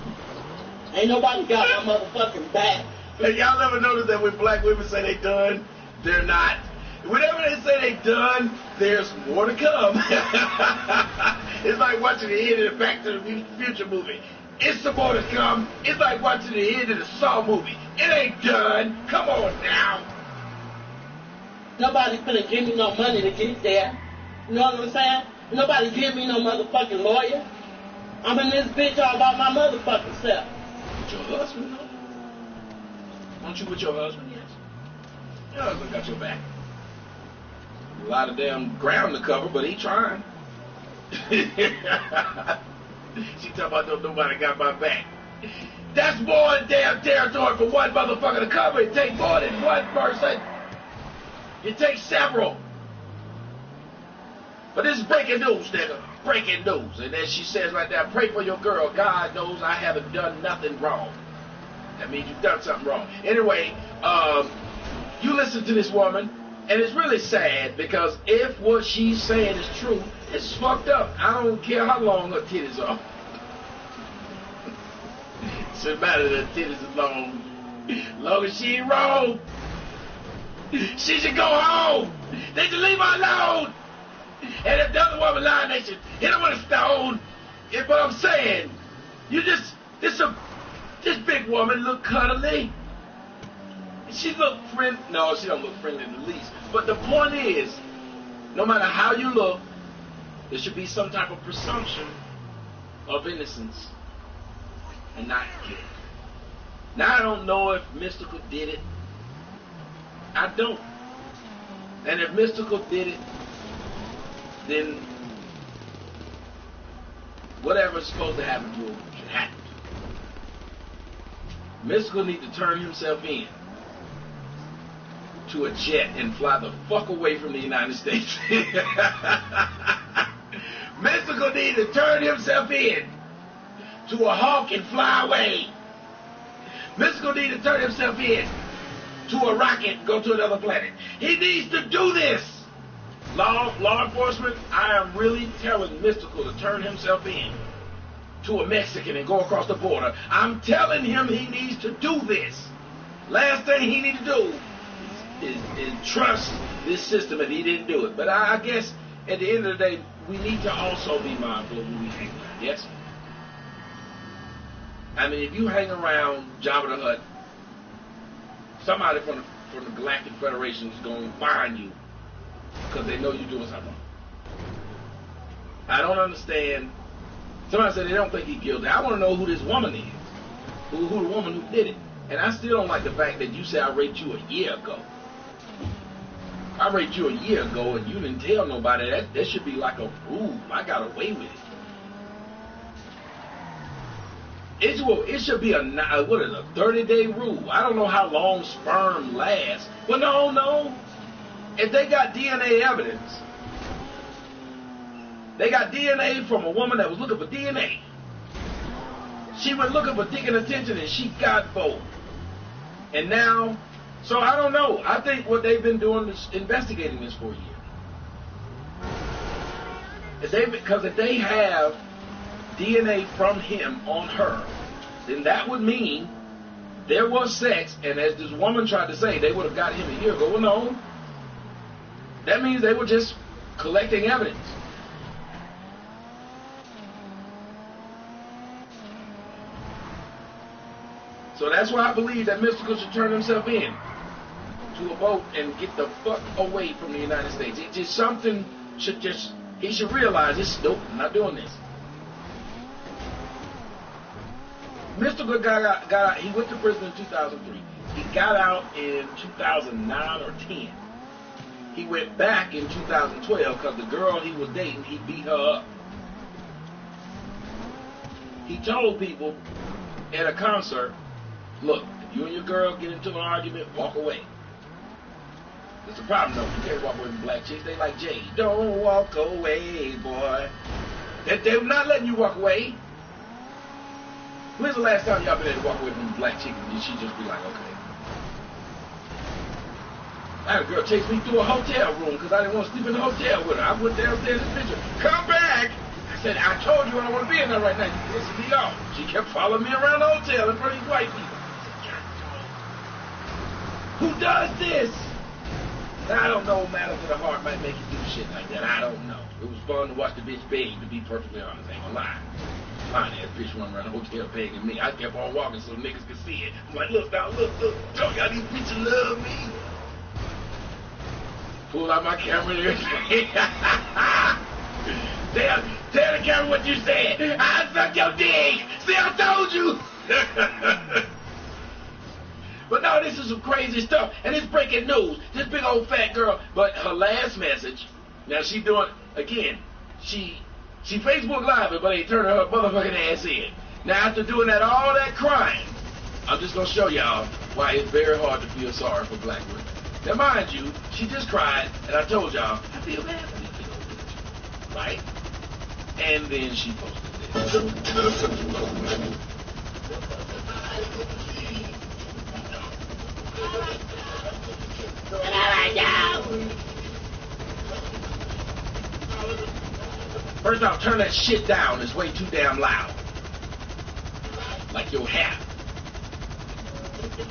Ain't nobody got my motherfucking back. Hey, y'all ever notice that when black women say they done, they're not? Whenever they say they done, there's more to come. It's like watching the end of the Back to the Future movie. It's some more to come. It's like watching the end of the Saw movie. It ain't done. Come on now. Nobody's gonna give me no money to get there. You know what I'm saying? Nobody give me no motherfucking lawyer. I'm in this bitch all about my motherfucking self. With your husband, though? Aren't you with your husband? Yes. Your husband got your back. A lot of damn ground to cover, but he trying. She talking about nobody got my back. That's more than damn territory for one motherfucker to cover. It takes more than one person. It takes several. But this is breaking news, nigga. Breaking news. And then she says right there, pray for your girl. God knows I haven't done nothing wrong. That means you've done something wrong. Anyway, you listen to this woman, and it's really sad because if what she's saying is true, it's fucked up. I don't care how long her titties are. Somebody that titties is long. Long as she ain't wrong, she should go home. They should leave her alone. And if the other woman lying, they should hit her with a stone. Yeah, but I'm saying, this big woman look cuddly. She look friendly. No, she don't look friendly in the least. But the point is, no matter how you look, there should be some type of presumption of innocence and not guilt. Now, I don't know if Mystical did it. I don't. And if Mystical did it, then whatever's supposed to happen to him should happen. Mystical need to turn himself in to a jet and fly the fuck away from the United States. Mystical need to turn himself in to a hawk and fly away. Mystical need to turn himself in to a rocket and go to another planet. He needs to do this. Law enforcement, I am really telling Mystical to turn himself in to a Mexican and go across the border. I'm telling him he needs to do this. Last thing he needs to do is trust this system, and he didn't do it. But I guess at the end of the day, we need to also be mindful of who we hang around. Yes? I mean, if you hang around Jabba the Hutt, somebody from the Galactic Federation is going to find you because they know you're doing something wrong. I don't understand. Somebody said they don't think he's guilty. I want to know who this woman is, who the woman who did it. And I still don't like the fact that you said I raped you a year ago. I raped you a year ago and you didn't tell nobody. That should be like a rule. I got away with it. It should be a 30-day rule. I don't know how long sperm lasts. But no. If they got DNA evidence, they got DNA from a woman that was looking for DNA. She went looking for dick and attention and she got both. And now, so I don't know. I think what they've been doing is investigating this for a year. Because if they have DNA from him on her, then that would mean there was sex, and as this woman tried to say, they would have got him a year ago. Well, no. That means they were just collecting evidence. So that's why I believe that Mystical should turn himself in to a boat and get the fuck away from the United States. It just something should just, he should realize this. Nope, I'm not doing this. Mystical got out, he went to prison in 2003. He got out in 2009 or 10. He went back in 2012 because the girl he was dating, he beat her up. He told people at a concert, look, if you and your girl get into an argument, walk away. There's a problem though. You can't walk away from black chicks. They like Jay. Don't walk away, boy. They're not letting you walk away. When's the last time y'all been able to walk away from a black chick and she just be like, okay. I had a girl chase me through a hotel room because I didn't want to sleep in the hotel with her. I went downstairs in the picture. Come back! I said, I told you I don't want to be in there right now. You pissed me off. She kept following me around the hotel in front of these white people. Who does this? I don't know, matter to the heart might make you do shit like that. I don't know. It was fun to watch the bitch beg, to be perfectly honest. I ain't gonna lie. Fine ass bitch running around the hotel begging me. I kept on walking so niggas could see it. I'm like, look now, look. Tell y'all these bitches love me. Pull out my camera and everything. Tell the camera what you said. I suck your dick. See, I told you. But no, this is some crazy stuff. And it's breaking news. This big old fat girl. But her last message, now she doing, again, she Facebook Live it, but ain't turning her motherfucking ass in. Now after doing all that crying, I'm just going to show y'all why it's very hard to feel sorry for black women. Now mind you, she just cried, and I told y'all, I feel bad for these big old bitches. Right? And then she posted this. First off, turn that shit down. It's way too damn loud. Like your hat. It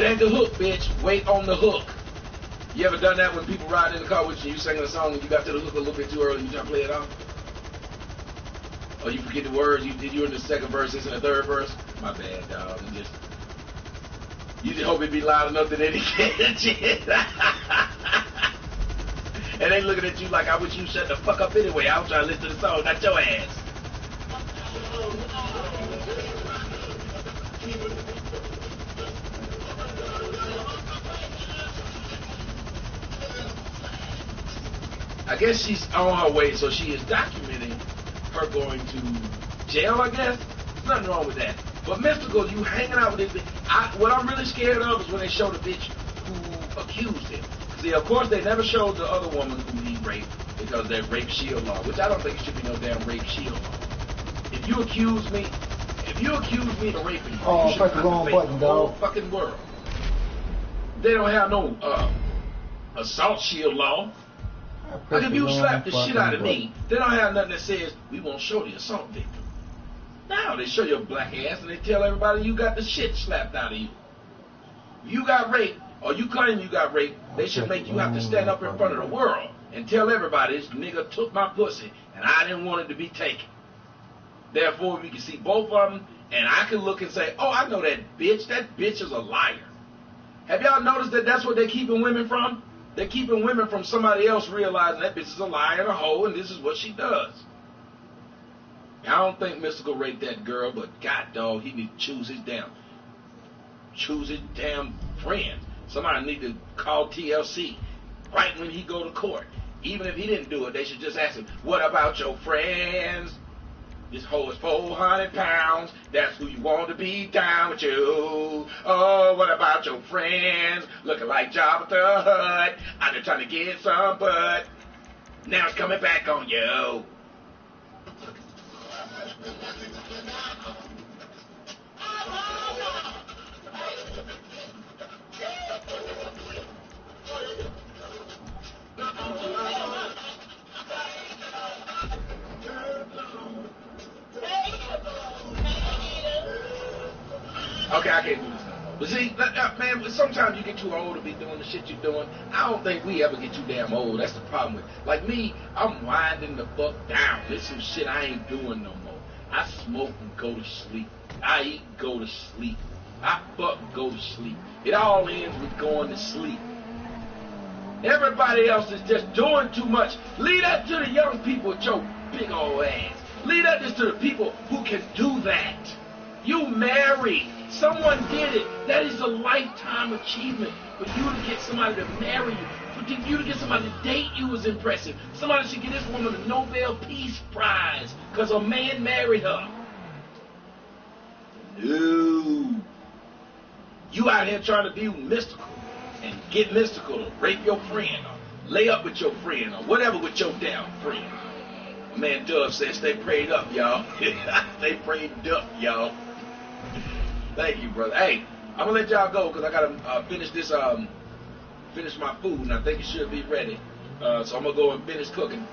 ain't the hook, bitch. Wait on the hook. You ever done that when people ride in the car with you, you singing a song and you got to the hook a little bit too early, you try to play it off? Or you forget the words, you in the second verse, it's in the third verse? My bad, dog. You just hope it be loud enough that they can catch it. And they looking at you like, I wish you shut the fuck up anyway. I was trying to listen to the song, not your ass. I guess she's on her way, so she is documenting her going to jail, I guess. There's nothing wrong with that. But Mystical, you hanging out with this bitch. What I'm really scared of is when they show the bitch who accused him. See, of course, they never showed the other woman who he raped because of that rape shield law, which I don't think it should be no damn rape shield law. If you accuse me of raping you, you should not face the whole fucking world. They don't have no assault shield law. Like if you slap the shit out of me, they don't have nothing that says we won't show the assault victim. Now they show your black ass and they tell everybody you got the shit slapped out of you. If you got raped or you claim you got raped, they should make you have to stand up in front of the world and tell everybody this nigga took my pussy and I didn't want it to be taken. Therefore, we can see both of them and I can look and say, oh, I know that bitch. That bitch is a liar. Have y'all noticed that that's what they're keeping women from? They're keeping women from somebody else realizing that bitch is a liar and a hoe and this is what she does. I don't think Mystical raped that girl, but God dog, he need to choose his damn friends. Somebody need to call TLC right when he go to court. Even if he didn't do it, they should just ask him, what about your friends? This hoe is 400 pounds. That's who you want to be down with you. Oh, what about your friends? Looking like Jabba the Hutt. I'm just trying to get some butt. Now it's coming back on you. Okay, I can't do this no more. But see, man, sometimes you get too old to be doing the shit you're doing. I don't think we ever get too damn old. That's the problem with it. Like me, I'm winding the fuck down. There's some shit I ain't doing no more. I smoke and go to sleep. I eat and go to sleep. I fuck and go to sleep. It all ends with going to sleep. Everybody else is just doing too much. Leave that to the young people with your big old ass. Leave that just to the people who can do that. You married. Someone did it. That is a lifetime achievement. For you to get somebody to marry you, for you to get somebody to date you is impressive. Somebody should give this woman a Nobel Peace Prize because a man married her. No. You out here trying to be mystical and get mystical to rape your friend or lay up with your friend or whatever with your damn friend. My man Dub says stay prayed up, y'all. Stay prayed up, y'all. Thank you, brother. Hey, I'm gonna let y'all go because I gotta finish my food, and I think it should be ready. So I'm gonna go and finish cooking.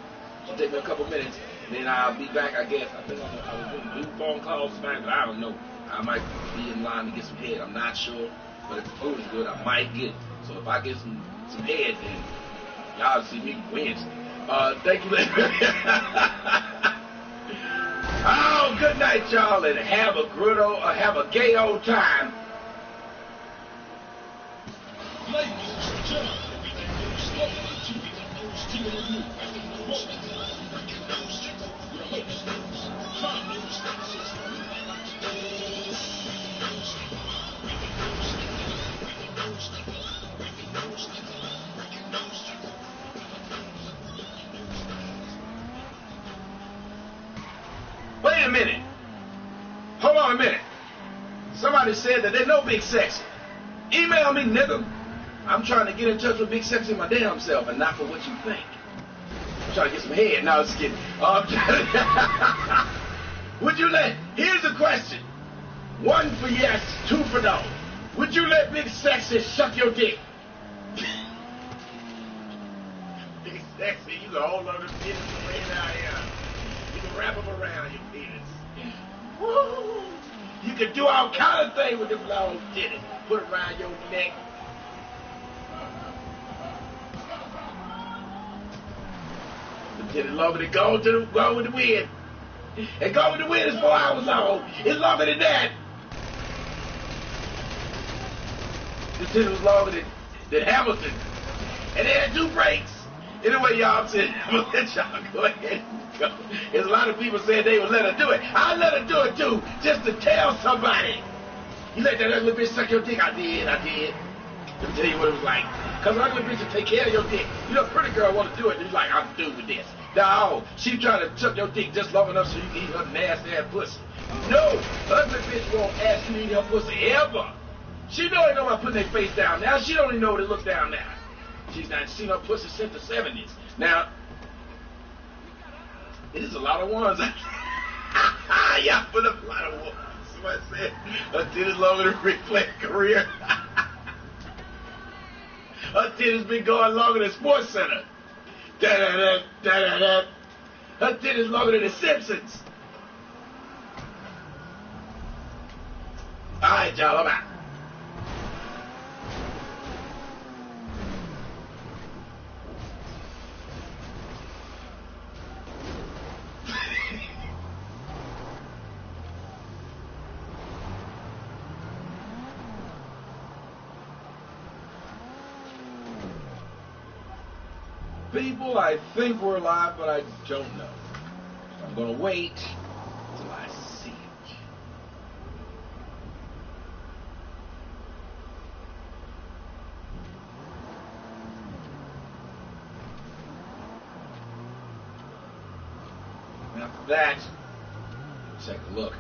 It'll take me a couple minutes, and then I'll be back. I guess I think I was gonna do phone calls tonight, but I don't know. I might be in line to get some head. I'm not sure, but if the food is good, I might get it. So if I get some head, then y'all see me Wednesday. Thank you. Oh, good night, y'all, and have a gay old time. Wait a minute. Hold on a minute. Somebody said that they know Big Sexy. Email me, nigga. I'm trying to get in touch with Big Sexy my damn self and not for what you think. I'm trying to get some head. No, just kidding. Would you let... Here's the question. 1 for yes, 2 for no. Would you let Big Sexy suck your dick? They sexy. You can hold on to penis and lay down here. You can wrap them around your penis. Woo! You can do all kind of things with them long titties. Put it around your neck. The titty longer than go with the wind. And go with the wind is 4 hours long. It's longer than that. The titty was longer than Hamilton. And they had 2 breaks. Anyway, y'all said, I'm going to let y'all go ahead and go. There's a lot of people saying they would let her do it. I let her do it too, just to tell somebody. You let that ugly bitch suck your dick? I did. Let me tell you what it was like. Because ugly bitch will take care of your dick. You know, pretty girl want to do it, and you're like, I'm through with this. No, she trying to suck your dick just long enough so you can eat her nasty ass pussy. No, ugly bitch won't ask you to eat her pussy ever. She don't even know about putting their face down now. She don't even know what it looks down now. She's not seen her pussy since the 70s. Now, there's a lot of ones. Y'all put up a lot of ones. Somebody said, her titties longer than Ric Flair's career. Her titties been going longer than Sports Center. Da-da-da, da-da-da. Her titties longer than The Simpsons. All right, y'all, I'm out. People, I think we're live, but I don't know. So I'm going to wait until I see it. After that, let's take a look.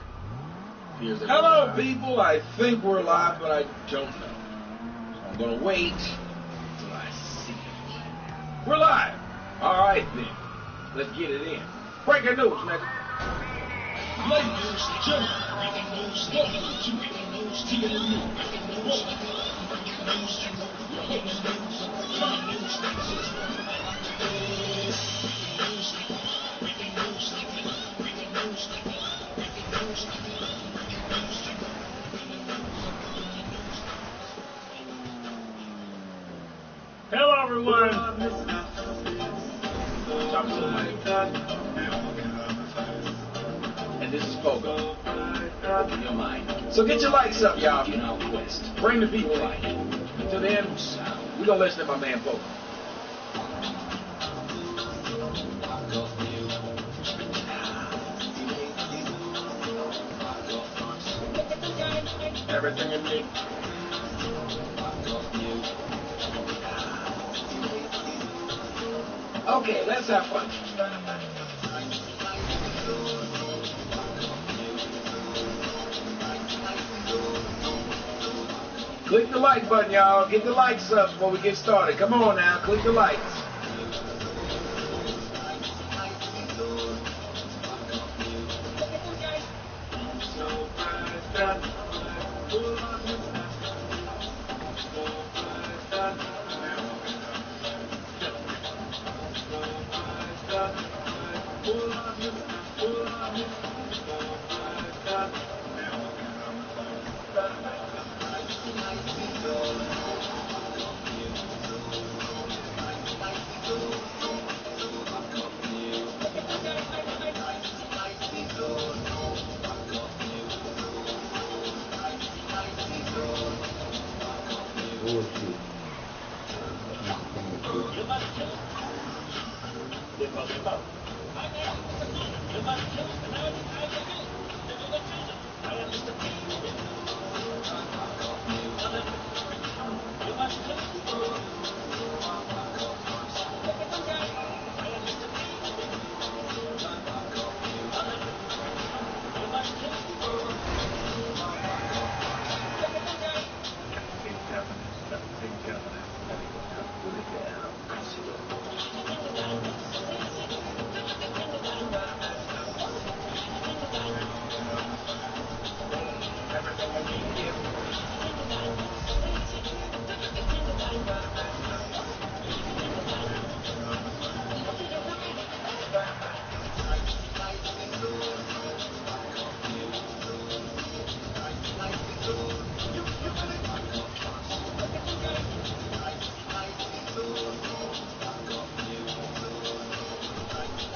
Hello, people, I think we're live, but I don't know. So I'm going to wait until I see it. We're live. All right, then. Let's get it in. Breaking news, nigga. Ladies and gentlemen, breaking news, welcome to breaking news, TV news, breaking news, Hello, everyone. And this is Pogo. Open your mind. So get your likes up, y'all. You know, Quest. Bring the people light. Until then, we're going to listen to my man Pogo. Everything in me. Okay, let's have fun. Click the like button, y'all. Get the likes up before we get started. Come on now, click the likes.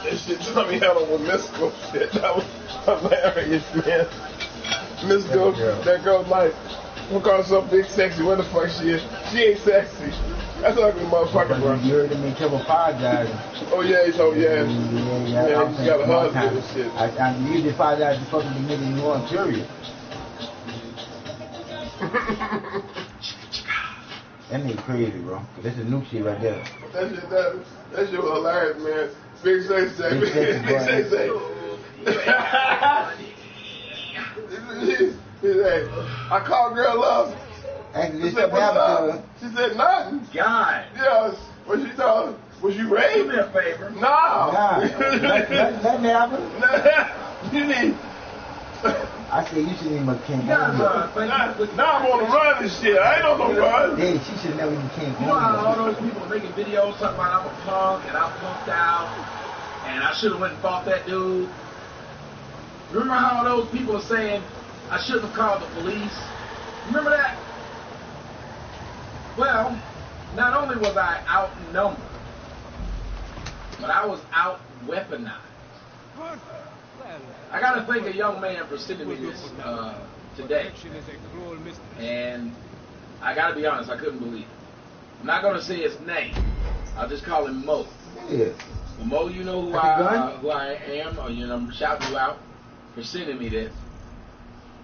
That shit Tommy had on with mystical shit. That was hilarious, man. Mystical, that girl like, we'll call herself big sexy. What the fuck she is? She ain't sexy. That's ugly motherfucker, bro. You heard him in trouble apologizing. Oh yeah, he's yeah, he's got a husband and shit. I usually apologize to fucking the nigga you want, period. That nigga crazy, bro. This is new shit right there. That shit was hilarious, man. Big sexy, big sexy. Hey, I called girl love. She said, what's up? She said, nothing. God. Yes. What she told? Was you raped? Do me a favor. No. Nothing happened. You need. I said you shouldn't even came home. Now I'm on the run and shit. I ain't on no run. Yeah, she should never even came home. You know how all those people are making videos talking about I'm a punk and I'm punked out and I should have went and fought that dude? Remember how all those people are saying I shouldn't have called the police? Remember that? Well, not only was I outnumbered, but I was out-weaponized. I got to thank a young man for sending me this today. And I got to be honest, I couldn't believe it. I'm not going to say his name. I'll just call him Mo. Yeah. Well, Mo, you know who I am, or you know, I'm shouting you out for sending me this.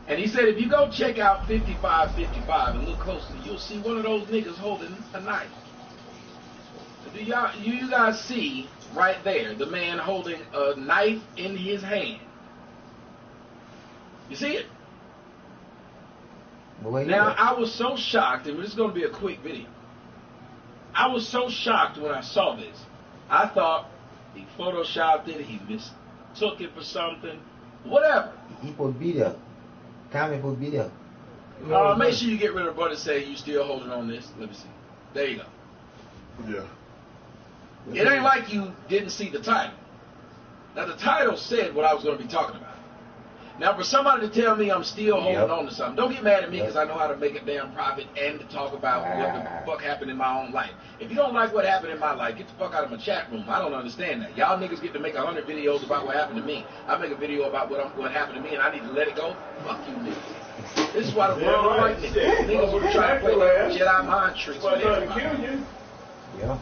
And he said, if you go check out 5555 and look closely, you'll see one of those niggas holding a knife. Do you guys see right there the man holding a knife in his hand? You see it? Now, I was so shocked, and this is going to be a quick video. I was so shocked when I saw this. I thought he photoshopped it, he mistook it for something, whatever. He would be there. Tommy would be there. Make sure you get rid of brother say you still holding on this. Let me see. There you go. Yeah. It ain't like you didn't see the title. Now, the title said what I was going to be talking about. Now, for somebody to tell me I'm still holding on to something, don't get mad at me because I know how to make a damn profit and to talk about what the fuck happened in my own life. If you don't like what happened in my life, get the fuck out of my chat room. I don't understand that. Y'all niggas get to make 100 videos about what happened to me. I make a video about what happened to me and I need to let it go. Fuck you niggas. This is why the world don't like niggas. Niggas will try to play that Jedi mind tricks with everybody. Yeah.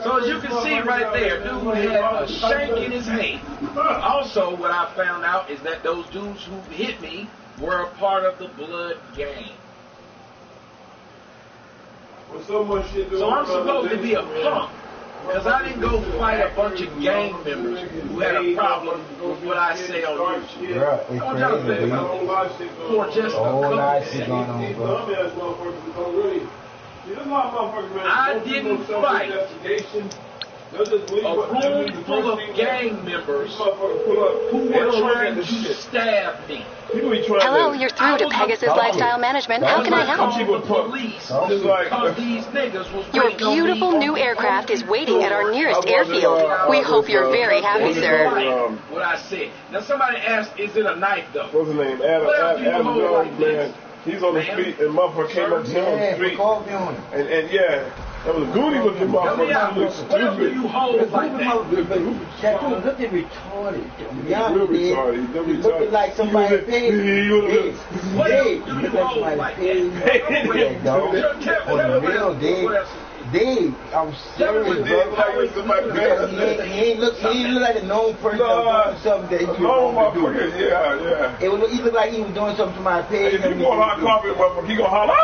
So as you can see right there, dude had a shank in his hand. Also, what I found out is that those dudes who hit me were a part of the blood gang. So I'm supposed to be a punk because I didn't go fight a bunch of gang members who had a problem with what I say on YouTube. Bro, it's crazy, For just a couple seconds. I didn't fight a room full of gang members who were trying to stab me. Hello, you're through to Pegasus Lifestyle Management. How can I help? Your beautiful new aircraft is waiting at our nearest airfield. We hope you're very happy, sir. What I said. Now somebody asked, is it a knife though? What's his name? Adam Jones, man. He's on the street and motherfucker came up to him on the street. And yeah, that was a goody looking motherfucker. What do you hold like that? Tattoo looking retarded. Real retarded. He looking like somebody paid. What do you hold like that? On the real, Dave, I'm serious, bro. He ain't look like a known person that was doing something that he was going to do. Yeah. He looked like he was doing something to my page. If you want hot coffee, motherfucker, he gonna holler.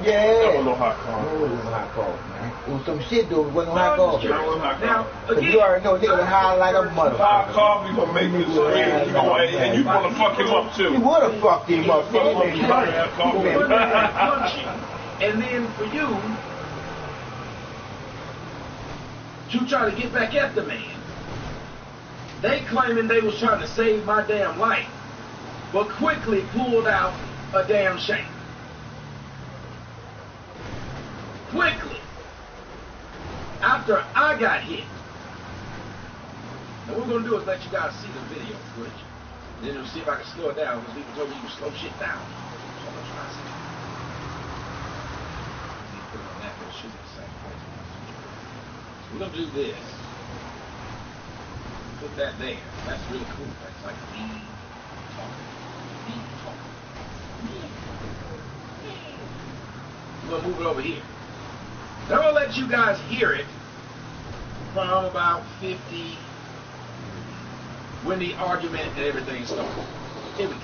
Yeah. That was no hot coffee. No, it wasn't hot coffee, man. It was some shit, though. It wasn't hot coffee. Now, again, you already know nigga was high like a motherfucker. Hot coffee gonna make you scream. And you wanna fuck him up, too. You would have fucked him up. And then for you to try to get back at the man, they claiming they was trying to save my damn life, but quickly pulled out a damn shank. Quickly. After I got hit. Now what we're going to do is let you guys see the video footage. Then we'll see if I can slow it down, because people told me you can slow shit down. So I'm going to try to see. Put it on that, but it should be the same place. So we're going to do this. put that there. That's really cool. That's like me talking. I'm gonna move it over here. Then I'm gonna let you guys hear it from about 50 when the argument and everything started. Here we go.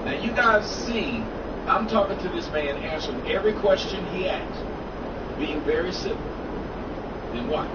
Now you guys see, I'm talking to this man, answering every question he asked, being very civil. Then watch.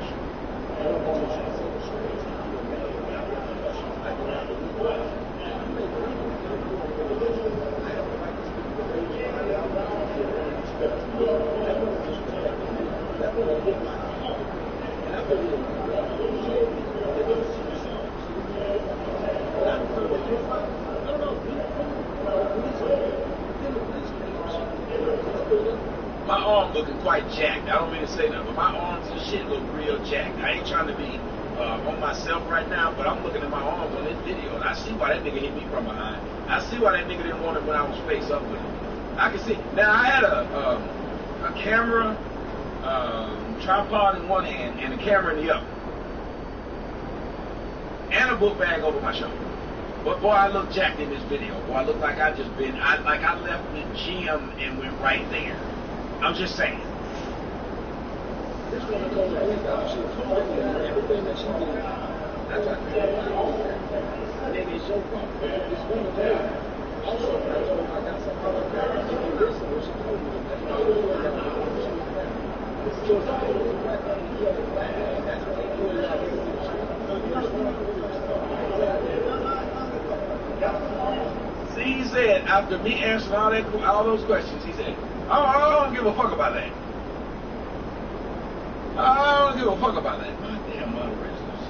My arm looking quite jacked. I don't mean to say that, but my arms and shit look real jacked. I ain't trying to be on myself right now, but I'm looking at my arms on this video, and I see why that nigga hit me from behind. I see why that nigga didn't want it when I was face up with him. I can see. Now, I had a camera, tripod in one hand, and a camera in the other. And a book bag over my shoulder. But boy, I look jacked in this video. Boy, I look like I just been, I left the gym and went right there. I'm just saying. This woman told her she told her everything that she did. That's like nigga, it's your fault. This woman told her. Also, I told her I got some other parents. If you listen to what she told me, that's why she was that she was married. So if I was a black man, you have a black man, that's what they do in our relationship. So you just want to do this stuff. See, he said, after me answering all those questions, he said, oh, I don't give a fuck about that. I don't give a fuck about that. My damn moderators.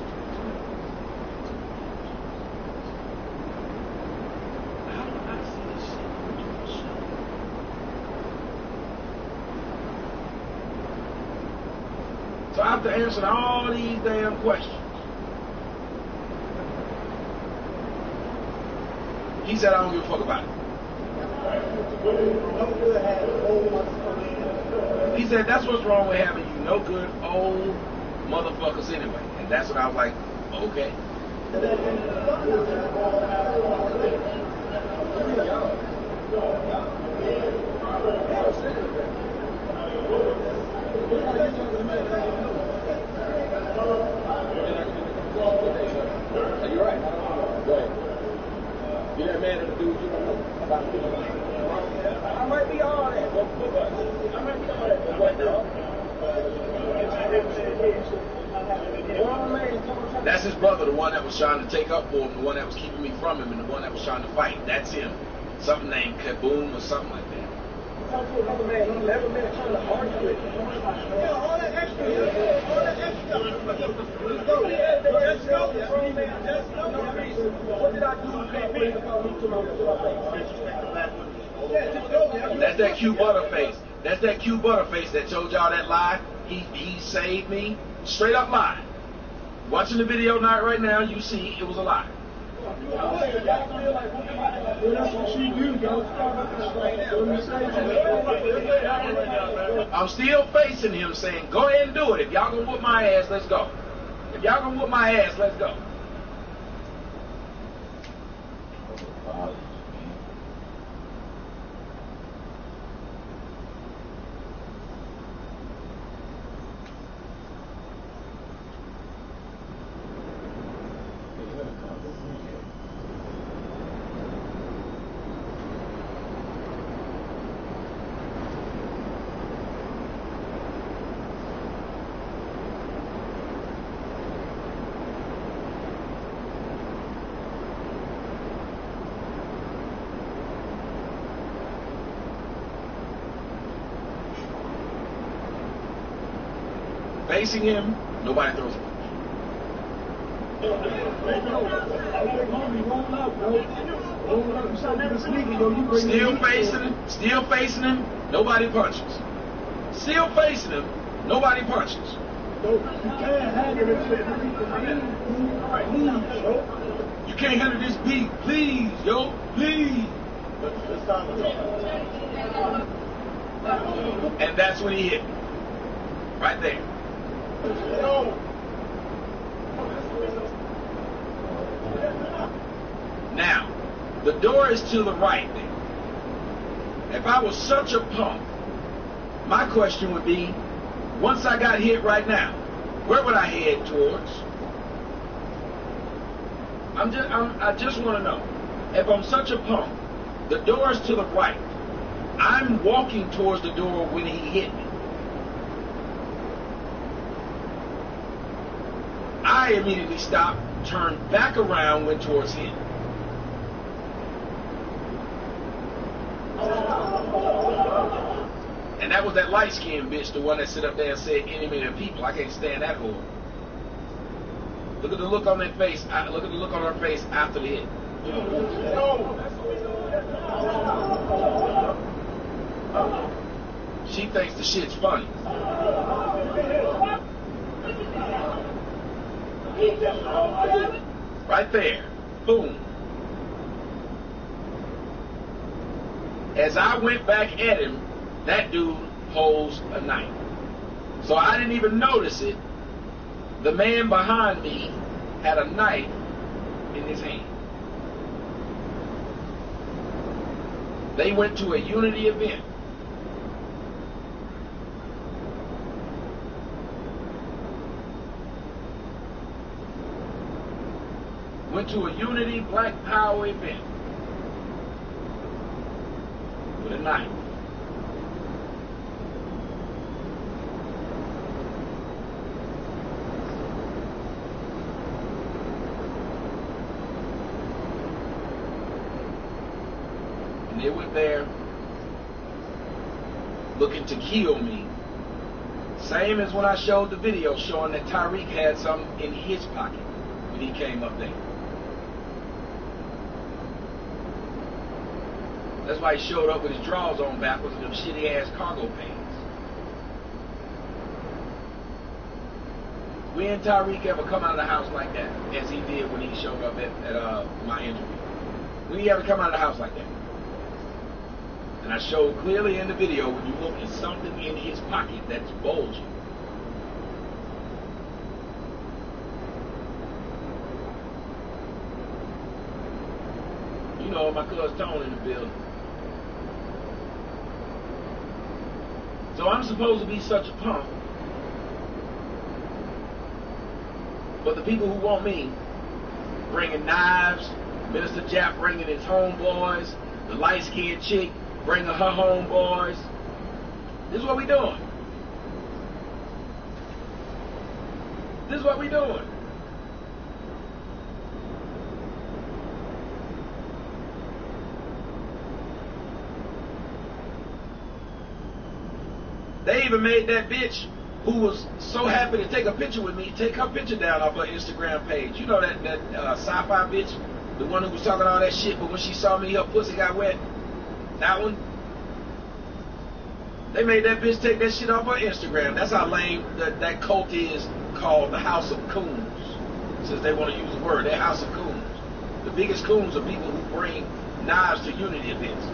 How do I see this shit? So after answering all these damn questions, he said, I don't give a fuck about it. He said, that's what's wrong with having you no good old motherfuckers anyway. And that's what I was like, okay. You're right. Go ahead. You're that man of the dude you don't know about people. I might be all that, but I might be all that, but what now? That's his brother, the one that was trying to take up for him, the one that was keeping me from him, and the one that was trying to fight. That's him. Something named Kaboom or something like that. Talk to another man, he's never been trying to argue with him. Yeah, all that extra. What did I do to That's that Q Butterface. That's that Q Butterface that told y'all that lie. He saved me. Straight up lie. Watching the video right now, you see it was a lie. I'm still facing him saying, go ahead and do it. If y'all gonna whoop my ass, let's go. If y'all gonna whoop my ass, let's go. facing him, nobody throws a punch. Still facing him, nobody punches. Still facing him, nobody punches. You can't handle this beat, please, yo, please. And that's when he hit me. Right there. Now, the door is to the right there. If I was such a punk, my question would be, once I got hit right now, where would I head towards? I just want to know. If I'm such a punk, the door is to the right. I'm walking towards the door when he hit me. I immediately stopped, turned back around, went towards him. And that was that light-skinned bitch, the one that sit up there and said enemy of people. I can't stand that whore. Look at the look on that face. Look at the look on her face after the hit. She thinks the shit's funny. Right there. Boom. As I went back at him, that dude holds a knife. So I didn't even notice it. The man behind me had a knife in his hand. They went to a unity event. Went to a unity Black Power event with a knife. And they went there looking to kill me. Same as when I showed the video showing that Tariq had something in his pocket when he came up there. That's why he showed up with his drawers on backwards and them shitty ass cargo pants. When Tariq ever come out of the house like that, as he did when he showed up at my interview? When he ever come out of the house like that? And I showed clearly in the video when you look at something in his pocket that's bulging. You know, my cousin Tone in the building. So I'm supposed to be such a punk. But the people who want me, bringing knives, Minister Jap bringing his homeboys, the light-skinned chick bringing her homeboys. This is what we doing. This is what we doing. They even made that bitch who was so happy to take a picture with me, take her picture down off her Instagram page. You know that sci-fi bitch? The one who was talking all that shit, but when she saw me, her pussy got wet. That one? They made that bitch take that shit off her Instagram. That's how lame that cult is called the House of Coons. Since they want to use the word, they're House of Coons. The biggest coons are people who bring knives to unity events.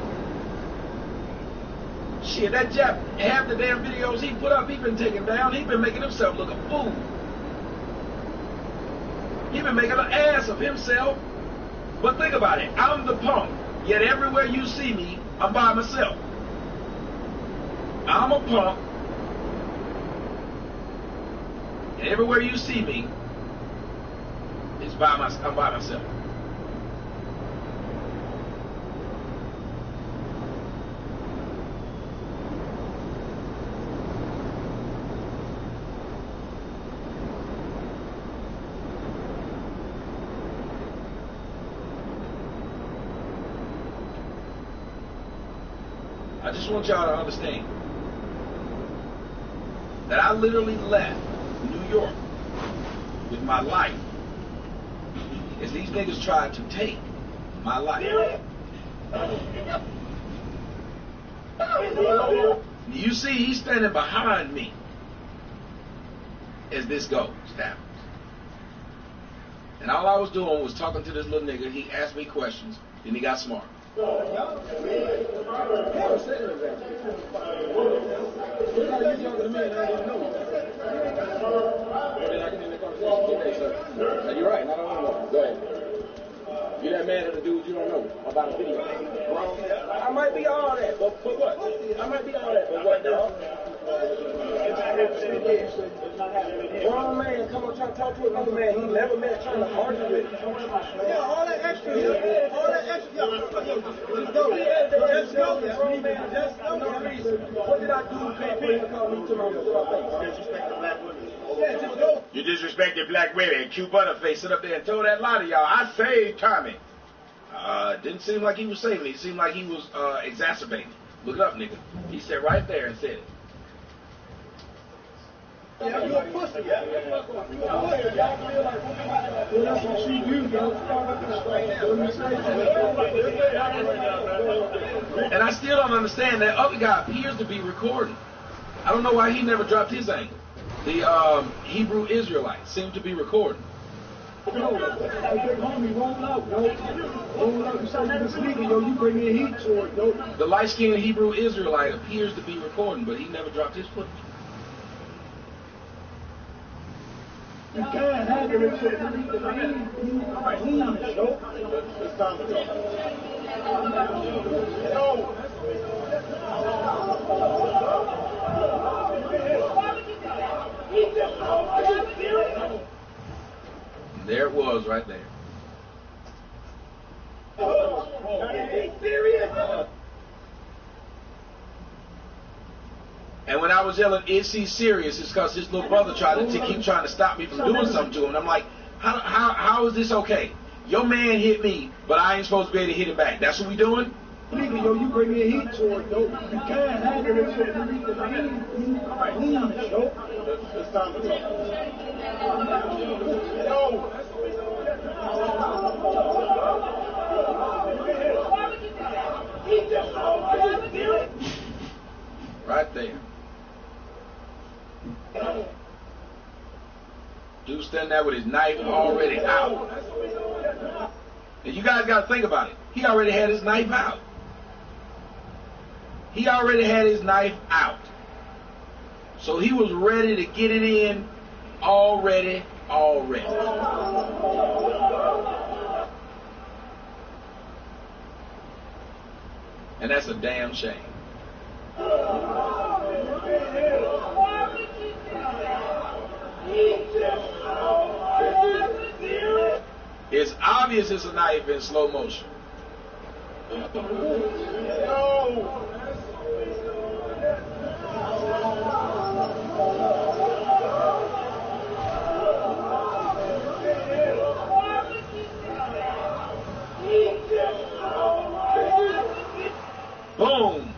Shit, that Jap, half the damn videos he put up, he been taking down. He been making himself look a fool. He been making an ass of himself. But think about it. I'm the punk. Yet everywhere you see me, I'm by myself. I'm a punk. And everywhere you see me, I'm by myself. I just want y'all to understand that I literally left York with my life is these niggas tried to take my life. You see, he's standing behind me as this goes, happens. And all I was doing was talking to this little nigga. He asked me questions, then he got smart. You're right, I don't want to know. Go ahead. You're that man of the dude you don't know about a video. I might be all that, but what? I might be all that, but what, dog? Grown man come on trying to talk to another man he never met, trying to argue with. Yeah, all that extra, all that extra. Just go. Just go. Grown man, just go. No reason. What did I do for him to call me to my face? Disrespect the black women. Yeah, just go. You disrespected black women. Q Butterface sit up there and told that lie to y'all. I saved Tommy. Didn't seem like he was saving it. It seemed like he was exacerbating. Look it up, nigga. He sat right there and said it. Yeah, you a pussy. Yeah, that's what she do, and I still don't understand that other guy appears to be recording. I don't know why he never dropped his angle. The Hebrew Israelite seemed to be recording. The light-skinned Hebrew Israelite appears to be recording, but he never dropped his footage. You can't have it until you read the name. Nope. It's time to go. There it was right there. And when I was yelling, is he serious? It's because his little brother tried to keep trying to stop me from doing something to him. And I'm like, how is this okay? Your man hit me, but I ain't supposed to be able to hit him back. That's what we doing? Nigga, yo, you bring me a heat to it, yo. You can't have it until you read the name. Please, yo. It's time to go. Right there. Dude standing there with his knife already out. And you guys got to think about it. He already had his knife out. He already had his knife out. So he was ready to get it in already. And that's a damn shame. It's obvious it's a knife in slow motion. Boom.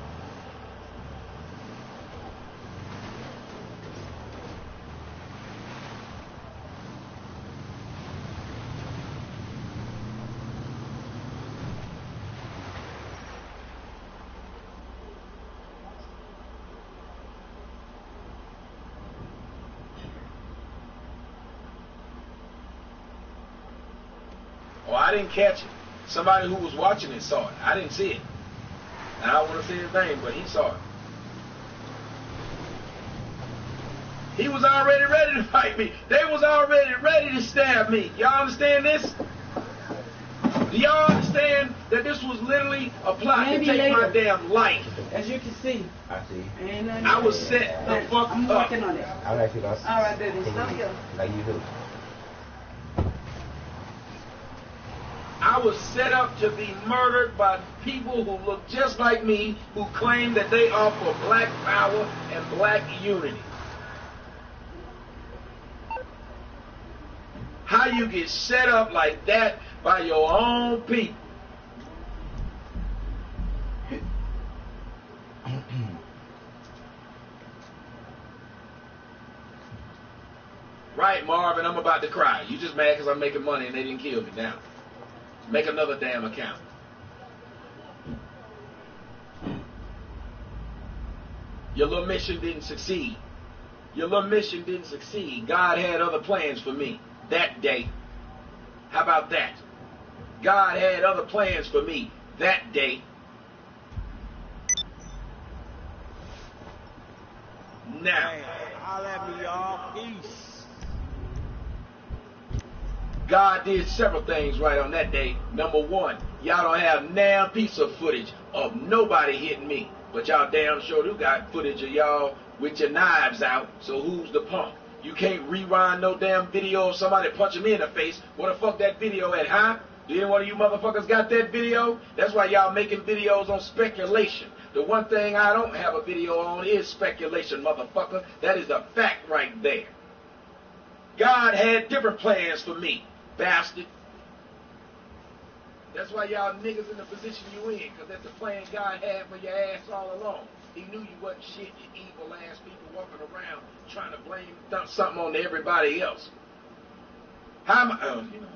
Oh, I didn't catch it. Somebody who was watching it saw it. I didn't see it. And I don't want to say his name, but he saw it. He was already ready to fight me. They was already ready to stab me. Y'all understand this? Do y'all understand that this was literally a plot to take my damn life? As you can see. I see. I was set the fuck I'm up. working on it. I'll let you go. All right, baby. Stop here. Like you do. I was set up to be murdered by people who look just like me, who claim that they are for black power and black unity. How you get set up like that by your own people? Right, Marvin, I'm about to cry. You just mad because I'm making money and they didn't kill me. Now, make another damn account. Your little mission didn't succeed. Your little mission didn't succeed. God had other plans for me that day. How about that? God had other plans for me that day. Now, holla at me, y'all. Peace. God did several things right on that day. Number one, y'all don't have damn piece of footage of nobody hitting me. But y'all damn sure do got footage of y'all with your knives out. So who's the punk? You can't rewind no damn video of somebody punching me in the face. Where the fuck that video at, huh? Do any one of you motherfuckers got that video? That's why y'all making videos on speculation. The one thing I don't have a video on is speculation, motherfucker. That is a fact right there. God had different plans for me, bastard. That's why y'all niggas in the position you in, because that's the plan God had for your ass all along. He knew you wasn't shit, you evil ass people walking around trying to blame something on everybody else. How am I, you know.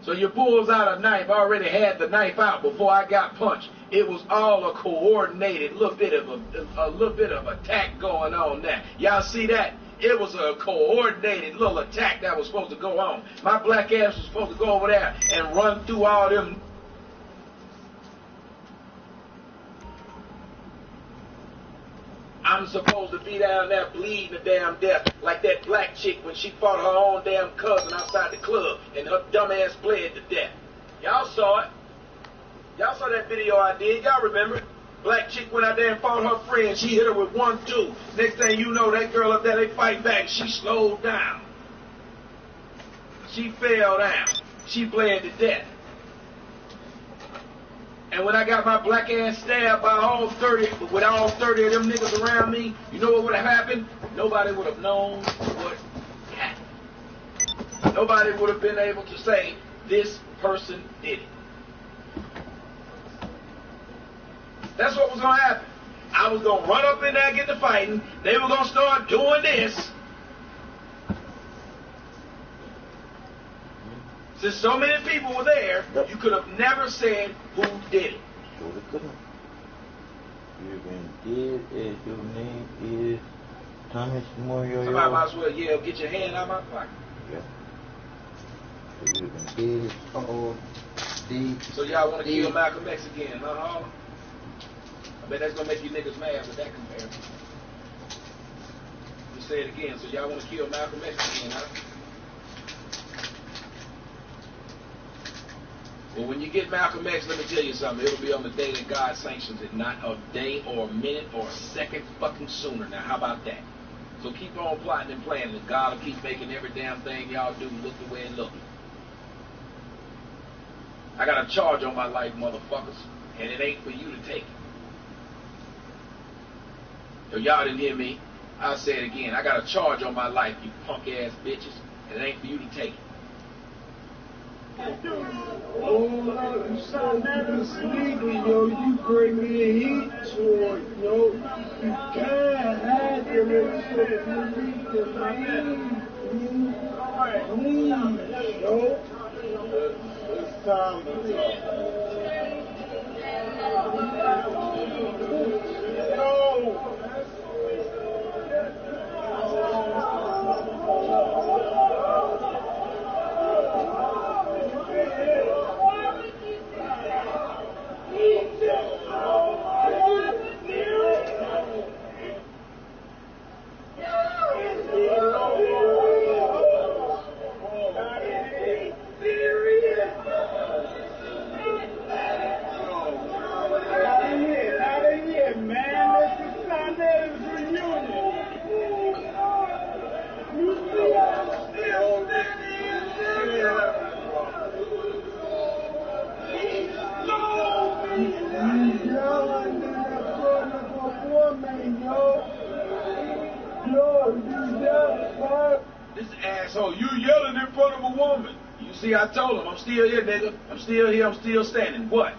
So you pulls out a knife, already had the knife out before I got punched. It was all a coordinated little bit of attack going on there. Y'all see that? It was a coordinated little attack that was supposed to go on. My black ass was supposed to go over there and run through all them. I'm supposed to be down there bleeding to damn death like that black chick when she fought her own damn cousin outside the club and her dumb ass bled to death. Y'all saw it. Y'all saw that video I did. Y'all remember it. Black chick went out there and fought her friend. She hit her with 1-2. Next thing you know, that girl up there, they fight back. She slowed down. She fell down. She bled to death. And when I got my black ass stabbed by all 30, with all 30 of them niggas around me, you know what would have happened? Nobody would have known what happened. Nobody would have been able to say, this person did it. That's what was going to happen. I was going to run up in there and get to fighting. They were going to start doing this. Since so many people were there, you could have never said who did it. Sure couldn't. You're dead as your name is Thomas Moyo. Somebody might as well yell, get your hand out of my pocket. Yeah. So you've been dead as all deep. So y'all want to kill Malcolm X again, huh, Harlem? I bet that's going to make you niggas mad with that comparison. Let me say it again. So y'all want to kill Malcolm X again, huh? Well, when you get Malcolm X, let me tell you something. It'll be on the day that God sanctions it, not a day or a minute or a second fucking sooner. Now, how about that? So keep on plotting and planning, and God will keep making every damn thing y'all do look the way it looks. I got a charge on my life, motherfuckers, and it ain't for you to take. If y'all didn't hear me, I'll say it again. I got a charge on my life, you punk-ass bitches, and it ain't for you to take. Oh, you sound nigga sneaky, yo. You bring me a heat to it, yo. You can't have the respect. You need to please, yo. It's time to talk. This asshole, you yelling in front of a woman. You see, I told him, I'm still here, nigga. I'm still here, I'm still standing. What?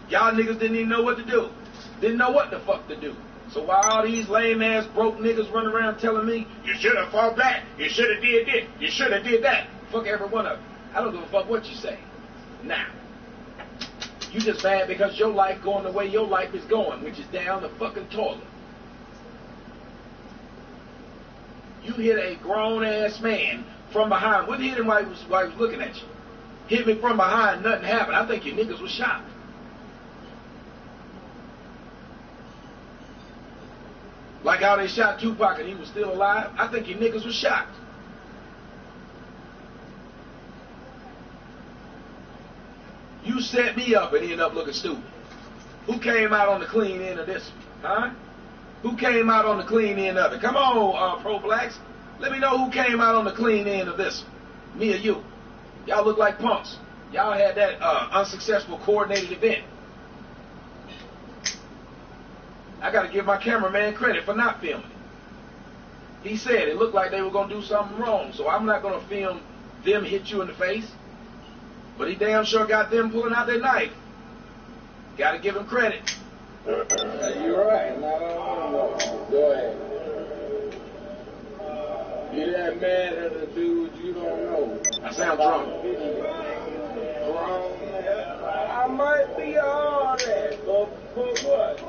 Y'all niggas didn't even know what to do. Didn't know what the fuck to do. So why all these lame ass broke niggas running around telling me, you should have fought back, you should have did this, you should have did that. Fuck every one of them. I don't give a fuck what you say. Now, you just mad because your life going the way your life is going, which is down the fucking toilet. You hit a grown ass man from behind. Wouldn't hit him while he was looking at you. Hit me from behind, nothing happened. I think your niggas was shocked. Like how they shot Tupac and he was still alive. I think your niggas was shocked. You set me up and ended up looking stupid. Who came out on the clean end of this? Huh? Who came out on the clean end of it? Come on, pro-blacks. Let me know who came out on the clean end of this. Me or you. Y'all look like punks. Y'all had that unsuccessful coordinated event. I got to give my cameraman credit for not filming. He said it looked like they were going to do something wrong, so I'm not going to film them hit you in the face. But he damn sure got them pulling out their knife. Got to give him credit. You're right. No. Go ahead. You that mad at a dude you don't know. I sound drunk. I might be all that, but what?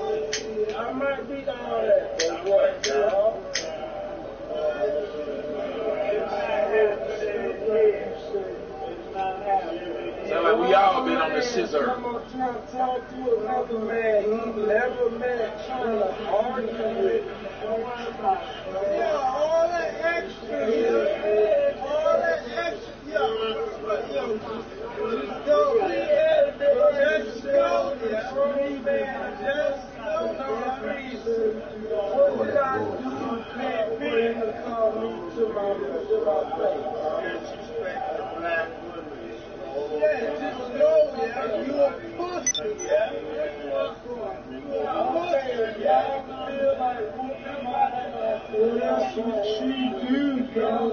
I might be all that, but what, dog? Sound like we all been on the scissor. I'm gonna talk to another man he never met, trying to argue with. Yeah, all that extra, all that extra, just go, just go, just no reason. What did I do? Can't be to call me to my face. Disrespect the black women. Yeah, just go, yeah. You a pussy, yeah. You a pussy, yeah. I feel like that's what she do, girl.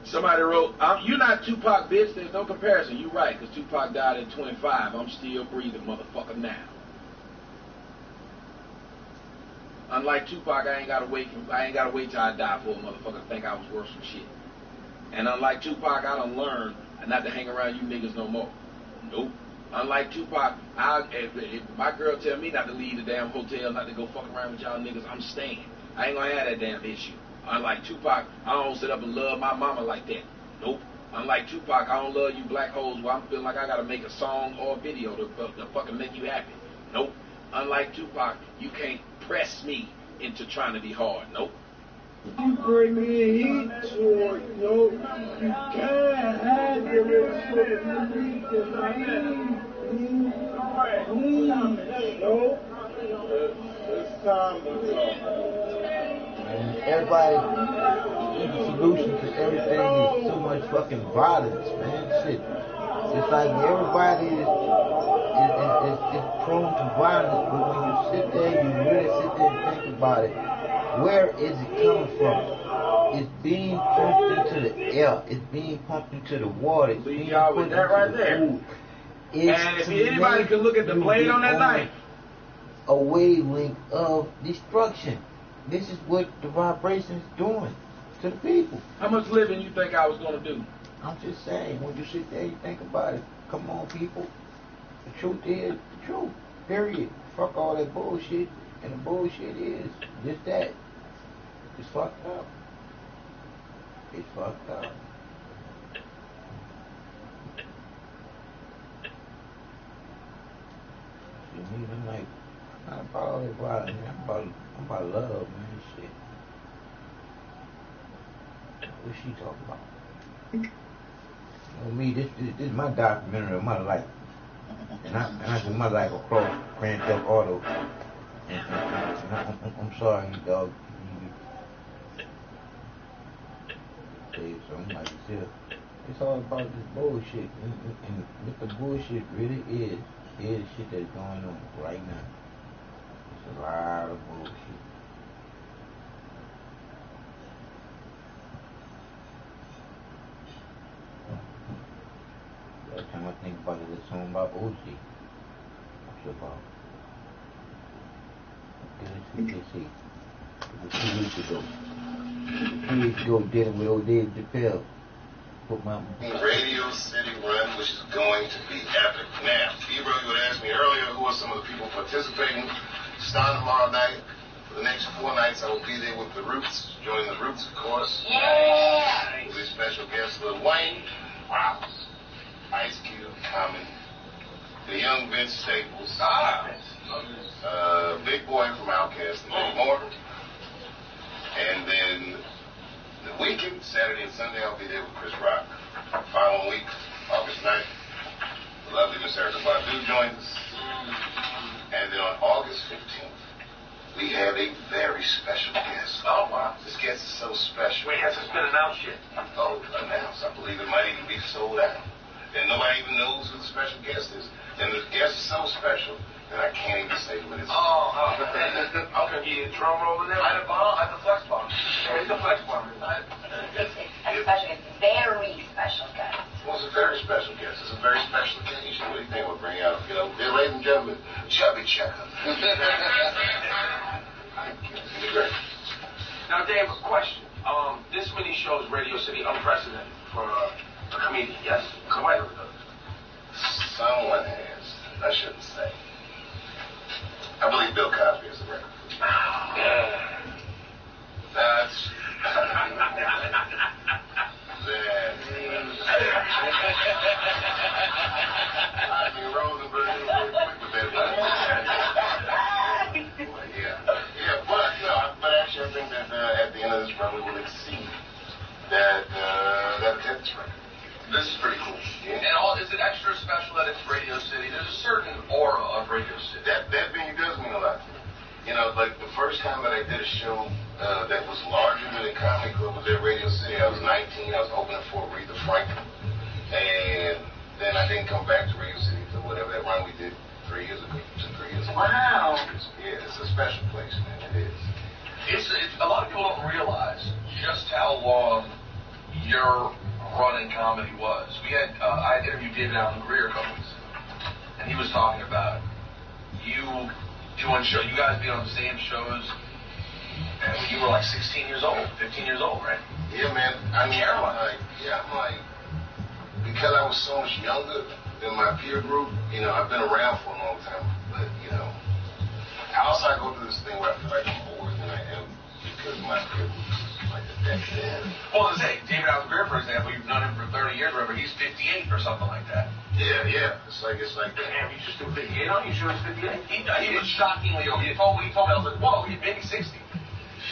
Somebody wrote, you're not Tupac, bitch. There's no comparison. You're right, because Tupac died at 25. I'm still breathing, motherfucker, now. Unlike Tupac, I ain't gotta wait till I die for a motherfucker to think I was worth some shit. And unlike Tupac, I done learned not to hang around you niggas no more. Nope. Unlike Tupac, if my girl tell me not to leave the damn hotel, not to go fuck around with y'all niggas, I'm staying. I ain't gonna have that damn issue. Unlike Tupac, I don't sit up and love my mama like that. Nope. Unlike Tupac, I don't love you black hoes where I'm feeling like I gotta make a song or a video to fucking make you happy. Nope. Unlike Tupac, you can't press me into trying to be hard. Nope. You bring me heat toward, you can't handle it, so you need to it's time to talk. And everybody, the solution to everything is so much fucking violence, man. Shit. It's like everybody is prone to violence, but when you sit there, you really sit there and think about it, where is it coming from? It's being pumped into the air. It's being pumped into the water. It's being y'all put with that into right the there. food. And if anybody could look at the blade on that knife, a wavelength of destruction. This is what the vibration is doing to the people. How much living you think I was gonna do? I'm just saying, when you sit there, you think about it. Come on, people. The truth is the truth. Period. Fuck all that bullshit. And the bullshit is just that. It's fucked up. It's fucked up. You need I'm like, I'm not about all that violence, man. I'm about love, man. Shit. What's she talking about? You know me, this is my documentary of my life. And I do my life across Grand Theft Auto. And I'm sorry, dog. Okay, so I'm like, here. It's all about this bullshit. And what the bullshit really is shit that's going on right now. It's a lot of bullshit. Every time I think about it, it's something about bullshit. What's about? Okay, let's see. It was 2 weeks ago. 2 weeks ago, dealing with old Dave Chappelle. Radio City Run, which is going to be epic. Now, Ebro, you had asked me earlier who are some of the people participating. Starting tomorrow night, for the next 4 nights, I will be there with the Roots, joining the Roots, of course. Yeah! With a special guest, Lil Wayne, wow, Ice Cube, Common, the young Vince Staples, Big Boy from Outkast, and many more. And then the weekend, Saturday and Sunday, I'll be there with Chris Rock. Following week, August 9th, the lovely Miss Erica Badu joins us. And then on August 15th, we have a very special guest. Oh, wow. This guest is so special. Wait, has this been announced yet? Oh, announced. I believe it might even be sold out. And nobody even knows who the special guest is. And the guest is so special that I can't even say what it is. I'm going to give you a drum roll in there. I had the flex bomb. It's the flex bomb. It's very special guest. Well, it's a very special guest. It's a very special occasion. What do you think we'll bring out? You know, ladies and gentlemen, Chubby Checker. Great. Now, Dave, a question. This many shows, Radio City, unprecedented for a comedian, yes? Somebody ever does. Someone has. I shouldn't say. I believe Bill Cosby is a record. That's... But actually, I think that at the end of this run, we will exceed that attendance record. This is pretty cool. Yeah. And is it extra special that it's Radio City? There's a certain aura of Radio City. That venue does mean a lot to me. You know, like the first time that I did a show that was larger than a comedy club was at Radio City. I was 19. I was opening for Aretha Franklin. And then I didn't come back to Radio City until whatever that run we did 3 years ago. 2-3 years ago. Wow. Yeah, it's a special place, man. It is. It's a lot of people don't realize just how long your run in comedy was. I had interviewed David Allen Greer a couple weeks ago, and he was talking about you doing shows, you guys being on the same shows, and when you were like 16 years old, 15 years old, right? Yeah, man. I'm like, because I was so much younger than my peer group, you know, I've been around for a long time, but, you know, also I go through this thing where I feel like I'm older than I am because my peer group is like a decade. Well, let's say, David Allen Greer, for example, you've known him for 30 years, whatever, he's 58 or something like that. Yeah. It's like damn, you just do 58 on you, sure he's 58? He was shockingly old. He told me, I was like, whoa, he's maybe 60.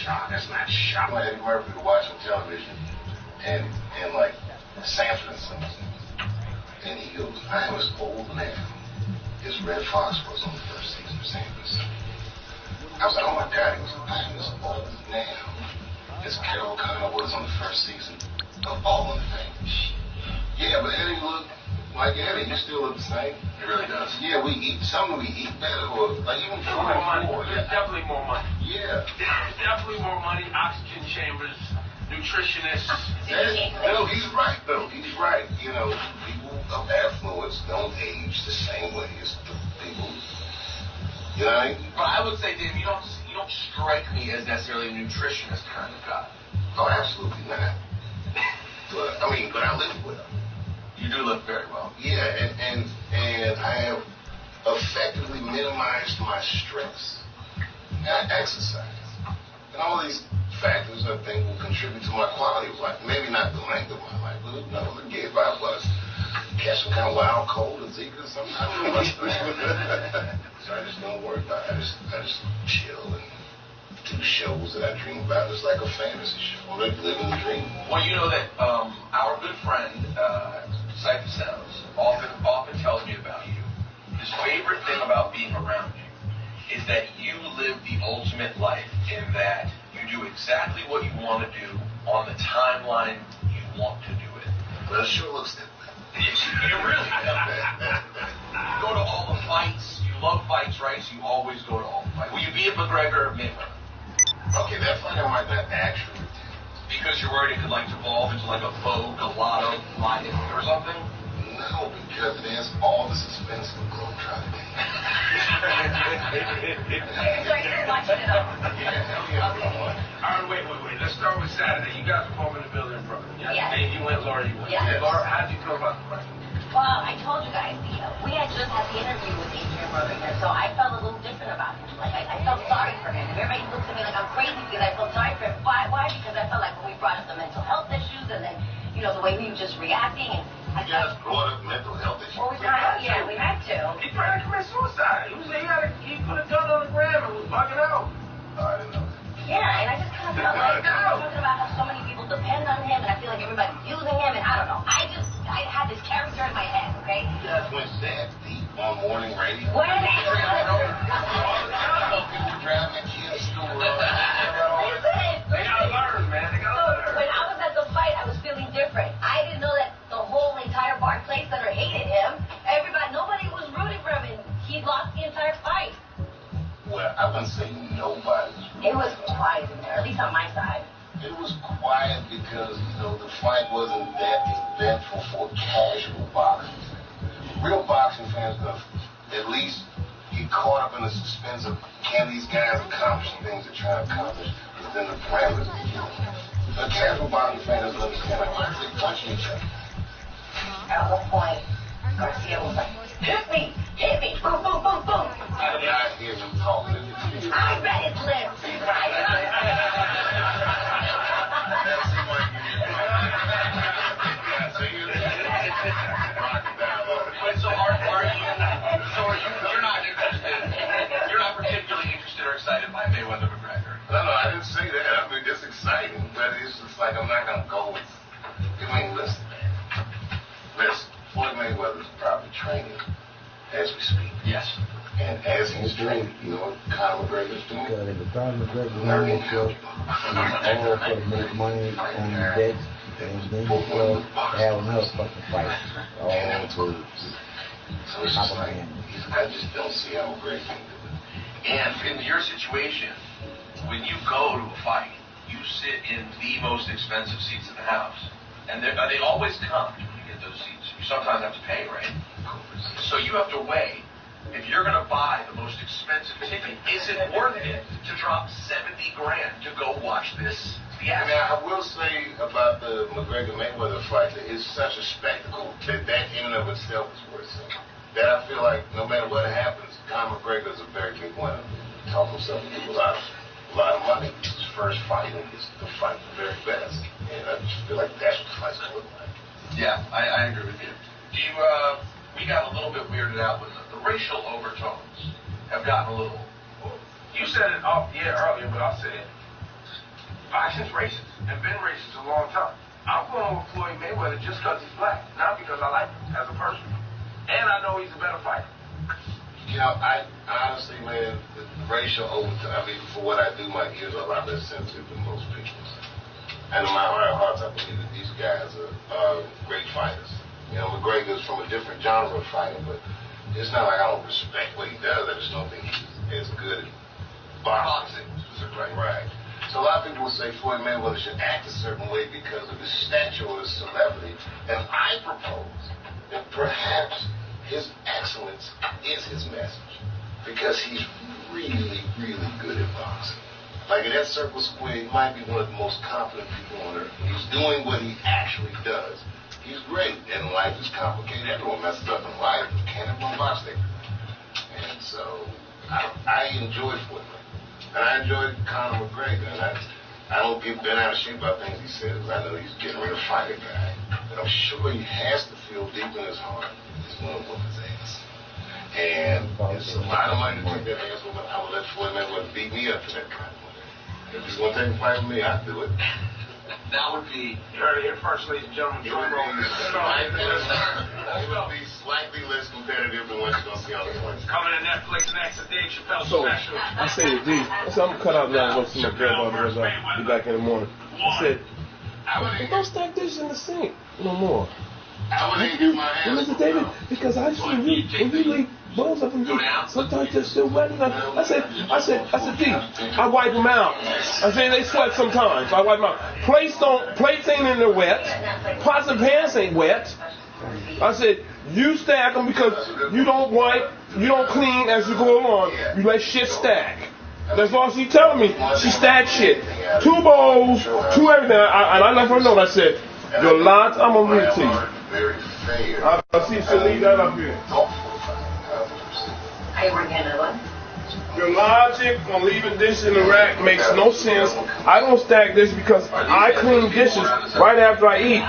Shock, that's not shock. I had Eddie Murphy to watch on television and like Sanford and Simpson. And he goes, I am as old now as Red Fox was on the first season of Sanford. I was like, oh my God, he was like, I am as old now as Carol Connor was on the first season of All in the Family. Yeah, but Eddie looked like Eddie. You still look the same. It really does. Yeah, we eat better, or like even more money. There's definitely more money. Yeah. There's definitely more money, oxygen chambers, nutritionists. No, he's right though. He's right. You know, people of affluence don't age the same way as the people. You know what I mean? But I would say, Dave, you don't strike me as necessarily a nutritionist kind of guy. Oh, absolutely not. But I live well. You do live very well. Yeah, and I have effectively minimized my stress. And I exercise. And all these factors, I think, will contribute to my quality of life. Maybe not the length of my life, but if I was catch some kind of wild cold or Zika or something, I don't know. So I just don't worry about it. I just chill and do shows that I dream about. It's like a fantasy show. I'm living the dream. Well, you know that our good friend, Cypher Sounds, often tells me about you. His favorite thing about being around you is that you live the ultimate life in that you do exactly what you want to do on the timeline you want to do it. Well, it sure looks that way. You really You go to all the fights. You love fights, right? So you always go to all the fights. Will you be at McGregor or Mayweather? Okay, that fight I might not actually attend. Because you're worried it could like devolve into like a faux gelato fight or something? No, because it has all the suspense of a globetrotter. So you didn't watch it at all? All right, wait. Let's start with Saturday. You guys were home in the building in Brooklyn. Yes. And you went, Laura, you went. Yes. Laura, how did you feel about the fight? Well, I told you guys, we had just had the interview with Adrian Rodriguez, so I felt a little different about him. Like, I felt sorry for him. Everybody looks at me like I'm crazy because I felt sorry for him. Why? Because I felt like when we brought up the mental health issues and then, the way he was just reacting. And You guys brought up mental health issues? Well, we had to. He tried to commit suicide. He put a gun on the ground and was bugging out. I didn't know that. Yeah, and I just kind of felt like we were talking about how so many people depend on him, and I feel like everybody's using him, and I don't know. I had this character in my head, okay? You guys went that deep on morning radio? When? People driving the kids to school. They gotta learn, man. They gotta learn. When I was at the fight, I was feeling different. I didn't know that the whole entire Barclays Center hated him. Nobody was rooting for him, and he lost the entire fight. Well, I wouldn't say nobody was rooting. It was quiet in there, at least on my side. It was quiet because, the fight wasn't that eventful for casual boxing fans. Real boxing fans gonna at least get caught up in the suspense of can these guys accomplish the things they're trying to accomplish within the parameters of the game. The casual boxing fan doesn't understand like why they punching each other. At one point, Garcia was like, hit me, boom, boom, boom, boom. I did not hear him talking to you. I read his lips. You're not particularly interested or excited by Mayweather McGregor? No, I didn't say that. I mean, it's exciting, but it's just like I'm not going to go with. Listen, Floyd Mayweather is probably training as we speak. Yes. And as he's training, what Conor McGregor's doing? If Conor McGregor learning all for to make money on the bets, and then you go have another fucking fight. All to So it's just like, I just don't see how McGregor can do it. And in your situation, when you go to a fight, you sit in the most expensive seats in the house. And they always come when you get those seats. You sometimes have to pay, right? So you have to weigh, if you're going to buy the most expensive ticket, is it worth it to drop $70,000 to go watch this theater? Now, I will say about the McGregor-Mayweather fight that it's such a spectacle that in and of itself is worth it. That I feel like no matter what happens, Conor McGregor is a very big winner. Talk himself into a lot of money. It's his first fight, and it's to fight the very best. And I just feel like that's what the fight's going to look like. Yeah, I agree with you. We got a little bit weirded out with the racial overtones have gotten a little. You said it off the air earlier, but I'll say it. Boxing's racist and been racist a long time. I'm going with Floyd Mayweather just because he's black, not because I like him as a person. And I know he's a better fighter. I honestly, man, the racial overtone, I mean, for what I do, my ears are a lot less sensitive than most people's. And in my heart of hearts, I believe that these guys are great fighters. McGregor's from a different genre of fighting, but it's not like I don't respect what he does. I just don't think he's as good at boxing. Right. So a lot of people will say Floyd Mayweather should act a certain way because of his stature or his celebrity. And I propose that perhaps his excellence is his message because he's really, really good at boxing. Like in that circle square, he might be one of the most confident people on earth. He's doing what he actually does. He's great, and life is complicated. Everyone messes up in life. You can't have one boxing. And so I enjoyed Floyd Mayweather. And I enjoyed Conor McGregor. And I don't get bent out of shape about things he says. I know he's getting ready to fight a guy. But I'm sure he has to feel deep in his heart he's going to whoop his ass. And it's a lot of money to take that ass whooping. I would let Floyd Mayweather beat me up for that kind of money. If he's going to take a fight with me, I'd do it. That would be. You heard it here first, ladies and gentlemen. It would be slightly less competitive than what you're going to see on the place. Coming to Netflix next, a Dave Chappelle So, special. I say to D, so I'm going to cut out now and go see my grandmother as I be back in the morning. I said, Don't stack dishes in the sink no more. Mr. David, because I see when you leave bowls up and sometimes they're still wet enough. I said, D, I wipe them out. I say they sweat sometimes. I wipe them out. Plates ain't in there wet. Pots and pans ain't wet. I said, you stack them because you don't wipe, you don't clean as you go along. You let shit stack. That's all she telling me. She stacked shit. 2 bowls, 2 everything. And I let her know. I said, your lot, I'm going to read it to you. I see you should leave that up here. Your logic on leaving dishes in the rack makes no sense. I don't stack dishes because I clean dishes right after I eat.